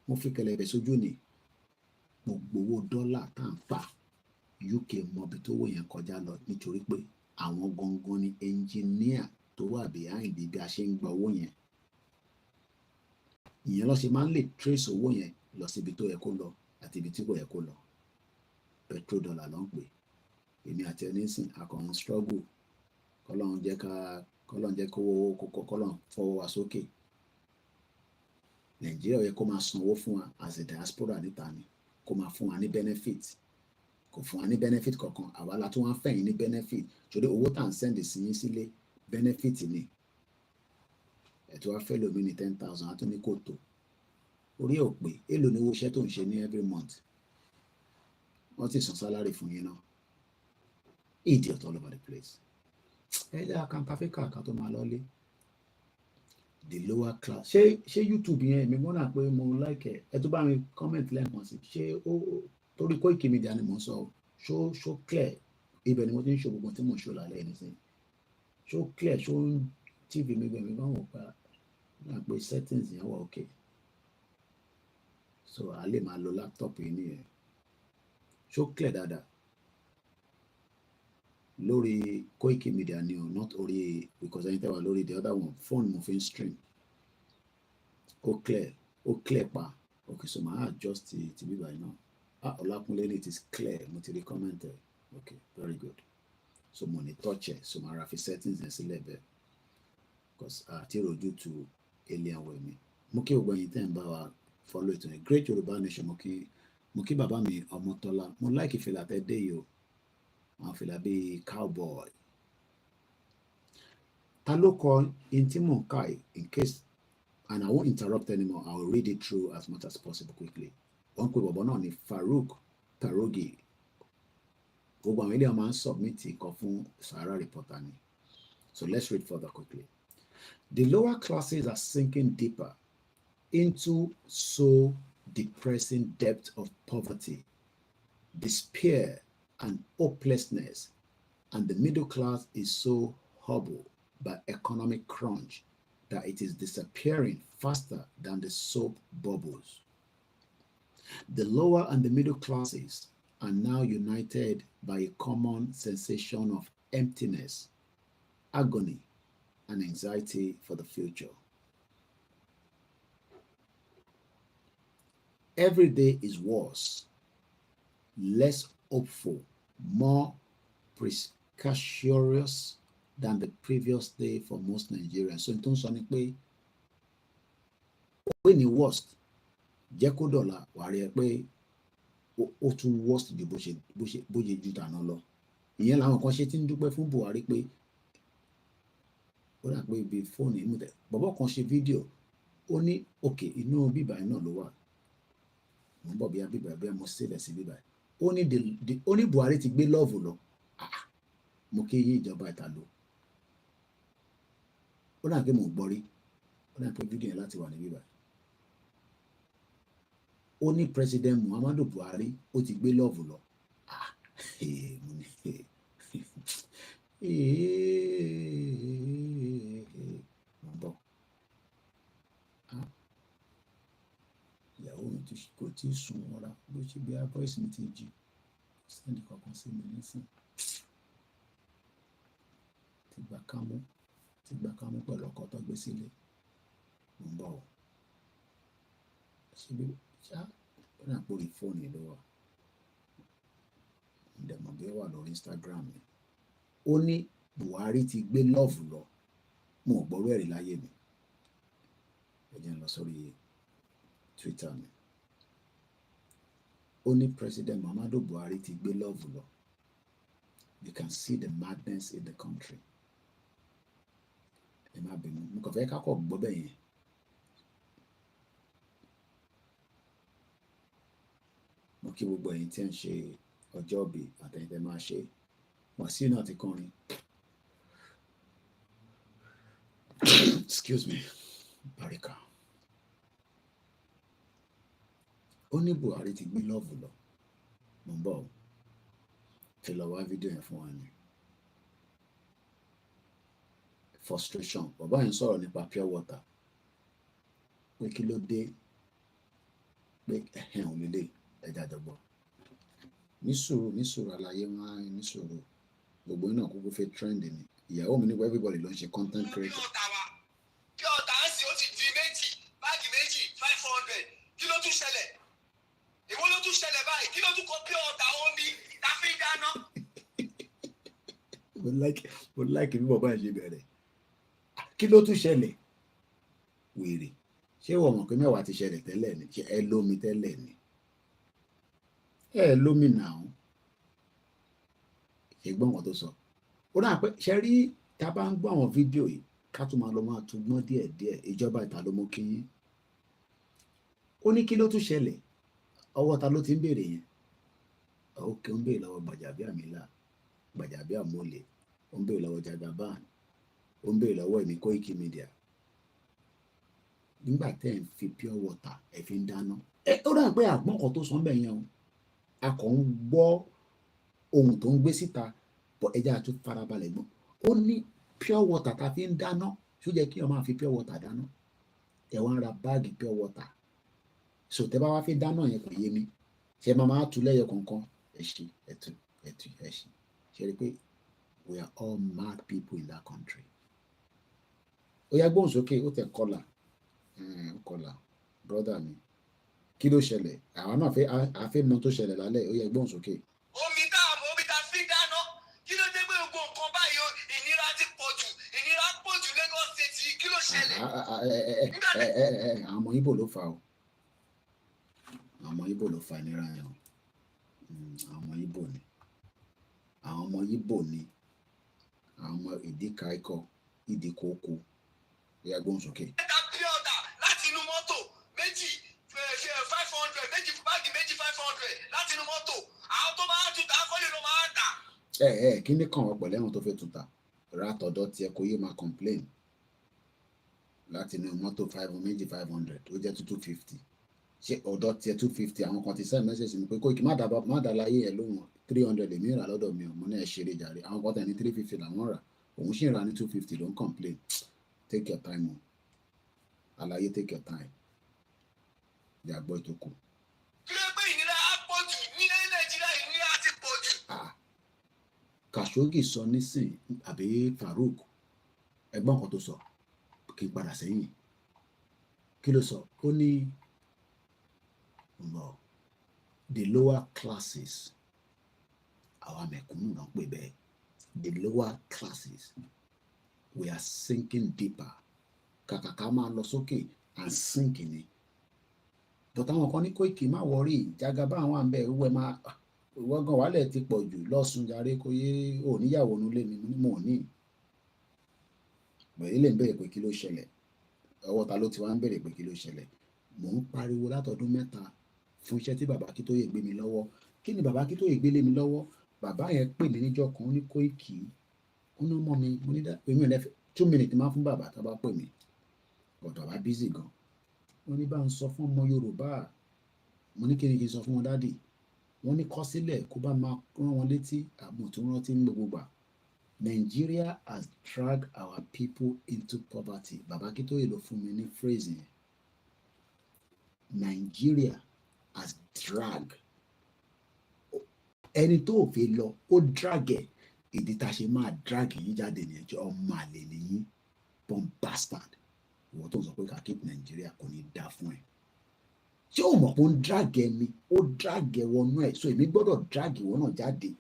mo fi kẹ̀lẹ̀bẹ̀ sójú ni. Mo gbowó dọ́là tá ń pa UK mọbi tó wò yẹn kọjá lọ nítorí pé àwọn gangan ni engineer tó wà behind bí a ṣe ń gba owó yẹn. Ìyẹn ló ṣe máa ń lè trace owó yẹn lọ síbi tó yẹ kó lọ àti ibi tí kò yẹ kó lọ. Petrodollar ló ń pè. Èmi àti ẹni sìn akọ̀hún struggle. Kọ́lọ́run jẹ́ kọ́lọ́run fọwọ́ wa sókè. Nàìjíríà yẹ kó máa sanwó fún wa as a diaspora níta ni, kó máa fún wa ní benefit. Kò fún wa ní benefit kankan, àwa la tún wá fẹ̀yìn ní benefit. Torí owó tá à ń send sí yín sílé benefit ni. Ẹ̀tọ́ wa fẹ́ lómi ní 10,000 á tún ní kò tó. Orí ò pé èlò ní owó iṣẹ́ tó ń ṣe ní every month. Wọ́n ti san salary fún yín náà. Idiot all over the place. Ẹ jẹ́ àkàǹkàfíkà ká tó máa lọ́lé. The lower class. Ṣé YouTube yẹn èmi mọ́nà pé mo like ẹ̀. Ẹ tó bá mi comment lẹ́ẹ̀kan sí. Ṣé ó torí Koikimedia ni mo sọ. Ṣó clear. Ibẹ̀ ni mo ti ń ṣe gbogbo tí mo ń ṣe lálẹ́ nísìnyí. Ṣó clear. Ṣó TV mi gbẹ̀mí bá wọ̀ pa. Náà pé settings yẹn wà okay. So a lè máa lo laptop yìí nìyẹn. Ṣó clear dáadáa. Lórí Koikimedia ni o, not orí, because ẹni tẹ́wà lórí the other one phone mo fi ń stream. Ó clear pa. Okay, so màá adjust ti bíbá yìí náà. Olakunle it is clear. Mo ti rí comment ẹ̀. Okay, very good. So mo ní touch ẹ̀. So màá ra fi settings ẹ̀ sílẹ̀ bẹ́ẹ̀. Because àti rojú tu alien way mi. Mo kí gbogbo ẹ̀yin tẹ́ ń bá wa follow it on a Great Yoruba Nation. Mo kí bàbá mi Ọmọtọ́lá. Mo like ìfìlà tẹ́ dé yìí o. Àwọn fìlà bíi cowboy. Ta ló kọ in tí mò ń kà in case, and I won't interrupt anymore. I will read it through as much as possible quickly. Wọ́n pe bọ̀bọ̀ náà ní Farouk Tarogi. Gbogbo àwọn ilé ọmọ ń submit ìkọ fún Sahara Reporter ni. So let's read further quickly. The lower classes are sinking deeper into so depressing depth of poverty, despair, and hopelessness, and the middle class is so hobbled by economic crunch that it is disappearing faster than the soap bubbles. The lower and the middle classes are now united by a common sensation of emptiness, agony, and anxiety for the future. Every day is worse, less hopeful, more precarious than the previous day for most Nigerians. So in terms of pé when the worst, jẹ́ kó dọ̀la wà rí ẹ pé ó tún worst ju bó ṣe ju tàná lọ. Ìyẹn làwọn kan ṣe tí ń dúpẹ́ fún Buhari pé ó dà pé ibi fóònù ìmúdẹ bọ̀bọ̀ kan ṣe fídíò ó ní òkè inú bíbá iná ló wà. Mo ń bọ̀ bí abíbá bí mo ṣẹlẹ̀ sí bíbá. Ó ní Buhari ti gbé lọ́ọ̀fù lọ. Mo kí yí ìjọba ìta lò. Ó dà pé mo gbọ́ rí. Ó dà pé fídíò yẹn láti wà ní bíbá. Ó ní President Muhammadu Buhari ó ti gbé lọ́ọ̀fù lọ. Mo ń bọ̀. Ìyàwó mi kò tí ì sùn wọ́ra bó ṣe bí voice mi ti jí. Send kankan sí mi nísìn. Ti gbà kámú pẹ̀lú ọkọ̀ tó gbé sílé. Mo ń bọ̀ o. Ṣé bí ṣá ó náà pòrí fóònù ló wà. Ìdẹ̀mọ̀ bí ó wà lórí Instagram mi. Ó ní Buhari ti gbé lọ́ọ̀fù lọ. Mo ò gbọ́rú ẹ̀rí láyé mi. Ẹ jẹ́ n lọ sórí Twitter mi. Ó ní President Muhammadu Buhari ti gbé lọ́ọ̀fù lọ. You can see the madness in the country. Ẹ má bínú. Mo kàn fẹ́ ká kọ̀ gbọ́ bẹ́ẹ̀ yẹn. Mo kí gbogbo ẹ̀yin tí ń ṣe ọjọ́ ìbí àtẹ̀yin tẹ́ máa ṣe. Wàsíù náà ti kọrin. Excuse me. Barika. Ó ní Buhari ti gbé lọ́ọ̀fù lọ. Mo ń bọ̀. fi lọ wá fídíò yẹn fún wa ni frustration bàbá yẹn sọ̀rọ̀ nípa pure water pé kí ló dé pé ẹ̀hẹ́n ò lélẹ̀ ẹja àjọgbọ́ nísòro àlàyé wọn nísòro gbogbo iná kúkú fẹ́ trend ni ìyàwó mi nípa everybody ló ń ṣe content creator. kí ọ̀tá ń sìn ó ti di méjì báàgì méjì 500 kí ló tún ṣẹlẹ̀ èwo ló tún ṣẹlẹ̀ báyìí kí ló tún kọ pure water omi tá fi ń dáná. mo like bí bàbá yẹn ṣe bẹ̀rẹ̀ kí ló tún ṣẹlẹ̀ wèrè ṣé wọ́n mọ̀ pé mẹ́wàá ti ṣẹlẹ̀ tẹ́lẹ̀ ni ṣe ẹ lómi tẹ́lẹ̀ ni ẹ lómi náà ṣe gbọ́n wọn tó sọ ó náà pé ṣe rí tá a bá ń gbọ́ àwọn fídíò yìí ká tún máa lọ máa tún gbọ́n díẹ̀díẹ̀ ìjọba ìta ló mú kíyín ó ní kí ló tún ṣẹlẹ̀ ọwọ́ ta ló ti ń béèrè yẹn òkè ń béèrè lọ́wọ́ Gbajabiamila Gbajabiamole ó ń béèrè lọ́wọ́ Jagaban ó ń béèrè lọ́wọ́ èmi Koikimedia nígbà tẹ́ ẹ̀ ń fi pure water ẹ̀ fi ń dáná ó dà pé àgbọ̀n kan tó sọ ń bẹ̀ yẹn o a kàn ń gbọ́ ohun tó ń gbé síta bọ̀ ẹja àti farabalẹ̀ gbọ́n ó ní pure water ta fi ń dáná ṣó jẹ́ kí o máa fi pure water dáná ẹ̀ wá ń ra báàgì pure water so tẹ́ bá wá fi dáná yẹn kò yé mi ṣe máa tú lẹ́yọ kọ̀ọ̀kan ẹ̀ṣin ẹ̀ṣin ṣe rí pé we are all mad people in that country ó yá gbóhùn sókè ó tẹ̀ kọlà brother mi kí ló ṣẹlẹ̀ àwọn náà àfẹ́ mọ tó ṣẹlẹ̀ lálẹ́ ó yá gbóhùn sókè. omi tá fi dáná kí ló dé pé gbogbo nǹkan báyìí ìnira ti pọ̀ jù ìnira pọ̀ jù Lagos State kí ló ṣẹlẹ̀. àwọn ọmọ Ìgbò ló fà o àwọn ọmọ Ìgbò ló fa ìnira yẹn o àwọn ọmọ Ìgbò ni àwọn ọmọ ìdíkà ikọ̀ ìdíkòókò ìyá gbóhùn sókè. ẹ̀ka pure water láti inú mọ́tò méjì 500 méjì báàgì méjì 500 láti inú mọ́tò àwọn tó máa tún ta kọ́lé ló máa tà. kí ni kàn wọ́n pẹ̀lú ẹ̀wọ̀n tó fẹ́ tún ta ra tọ̀dọ̀ tiẹ̀ kó yé máa complain láti inú mọ́tò méjì 500 ó jẹ́ 250 ṣé ọ̀dọ̀ tiẹ̀ 250 àwọn kan ti send message mi pé Koiki má dá láyé ẹ̀ lóhùn 300 lèmi rà lọ́dọ̀ mi ò mo ní ẹ̀ ṣeré jàre àwọn kan tẹ̀ ní 350 làwọn rà òun sì ń ra ní 250 ló ń complain take your time o àlàyé take your time yàgbọ́ ìtókù. kí ló pé ìnira á pọ̀ jù ní Nàìjíríà ìnira ti pọ̀ jù. Khashoggi sọ nísìn àbí Farouk ẹgbọ́n kan tó sọ kí n padà sẹ́yìn kí ló sọ ó ní the lower classes àwọn mẹ̀kúnnù náà pè bẹ́ẹ̀ the lower classes we are sinking deeper kàkà ká máa lọ sókè and sink ni but àwọn kan ní Koiki má wọrí Jagaban àwọn àmbẹ ìwé máa ìwọ́gàn wálẹ̀ ti pọ̀ jù lọ́sùn jàre kó yé òníyàwó nulẹ̀ mi mo ní bẹ̀rẹ̀ lè ń bẹ̀rẹ̀ pé kí ló ṣẹlẹ̀ ọwọ́ ta ló ti wá ń bẹ̀rẹ̀ pé kí ló ṣẹlẹ̀ mò ń pariwo látọdún mẹ́ta fún iṣẹ́ tí bàbá Akíntóyè gbé mi lọ́wọ́ kí ni bàbá Akíntóyè gbé lé mi lọ́wọ́ bàbá yẹn pè mí níjọ́ kan ó ní Koiki ó ní mọ́ mi mo ní èmi ò lẹ́fẹ̀ẹ́ 2 minutes máa fún bàbá tá a bá pè mí ọ̀dọ̀ bá busy gan wọ́n ní bá ń sọ fún ọmọ Yorùbá mo ní kí ni kí n sọ fún wọn dádì wọ́n ní kọ sílẹ̀ kó bá máa rán wọn létí àmọ́ tó rántí ní gbogbo gbà Nigeria has dragged our people into poverty bàbá Akíntóyè ló fún mi ní phrase yẹn Nigeria has dragged ẹni tó ò fi lọ ó drag ẹ ìdí tá a ṣe máa drag yín jáde ní ẹjọ́ ọmọ àlè nìyí bomb bastard ìwọ tó ń sọ pé ká keep Nigeria kò ní dá fún ẹ ṣé o mọ̀ pé ó ń drag ẹ ni ó drag ẹ wọnú ẹ so èmi gbọ́dọ̀ drag ìwọ náà jáde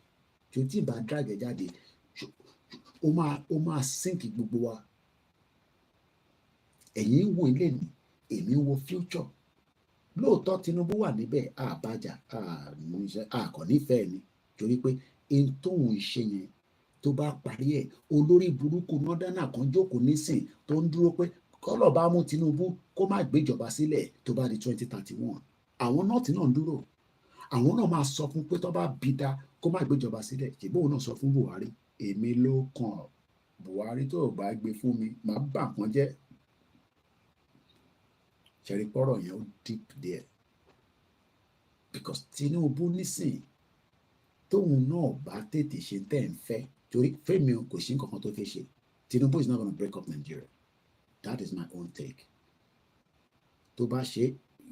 tí o tí ì bá drag ẹ jáde ó máa sink gbogbo wa ẹ̀yin ń wo ilé ni èmi ń wo future lóòótọ́ Tinubu wà níbẹ̀ àbájá àkọ́nífẹ̀ẹ́ ni torí pé ohun tóun ṣe yẹn tó bá parí ẹ̀ olórí burúkú nọ́dánà kan jókòó nísìn tó ń dúró pé kọ́lọ̀ bá mú Tinubu kó má gbéjọba sílẹ̀ tó bá di 2031 àwọn nọ́ọ̀tì náà ń dúró àwọn náà máa sọ fún pé tó bá bí dá kó má gbéjọba sílẹ̀ ṣèbóun náà sọ fún Buhari èmi ló kàn Buhari tó bá gbé fún mi máa bà wọ́n jẹ́ ṣẹ̀rí pọ́rọ̀ yẹn ó deep there because Tinubu nísìn tóun náà bá tètè ṣe tẹ́ ń fẹ́ torí fẹ́mi kò sí nǹkan kan tó fẹ́ ṣe. Tinubu is not going to break up Nigeria. That is my own take. Tó bá ṣe,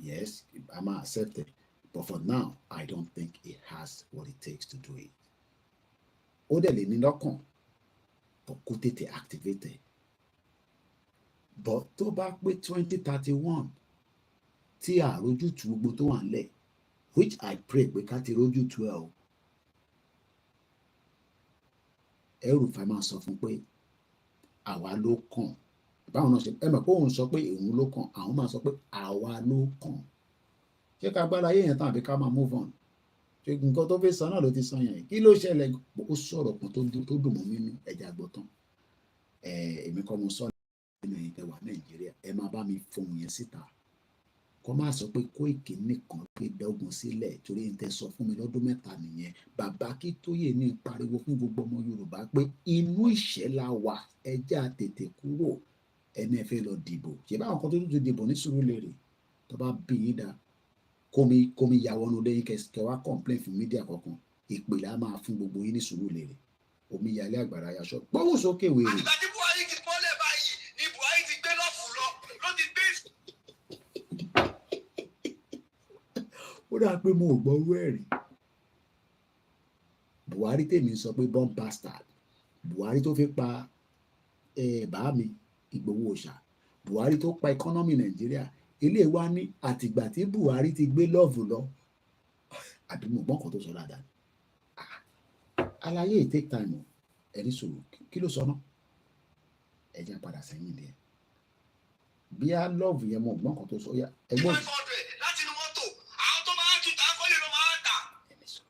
yes, I'm accept it. But for now, I don't think he has what it takes to do it. Ó dẹ̀ lè ní lọ́kàn, but kó tètè activate it. But tó bá pé 2031 tí àrójútu gbogbo tó wà nílẹ̀, which I pray pé ká ti rójútu ẹ̀ o. El-Rufai máa sọ fún pé àwa ló kàn. Báwọn náà ṣe ẹ mọ̀ pé òun sọ pé òun ló kàn, àwọn máa sọ pé àwa ló kàn. Ṣé ká gbára ayé yẹn tán àbí ká máa move on? Ṣé nǹkan tó fẹ́ sọ náà ló ti sọ yẹn? Kí ló ṣẹlẹ̀? Ó sọ̀rọ̀ kan tó dùn mọ́ mímú ẹja gbọ́ tán. Èmi kọ́ mo sọ nínú ẹ̀yin tẹ́ wà Nàìjíríà, ẹ máa bá mi fohùn yẹn síta. Kọ́ máa sọ pé Koiki nìkan pé dọ́gbọ́n sílẹ̀ torí ń tẹ́ sọ fún mi lọ́dún mẹ́ta nìyẹn. Bàbá Akíntóyè ní pariwo fún gbogbo ọmọ Yorùbá pé inú ìṣẹ́ la wà, ẹja tètè kúrò. Ẹni ẹ fẹ́ lọ dìbò. Ṣé báwọn kan tó tún ti dìbò ní Sùúrùlérè tó bá bí yín dá kómi ya wọnú lẹ́yìn kẹ́ wá complain fún mídíà kankan. Ìpìlẹ̀ á máa fún gbogbo yín ní Sùúrùlérè. Omi yalé àgbàrá yaṣọ. Gbọ́wọ́ sókè wèrè. Àgbà tí Buhari ti bọ́lẹ̀ báyìí ni Buhari ti gbé lọ́fù lọ ló ti gbé. Ó dáa pé mo ò gbọ́ owó ẹ̀rí. Buhari tèmi sọ pé born bastard. Buhari tó fi pa bàá mi Ìgbòho Òòṣà. Buhari tó pa economy Nàìjíríà. Ilé wa ní àtìgbà tí Buhari ti gbé lọ́ọ̀fù lọ. Àbí mo gbọ́n kan tó sọ dáadáa. Àlàyé take time o. Ẹni sọ̀rọ̀ kí ló sọ náà? Ẹ jẹ́ padà sẹ́yìn díẹ̀. Bí a lọ́ọ̀fù yẹn mo gbọ́n kan tó sọ yá. Ẹgbọ́n. 500 láti inú mọ́tò àwọn tó máa ń tún ta kọ́lé ló máa ń tà. Ẹni sọ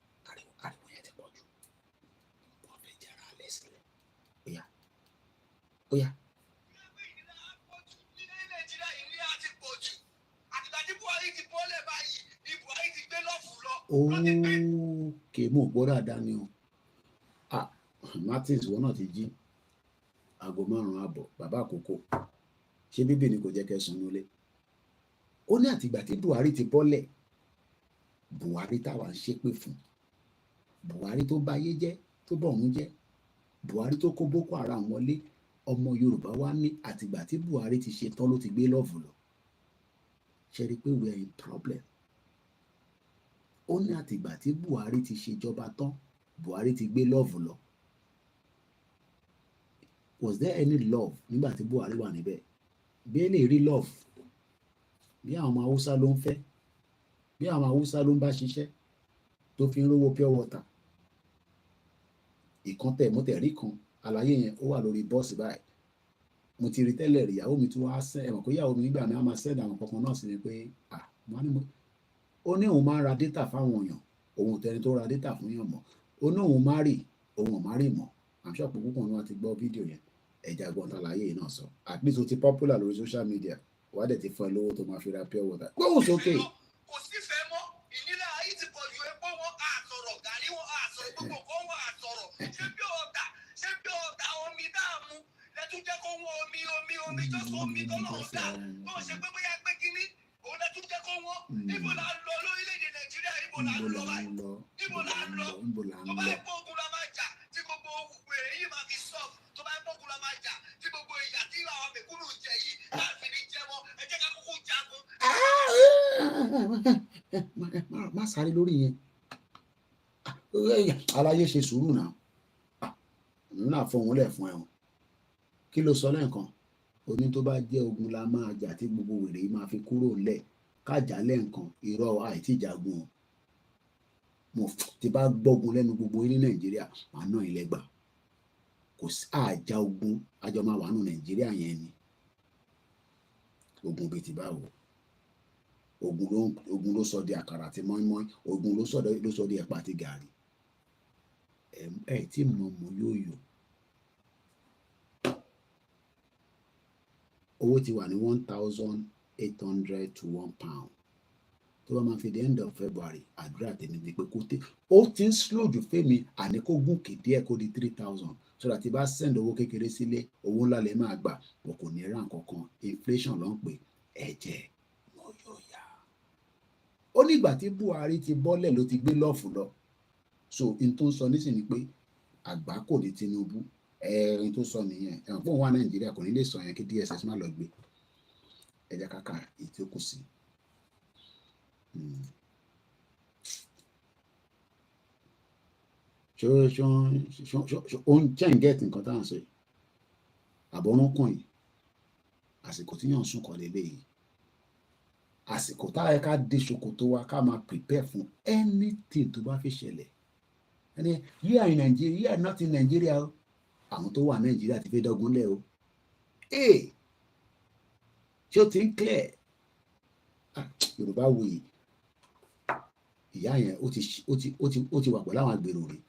ariwo yẹn ti pọ̀ jù. Wọ́n fẹ́ jẹ́ra alẹ́ sílẹ̀. Ó yá. Ókè mo gbọ́ dáadáa ni o. Martins wọn náà ti jí aago 5:00 bàbá àkókò ṣé bíbí ni kò jẹ́ kẹsàn-án nílé. Ó ní àtìgbà tí Buhari ti bọ́lẹ̀, Buhari táwa ń ṣépè fún, Buhari tó bá ayé jẹ́ tó bọ̀ ọ̀hún jẹ́, Buhari tó kó Boko Haram wọlé. Ọmọ Yorùbá wá ní àtìgbà tí Buhari ti ṣe tán ló ti gbé lọ́ọ̀fù lọ. Ṣe rí i pé we are in problem. Ó ní àtìgbà tí Buhari ti ṣèjọba tán, Buhari ti gbé lọ́ọ̀fù lọ. Was there any love nígbà tí Buhari wà níbẹ̀? Bí ẹ lè rí love, bí àwọn ọmọ Haúsá ló ń fẹ́, bí àwọn Haúsá ló ń bá ṣiṣẹ́ tó fi ń rówó pure water. Ìkan tẹ̀ mọ́tẹ̀ rí kan, àlàyé yẹn ó wà lórí bọ́ọ̀sì báyìí. Mo ti rí tẹ́lẹ̀ rí ìyàwó mi tí wọ́n á sẹ́ ẹ̀wọ̀n pé ìyàwó mi nígbà mi á máa sẹ́ẹ̀dì àwọn kankan náà sí ni pé ó ní òun máa ń ra data fáwọn èèyàn, òun tẹni tó ra data fún yàn mọ́. Ó ní òun má rì, òun ò má rì mọ́. I'm sure púpọ̀ ní wọ́n ti gbọ́ fídíò yẹn. Ẹja gbọ́n tá láyé yìí náà sọ. At least o ti popular lórí social media. Wàá dẹ̀ ti fún ẹ lówó tó máa fi ra pure water. Gbóhùn sókè. Kò sí fẹ́ mọ́, ìnira ayé ti pọ̀ ju epo wọn àsọ̀rọ̀, gàrí wọn àsọ̀rọ̀, gbogbo nǹkan wọn àsọ̀rọ̀. Ṣé bí ọ̀tà omi dáàmú lẹ́tún jẹ́ kó wọ́n omi tó sọ omi tó lọ́wọ́ dá. Bó ṣe pé bóyá pé kínní, òun lẹ́tún jẹ́ kó wọ́n. Níbo la ń lọ lórílẹ̀-èdè Nàìjíríà? Níbo la ń lọ báyìí? Níbo la ń lọ? Tó bá yẹ kó ogun la máa jà tí gbogbo wèrè yìí máa fi sọ. Tó bá yẹ kó ogun la máa jà tí gbogbo ìyà tí àwọn mẹ̀kúnnù jẹ yìí láti ní jẹ́ mọ́. Ẹ jẹ́ ká kúkú jagun. Má sáré lórí yẹn. Aláyé ṣe sùúrù náà. Náà fọhùn lẹ̀ fún ẹ̀wọ̀n. Kí ló sọ lẹ́ẹ̀kan? Oní tó bá jẹ́ ogun la máa jà tí gbogbo wèrè yìí máa fi kúrò lẹ̀. Kájà lẹ́ẹ̀kan irọ́ àìtí ìjagun o. Mo ti bá gbógun lẹ́nu gbogbo ní Nàìjíríà máa ná ilẹ̀ gbà. Kò sí àjà ogun àjọ máa wà nù Nàìjíríà yẹn ni. Ogun bíi ti báwo? Ogun ló sọ di àkàrà àti mọ́ínmọ́ín. Ogun ló sọ di ẹ̀pà àti gàrí. Tí mo yóò yò. Owó ti wà ní 1,800 to £1. Tó bá máa fi the end of February, àdúrà tèmi ni pé ó ti ń slow jù fẹ́mi àní kó gùnkè díẹ̀ kó di 3,000. So that tí bá send owó kékeré sílé, owó ńlá lè máa gbà, wọn kò ní ra nǹkan kan. Inflation ló ń pè ẹ̀jẹ̀ mo yóò yá. Ó nígbà tí Buhari ti bọ́lẹ̀ ló ti gbé lọ́ọ̀fù lọ. so in tó ń sọ nísìnyí pé àgbá kò ní Tinubu ẹ̀rín tó sọ nìyẹn ẹ̀wọ̀n fún wa Nàìjíríà kò ní lè sọ yẹn kí DSS má lọ gbé ẹja kàkà èyí tí ó kù sí. ó ń jẹ́ ìgẹ́ẹ̀tì nǹkan tá à ń sọ yìí àbọ̀rúnkùn yìí àsìkò tí yàn ń sùn kọ́ lélẹ́yìí àsìkò tá a yẹ ká dé ṣòkòtò wa ká máa prepare fún anything tó bá fi ṣẹlẹ̀ ẹni you are in Nigeria you are not in Nigeria o àwọn tó wà Nàìjíríà ti fẹ́ dọ́gun lẹ̀ o ṣé o ti ń clear Yorùbá wuyì ìyá yẹn ó ti wà pẹ̀lú àwọn agbèrò rẹ̀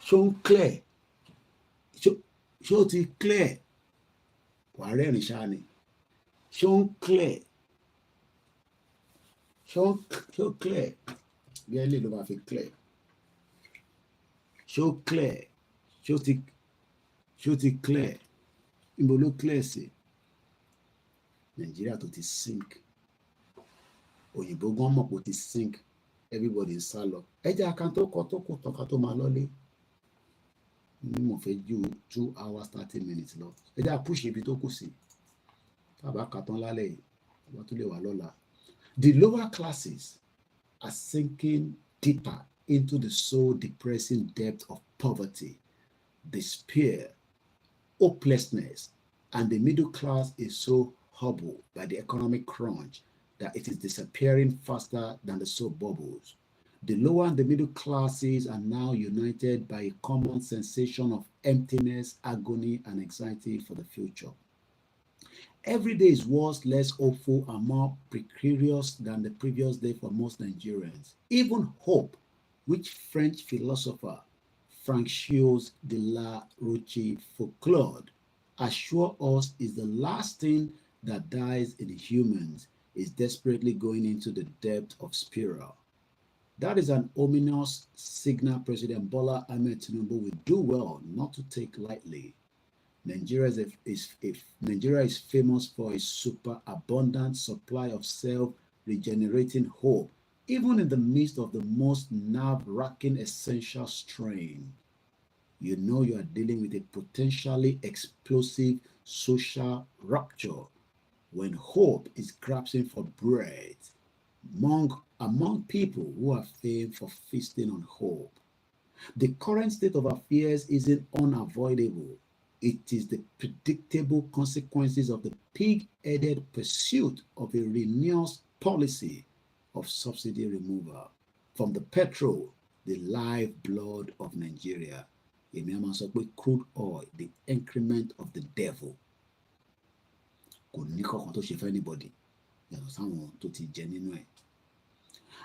ṣó ń clear ṣó ti clear wà á rẹ́rìn ṣáà ni ṣó ń clear ṣó clear bí ẹ lè ló máa fi clear ṣó clear ṣó ti clear níbo ló clear sí Nàìjíríà tó ti sink òyìnbó gan mọ̀ pé ó ti sink everybody ń sá lọ ẹjẹ akan tó kọ tó kù tọ́ka tó máa lọ́lé ní mo fẹ́ ju 2 hours 30 minutes lọ ẹjẹ àpúṣe ibi tó kù sí tàbá kàtán lálẹ́ yìí wọ́n tún lè wà lọ́la. The lower classes are sinking deeper into the soul-depressing depth of poverty, despair, hopelessness, and the middle class is so hobbled by the economic crunch that it is disappearing faster than the soap bubbles. The lower and the middle classes are now united by a common sensation of emptiness, agony, and anxiety for the future. Every day is worse, less hopeful, and more precarious than the previous day for most Nigerians. Even hope, which French philosopher Francois de la Rochefoucauld assures us is the last thing that dies in humans, is desperately going into the depth of spiral. That is an ominous signal President Bola Ahmed Tinubu will do well not to take lightly. Nigeria is famous for its superabundant supply of self-regenerating hope, even in the midst of the most nerve-wracking essential strain. You know you are dealing with a potentially explosive social rupture when hope is grasping for breath among people who are famed for feasting on hope. The current state of affairs isn't unavoidable. It is the predictable consequences of the pig-headed pursuit of a renewed policy of subsidy removal from the petrol, the lifeblood of Nigeria. Èmi á máa sọ pé crude oil, the increment of the devil. Kò ní kankan tó ṣe fẹ́ anybody yàtọ̀ sáwọn tó ti jẹ nínú ẹ̀.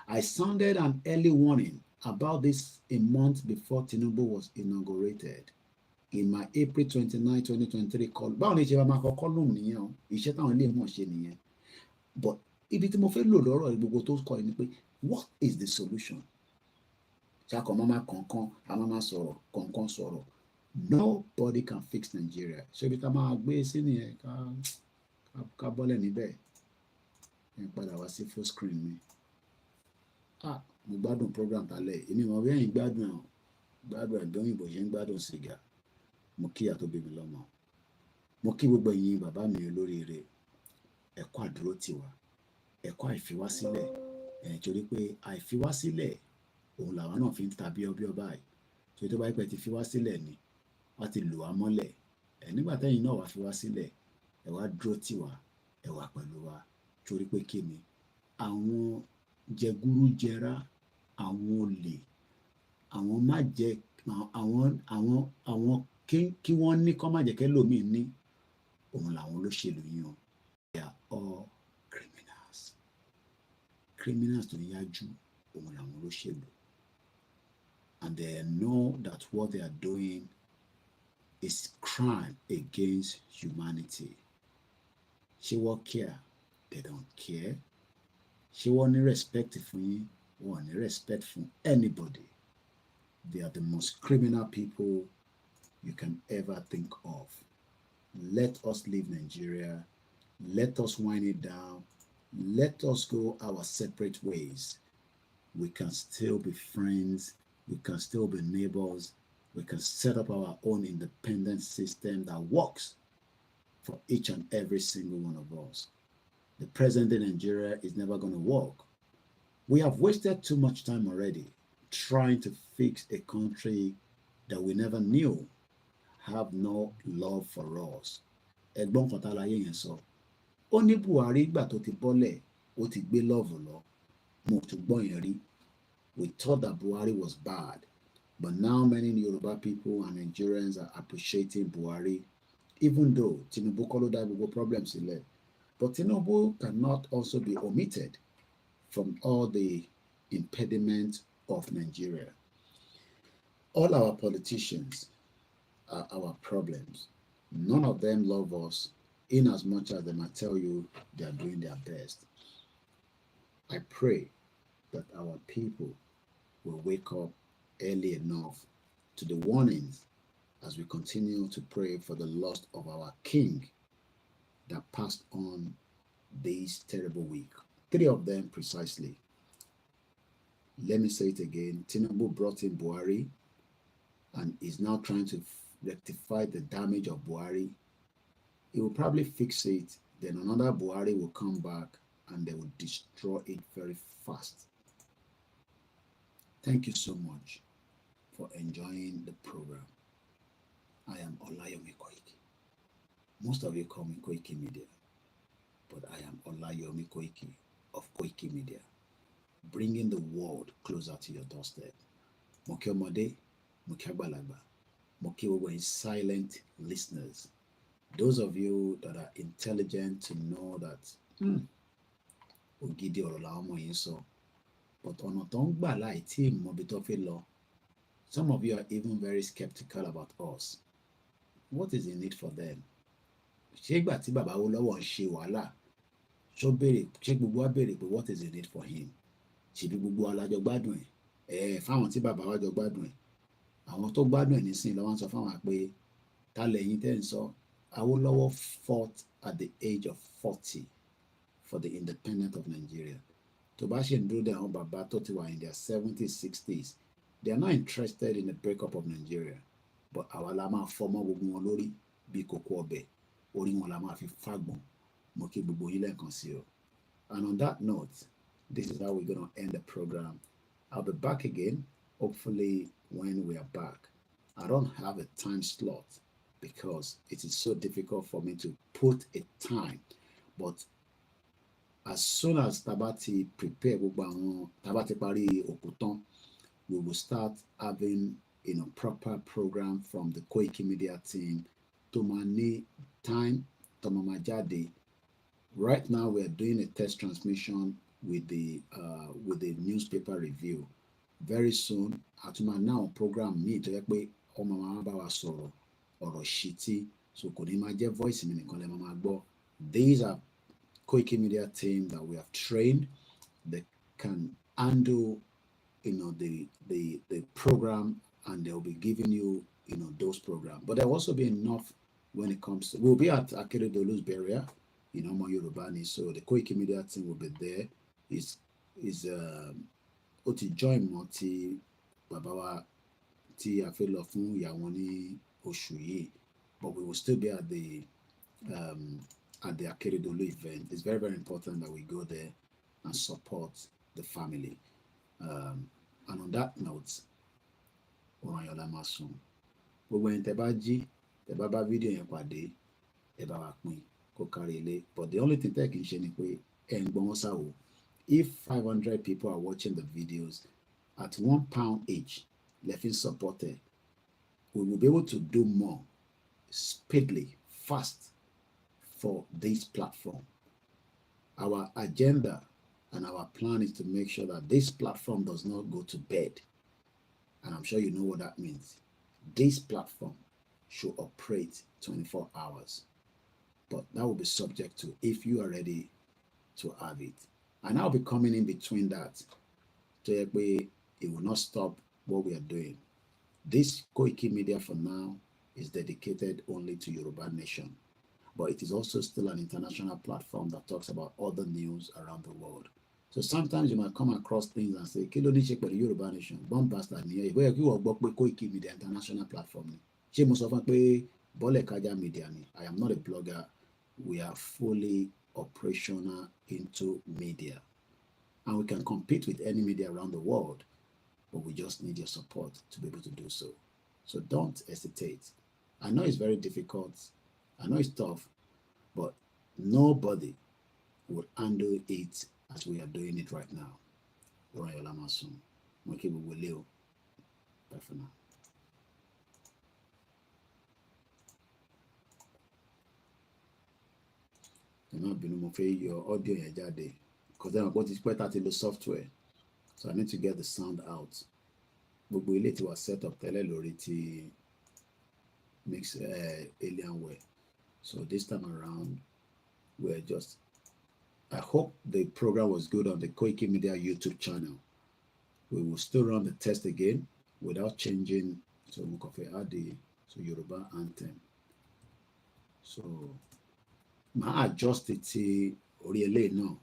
I sounded an early warning about this a month before Tinubu was inaugurated. In my April 29, 2023 call, báwo ni ṣe máa kọ column nìyẹn o, iṣẹ́ táwọn ilé ìmọ̀ ṣe nìyẹn. But ibi tí mo fẹ́ lò lọ́rọ̀ gbogbo tó kọ ni pé what is the solution? Ṣàkọ máma kọ̀ọ̀kan, a máma sọ̀rọ̀, kọ̀ọ̀kan sọ̀rọ̀. Nobody can fix Nigeria. Ṣé ibi tá máa gbé sí nìyẹn ká bọ́lẹ̀ níbẹ̀? Ẹ padà wá sí full screen mi. Mo gbádùn program tálẹ̀, èmi mọ̀ bí ẹ̀yin gbádùn ẹ̀gbẹ́ òyìnbó ṣe ń gbádùn sìgá. Mo kí ìyá tó bí mi lọ́mọ. Mo kí gbogbo ẹ̀yin bàbá mi olóríire. Ẹ kú àdúró tiwa. Ẹ kú àìfiwásílẹ̀. Torí pé àìfiwásílẹ̀ òun làwọn náà fi ń ta bíọ́bíọ́ báyìí. Torí tó bá pẹ́ ti fi wá sílẹ̀ ni wọ́n ti lù wá mọ́lẹ̀. Nígbà tẹ́yìn náà wá fi wá sílẹ̀, ẹ wá dúró tiwa, ẹ wá pẹ̀lú wa. Torí pé kí ni àwọn jẹgúrújẹrá, àwọn olè, àwọn má jẹ àwọn kí wọ́n ní kọ́ má jẹ́ kẹ́lòmíì ní òun làwọn olóṣèlú yàn. They are all criminals. Criminals tó yájú òun làwọn olóṣèlú. And they know that what they are doing is crime against humanity. Ṣé wọ́n care? They don't care. Ṣé wọ́n ní respect fún yín? Wọ́n ní respect fún anybody. They are the most criminal people you can ever think of. Let us leave Nigeria. Let us wind it down. Let us go our separate ways. We can still be friends we can still be neighbors. We can set up our own independent system that works for each and every single one of us. The present day Nigeria is never going to work. We have wasted too much time already trying to fix a country that we never knew have no love for us. Ẹ̀gbọ́n kan tá láyé yẹn sọ. Ó ní Buhari ìgbà tó ti bọ́lẹ̀, ó ti gbé love lọ. Mo tún gbọ́ yẹn rí. We thought that Buhari was bad, but now many Yoruba people and Nigerians are appreciating Buhari, even though Tinubu kọ́ ló dá gbogbo problems sílẹ̀. But Tinubu cannot also be omitted from all the impediments of Nigeria. All our politicians are our problems. None of them love us, in as much as they might tell you they are doing their best. I pray that our people will wake up early enough to the warnings as we continue to pray for the loss of our king that passed on this terrible week. 3 of them precisely. Let me say it again. Tinubu brought in Buhari and is now trying to rectify the damage of Buhari. He will probably fix it. Then another Buhari will come back and they will destroy it very fast. Thank you so much for enjoying the program. I am OLAYOMI KOIKI. Most of you call me Koikimedia, but I am OLAYOMI KOIKI of Koikimedia, bringing the world closer to your doorstep. Moki Omode, Moki Agbalagba, Moki Owe silent listeners. Those of you that are intelligent to know that Ogidi ọ̀rọ̀ làwọn ọmọ yìí sọ, but ọ̀nà tó ń gbà láì tí ìmọ̀ bí tó fi lọ. Some of you are even very skeptical about us. What is the need for them? Ṣé ìgbà tí bàbá Awólọ́wọ̀ ń ṣe wàhálà, ṣé gbogbo wa béèrè pé what is the need for him? Ṣèbí gbogbo wa la jọ gbádùn ẹ̀? Fáwọn tí bàbá wa jọ gbádùn ẹ̀. Àwọn tó gbádùn ẹ̀ nísìnyí lọ́wọ́ ń sọ fáwọn pé ta lẹ̀yin tẹ́ ń sọ. Awólọ́wọ̀ fought at the age of 40 for the independence of Nigeria. Tó bá ṣe ń dúró de àwọn bàbá tó ti wà in their 70s, 60s, they are not interested in the breakup of Nigeria. But àwa la máa fọmọ gbogbo wọn lórí bí kókó ọbẹ̀, orí wọn la máa fi fàgbọ̀n. Mo kí gbogbo yín lẹ́ẹ̀kan sí o. And on that note, this is how we're going to end the program. I'll be back again, hopefully when we are back. I don't have a time slot because it is so difficult for me to put a time. But as soon as Tabati prepare Tabati Pari Okuton, we will start having proper program from the Koikimedia team to mani time to Mamajade. Right now we are doing a test transmission with the newspaper review. Very soon, Atuma now program me to ekpe Omama Bawa Soro or Shiti. So could imagine voice in the These are Koikimedia team that we have trained. They can handle the program, and they'll be giving you those programs. But there'll also be enough when it comes to, we'll be at Akeredolu's barrier, more Yorubani. So the Koikimedia team will be there. Is Oti join Moti Babawa Ti Afelo fun Yawoni Oshuyi, but we will still be at the Akeredolu event. It's very, very important that we go there and support the family. And on that note, Orayola Masun. Gbogbo ẹ̀yin tẹ́ bá jí, tẹ́ bá bá fídíò yẹn pàdé, ẹ bá wa pín kó kárí ilé. But the only thing tẹ́ kì í ṣe ni pé ẹ ń gbọ́ wọn sáwò. If 500 people are watching the videos at £1 each, lẹ́fín supported, we will be able to do more speedily, fast for this platform. Our agenda and our plan is to make sure that this platform does not go to bed. And I'm sure you know what that means. This platform should operate 24 hours. But that will be subject to if you are ready to have it. And I'll be coming in between that. So it will not stop what we are doing. This Koikimedia for now is dedicated only to Yoruba Nation. But it is also still an international platform that talks about other news around the world. So sometimes you might come across things and say, kí ló ní ṣe pẹ̀lú Yorùbá Nation, bomb bastard nìyẹn, ìwé ẹ̀kí wọ́n gbọ́ pé Koikimedia international platform ni. Ṣé mo sọ fún pé Bọ́lẹ̀ Kájà media ni? I am not a blogger. We are fully operational into media. And we can compete with any media around the world, but we just need your support to be able to do so. So don't hesitate. I know it's very difficult. I know it's tough, but nobody will handle it as we are doing it right now. Bye for now. Your audio because then I've got this quite the software, so I need to get the sound out. But we later was set up tele mix Alienware. So this time around, we're just. I hope the program was good on the Koikimedia YouTube channel. We will still run the test again without changing. So Yoruba anthem. So my adjust it really no.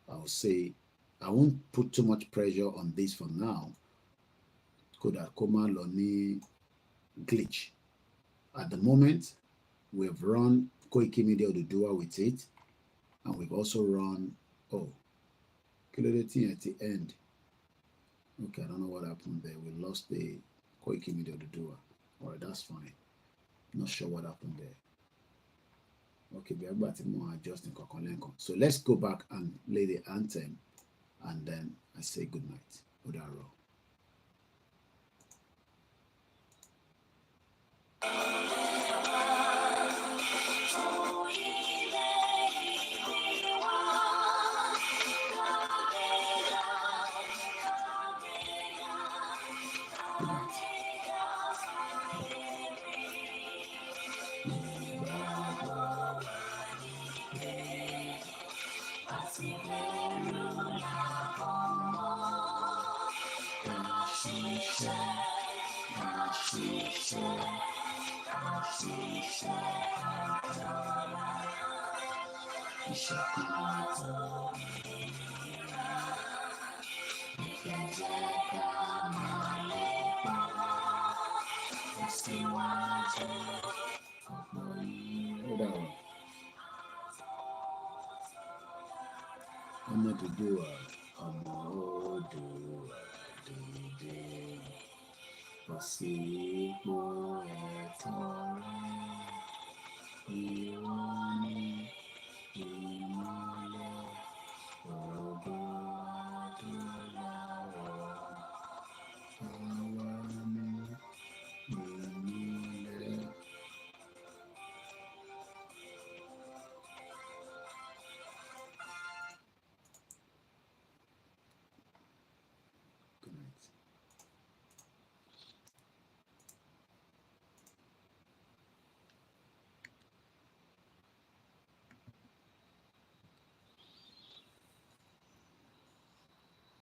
I'll say I won't put too much pressure on this for now. Could I come on glitch? At the moment, we've run Koikimedia to do with it, and we've also run Kilodeti at the end. Okay, I don't know what happened there. We lost the Koikimedia to do. All right, that's fine. Not sure what happened there. Okay, we are about to more adjusting Kokolenko. So let's go back and play the anthem, and then I say good night. Odaro. Possible